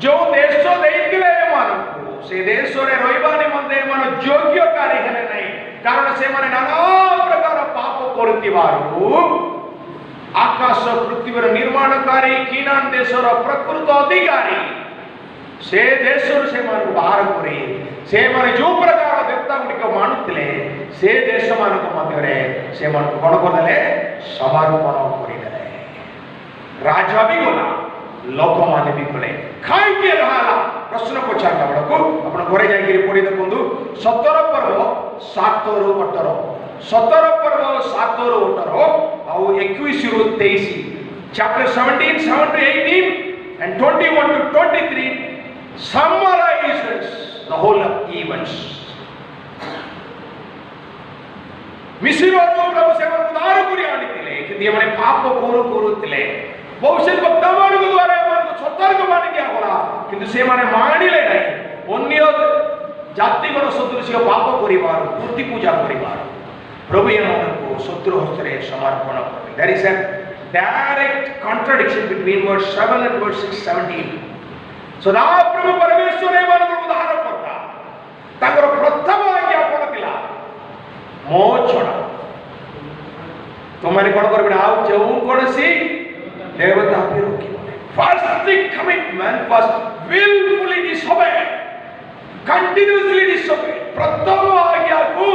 Speaker 2: जो देश देइतिले मानकु से देश रे रहिबा निमंते मन योग्य कार्य हेले नै कारण से माने नाना प्रकार पाप करतिबारु आकाश पृथ्वीर निर्माणकारी कीनान देशर प्रकृत अधिकारी से देश से मान बाहर करे से माने जो प्रकार देवता गुडिक मानुतिले से देश मानक मध्य रे से मान कोन करले समर्पण करिले राजा भी गला लोक माने भी गले खाई के रहाला प्रश्न पचारला बडको आपण घरे जाई के पढि देखंतु 17 पर्व 7-18 17 पर्व 7-18 और 21-23 chapter 17-18 and 21-23 summarizes the whole of events. मिस्र प्रभु से उद्धार करी आनिथिले कि माने पाप करूथिले भविष्य वक्ता मानक द्वारा मानक सतर्क मान क्या होला किंतु से माने मानिले नै अन्य जाति गण सदृश पाप करिबार मूर्ति पूजा करिबार प्रभु एमानकु शत्रु हस्तरे समर्पण करले there is a direct contradiction between verse 7 and verse 17 सदा प्रभु परमेश्वर एमानकु उद्धार करता ताकर प्रथम आज्ञा कोन थिला मो छोड़ा तुम्हारे कोन करबे आउ जेउ कोनसी देवता पे रोकी first the commitment was willfully disobeyed continuously disobeyed प्रथम आज्ञा को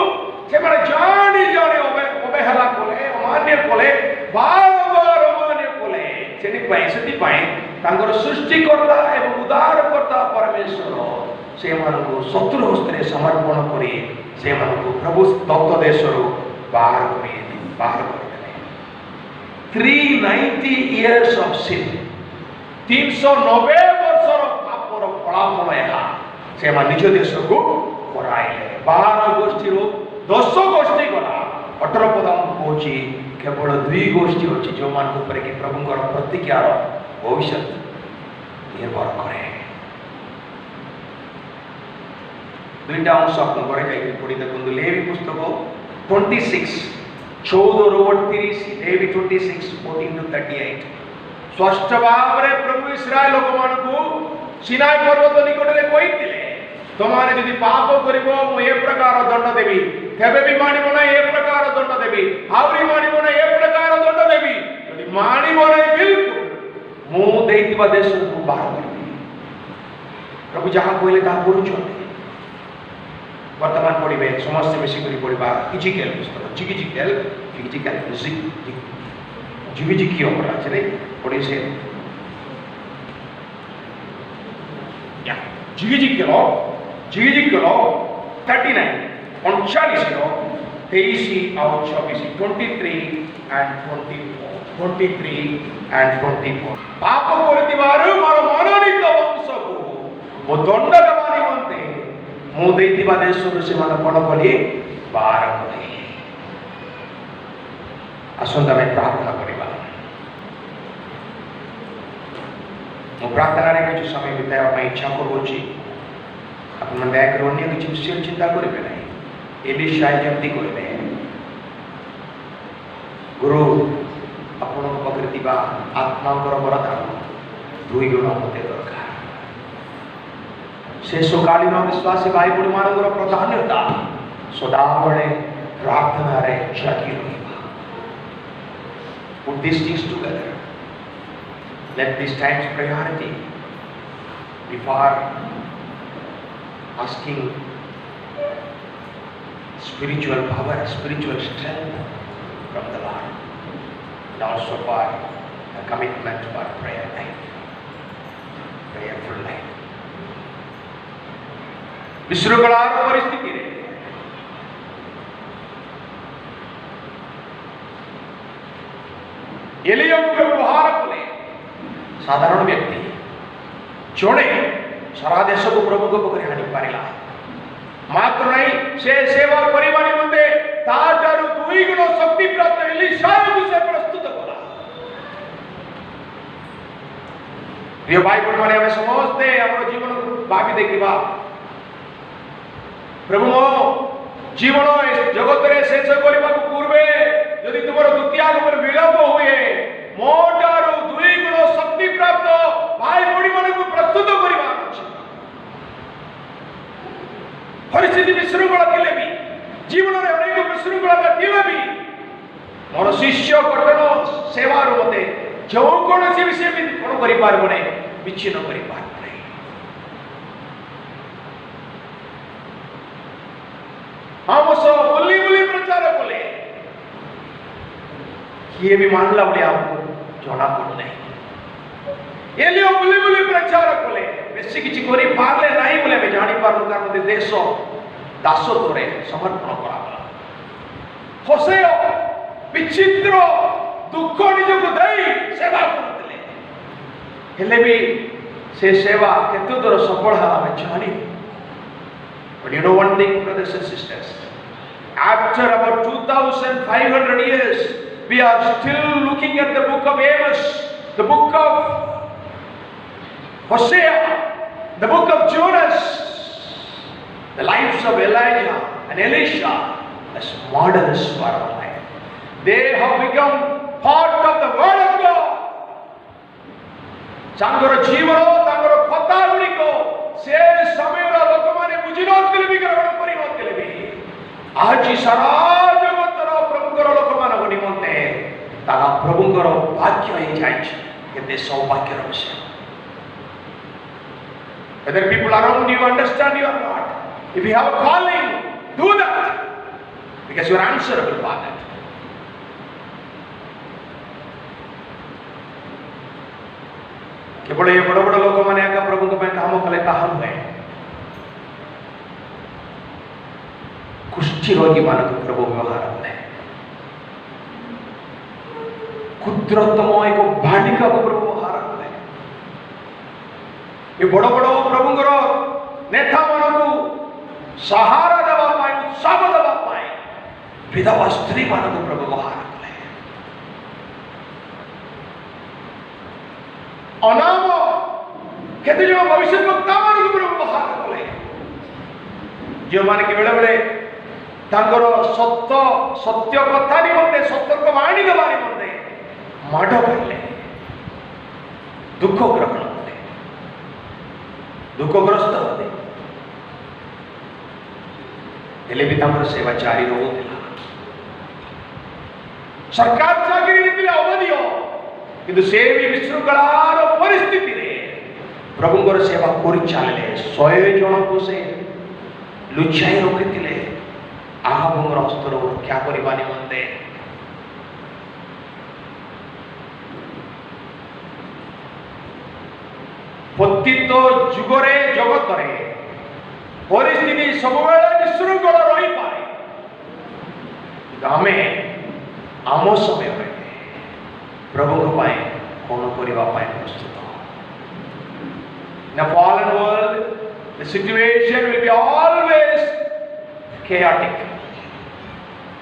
Speaker 2: से माने जानी जाने अवहेला कोले अमान्य कोले बार अमान्य कोले सेनि पैसति पाए तांगर सृष्टिकर्ता एवं उद्धारकर्ता परमेश्वर से शत्रु हस्ते समर्पण कर प्रभु दत्त देश बाहर कर 390 years of sin 390 वर्षर पापर फलाफल यहाँ से निज देश को कराइले 12 गोष्ठी 10 गोष्ठी गला 18 पद कौच केवल 2 गोष्ठी अच्छी जो मान कि प्रभुंर प्रतिज्ञार भविष्य निर्भर करे 2टा अंश आप पढ़ी देखो लेवी पुस्तक 26 14-38 लेवी 26 14-38 स्पष्ट भाव में प्रभु इस्राएल लोक मान सिनाई पर्वत निकट में कही तुमने यदि पाप कर प्रकार दंड देवी तेबे भी मानिब ना ए प्रकार दंड देवी आवरी मानिब ना ए प्रकार दंड देवी यदि मानिब ना बिल्कुल मु देइतिबा देश को बाहर करबी प्रभु जहां कहले ता करूछन वर्तमान पढ़े समस्त मिसिक पढ़ा इजिकेल पुस्तक जिगिजिकेल पढ़ी से जिगिजिकेल 39 39 23 और 24 23 and 24 पाप करतिबारु मोर मनोनीत वंश को मो दंड देवा निमंते मु देइतिबा देश से मन कोन कली बाहर करी आसंता में प्रार्थना करिबा मु प्रार्थना रे किछु समय बितावा ପାଇଁ इच्छा करूची अपन मन बैक रोन्य किछु विषय चिंता करिबे नै एलिशा जंती करिबे गुरु अपन पकड़तिबा आत्मांकर वरदान 2 गुण होते दरकार शेषकालीन विश्वासी भाई बुढ़ी मानकर प्राधान्यता सदाबले प्रार्थना रे जागी रहिबा put these things together let these times priority before asking spiritual power spiritual strength from the Lord and also for a commitment for prayer life prayerful life विश्रृंखलार परिस्थिति रे एलिया को व्यवहार कले साधारण व्यक्ति जोड़े सारा देश को प्रभु को पकड़ हानि पारिला मात्र नहीं से सेवा करिबा निमंते ताजारु 2 गुण शक्ति प्राप्त एलिशा को से प्रस्तुत कला प्रिय भाई बहन माने हम समझते हमर जीवन को भावी देखिबा प्रभु मो जीवन जगत रे शेष करबा को पूर्वे यदि तुमर द्वितीय आगमन विलंब हुए मोटारो 2 गुण शक्ति प्राप्त भाई बड़ी मन को प्रस्तुत करबा अछि परिस्थिति विशृंखला थिले भी जीवन रे अनेक विशृंखला थिले भी मोर शिष्य कटन सेवा रो मते जो कोन से विषय भी कोन करि पारबो नै विच्छिन्न करि पारबो नै हम सब बुली बुली प्रचार कले किए भी मानला बोले आपको जना पड़ नहीं एलिया बुली बुली प्रचार कले बेसी किछि करि पारले नाही बोले मैं जानि पारलु कारण मते देश दासत्व रे समर्पण कराला होसेओ विचित्र दुख निज को देई सेवा करतले हेले भी से सेवा केते दूर सफल हला में जानि But you know one thing, brothers and sisters, after about 2,500 years, we are still looking at the book of Amos, the book of Hosea, the book of Jonas, the lives of Elijah and Elisha as models for our life. They have become part of the Word of God. Sangoro jivano, tangoro kotha guriko से समय लोक माने बुझिनोत्तिले भी ग्रहण करिनोत्तिले भी आज सारा जगतर प्रभुकर लोक मान निमंते ताहा प्रभुकर भाग्य हे जाइछ केते सौभाग्यर विषय whether people around you understand you or not if you have a calling do that because you are answerable for that केवल ये बड़ बड़ लोक माने आका प्रभु को काम कले ताहा हुए କିଛି ରୋଗୀ ମାନଙ୍କୁ ପ୍ରଭୁ ବ୍ୟବହାର କଲେ। କ୍ଷୁଦ୍ରତମ ଏକ ବାଳିକାକୁ ପ୍ରଭୁ ବ୍ୟବହାର କଲେ। ଏ ବଡ଼ ବଡ଼ ପ୍ରଭୁଙ୍କର ନେତା ମାନଙ୍କୁ ସାହାରା ଦେବା ପାଇଁ, ଉତ୍ସାହ ଦେବା ପାଇଁ ବିଧବା ସ୍ତ୍ରୀ ମାନଙ୍କୁ ପ୍ରଭୁ ବ୍ୟବହାର କଲେ। ଅନାମ କେତେ ଜଣ ଭବିଷ୍ୟତ ବକ୍ତା ମାନଙ୍କୁ ପ୍ରଭୁ ବ୍ୟବହାର କଲେ, ଯେଉଁମାନେ କି ବେଳେ ବେଳେ ତାଙ୍କର ସତ୍ୟ କଥା ନିମନ୍ତେ, ସତର୍କ ବାଣୀ ଦେବା ନିମନ୍ତେ ମାଡ଼ ଖାଇଲେ, ଦୁଃଖ ଗ୍ରହଣ କଲେ, ଦୁଃଖଗ୍ରସ୍ତ ହେଲେ, ହେଲେ ବି ତାଙ୍କର ସେବା ଜାରି ରହୁଥିଲା। ସରକାର ଚାକିରି ଦେଇଥିଲେ ଅବଧିୟ, କିନ୍ତୁ ସେ ବି ବିଶୃଙ୍ଖଳାର ପରିସ୍ଥିତିରେ ପ୍ରଭୁଙ୍କର ସେବା କରି ଚାଲିଲେ। 100 ଜଣଙ୍କୁ ସେ ଲୁଚାଇ ରଖିଥିଲେ ଆହାବଙ୍କର ହସ୍ତର ରକ୍ଷା କରିବା ନିମନ୍ତେ। ପତିତ ଯୁଗରେ, ଜଗତରେ ପରିସ୍ଥିତି ସବୁବେଳେ ବିଶୃଙ୍ଖଳ ରହିପାରେ, କିନ୍ତୁ ଆମେ ଆମ ସମୟରେ ପ୍ରଭୁଙ୍କ ପାଇଁ କଣ କରିବା ପାଇଁ ପ୍ରସ୍ତୁତ? In a fallen world, the situation will be always chaotic.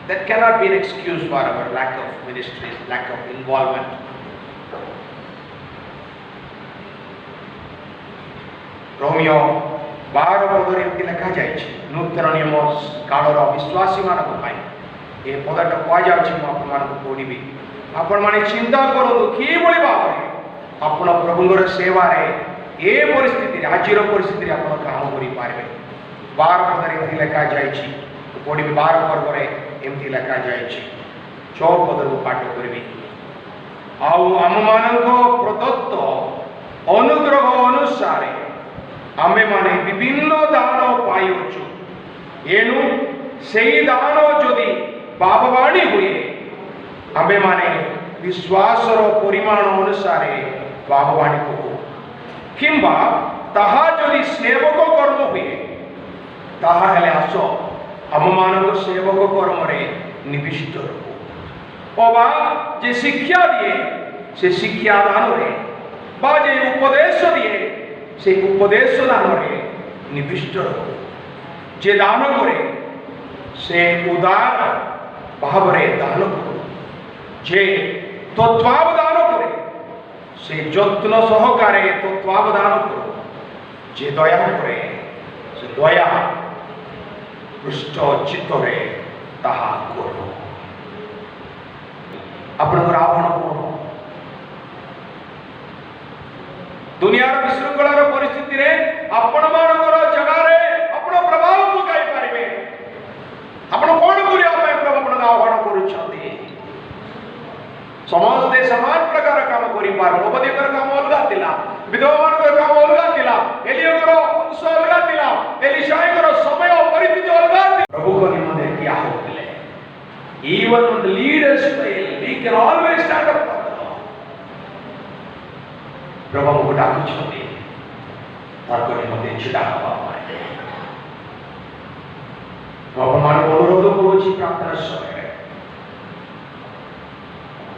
Speaker 2: That cannot be an excuse for our lack of ministries, lack of involvement. ରୋମିଓ 12 ପଦରେ ଏମିତି ଲେଖାଯାଇଛି, ନୂତନ ନିୟମ କାଳର ବିଶ୍ୱାସୀ ମାନଙ୍କ ପାଇଁ ଏ ପଦଟା କୁହାଯାଉଛି। ମୁଁ ଆପଣମାନଙ୍କୁ ପଢ଼ିବି। ଆପଣମାନେ ଚିନ୍ତା କରନ୍ତୁ କିଭଳି ଭାବରେ ଆପଣ ପ୍ରଭୁଙ୍କର ସେବାରେ ଏ ପରିସ୍ଥିତିରେ, ଆଜିର ପରିସ୍ଥିତିରେ ଆପଣ କାମ କରିପାରିବେ। 12 ପଦରେ ଏମିତି ଲେଖାଯାଇଛି, ପଢ଼ିବି। 12 ପର୍ବରେ ଏମିତି ଲେଖାଯାଇଛି, 6 ପଦକୁ ପାଠ କରିବି। ଆଉ ଆମମାନଙ୍କ ପ୍ରଦତ୍ତ ଅନୁଗ୍ରହ ଅନୁସାରେ ଆମେମାନେ ବିଭିନ୍ନ ଦାନ ପାଇଅଛୁ। ଏଣୁ ସେହି ଦାନ ଯଦି ଭାବବାଣୀ ହୁଏ, ଆମେମାନେ ବିଶ୍ୱାସର ପରିମାଣ ଅନୁସାରେ ଭାବବାଣୀ କହୁ, କିମ୍ବା ତାହା ଯଦି ସେବକ କର୍ମ ହୁଏ, ତାହା ହେଲେ ଆସ ଆମମାନଙ୍କ ସେବକ କର୍ମରେ ନିବିଷ୍ଟ ରହୁ। ଅବା ଯେ ଶିକ୍ଷା ଦିଏ ସେ ଶିକ୍ଷା ଦାନରେ, ବା ଯେ ଉପଦେଶ ଦିଏ ସେ ଉପଦେଶ ଦାନରେ ନିବିଷ୍ଟ ରହୁ। ଯେ ଦାନ କରେ ସେ ଉଦାର ଭାବରେ ଦାନ କରୁ। ଯେ ତତ୍ତ୍ୱାବଧାନ କରେ ସେ ଯତ୍ନ ସହକାରେ ତତ୍ତ୍ୱାବଧାନ କରୁ। ଯେ ଦୟା କରେ ସେ ଦୟା ପୃଷ୍ଠ ଚିତ୍ତରେ ତାହା କରୁ। ଆପଣଙ୍କର ଆହ୍ୱାନ କଣ? ଦୁନିଆର ବିଶୃଙ୍ଖଳାର ପରିସ୍ଥିତିରେ ଆପଣମାନଙ୍କର ଜାଗାରେ ଆପଣ ପ୍ରଭାବ ପକାଇ ପାରିବେ। ଆପଣ କଣ କରିବା ପାଇଁ ପ୍ରଭୁ ଆପଣଙ୍କୁ ଆହ୍ୱାନ କରୁଛନ୍ତି? ସମସ୍ତେ ସମାନ ପ୍ରକାର କାମ କରିପାରିବେ। ଅବଧିଙ୍କର କାମ ଅଲଗା ଥିଲା, ବିଧବାମାନଙ୍କର କାମ ଅଲଗା ଥିଲା, ଏଲିୟଙ୍କର ଅଂଶ ଅଲଗା ଥିଲା, ଏଲିଶାଙ୍କର ସମୟ ପରିସ୍ଥିତି ଅଲଗା ଥିଲା। ପ୍ରଭୁଙ୍କ ନିମନ୍ତେ ଠିଆ ହେଉଥିଲେ। Even when the leaders fail, we can always stand up for the Lord. ପ୍ରଭୁ ଆମକୁ ଡାକୁଛନ୍ତି ତାଙ୍କ ନିମନ୍ତେ ଛିଡ଼ା ହେବା ପାଇଁ। ମୁଁ ଆପଣମାନଙ୍କୁ ଅନୁରୋଧ କରୁଛି, ପ୍ରାର୍ଥନା ସମୟରେ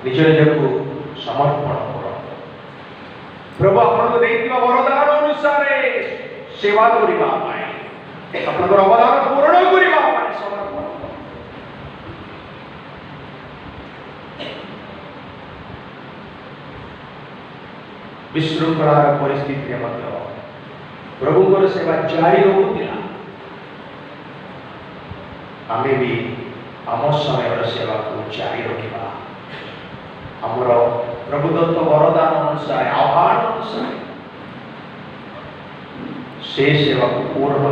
Speaker 2: ନିଜ ନିଜକୁ ସମର୍ପଣ କରନ୍ତୁ। ପ୍ରଭୁ ଆପଣଙ୍କୁ ଦେଇଥିବା ବରଦାନ ଅନୁସାରେ ସେବା କରିବା ପାଇଁ, ଆପଣଙ୍କର ଅବଦାନ ପୂରଣ କରିବା ପାଇଁ ସମର୍ପଣ। ବିଶୃଙ୍ଖଳାର ପରିସ୍ଥିତିରେ ମଧ୍ୟ ପ୍ରଭୁଙ୍କର ସେବା ଜାରି ରହୁଥିଲା। ଆମେ ବି ଆମ ସମୟର ସେବାକୁ ଜାରି ରଖିବା। ଆମର ପ୍ରଭୁଦତ୍ତ ବରଦାନ ଅନୁସାରେ, ଆହ୍ୱାନ ଅନୁସାରେ ସେ ସେବାକୁ ପୂରଣ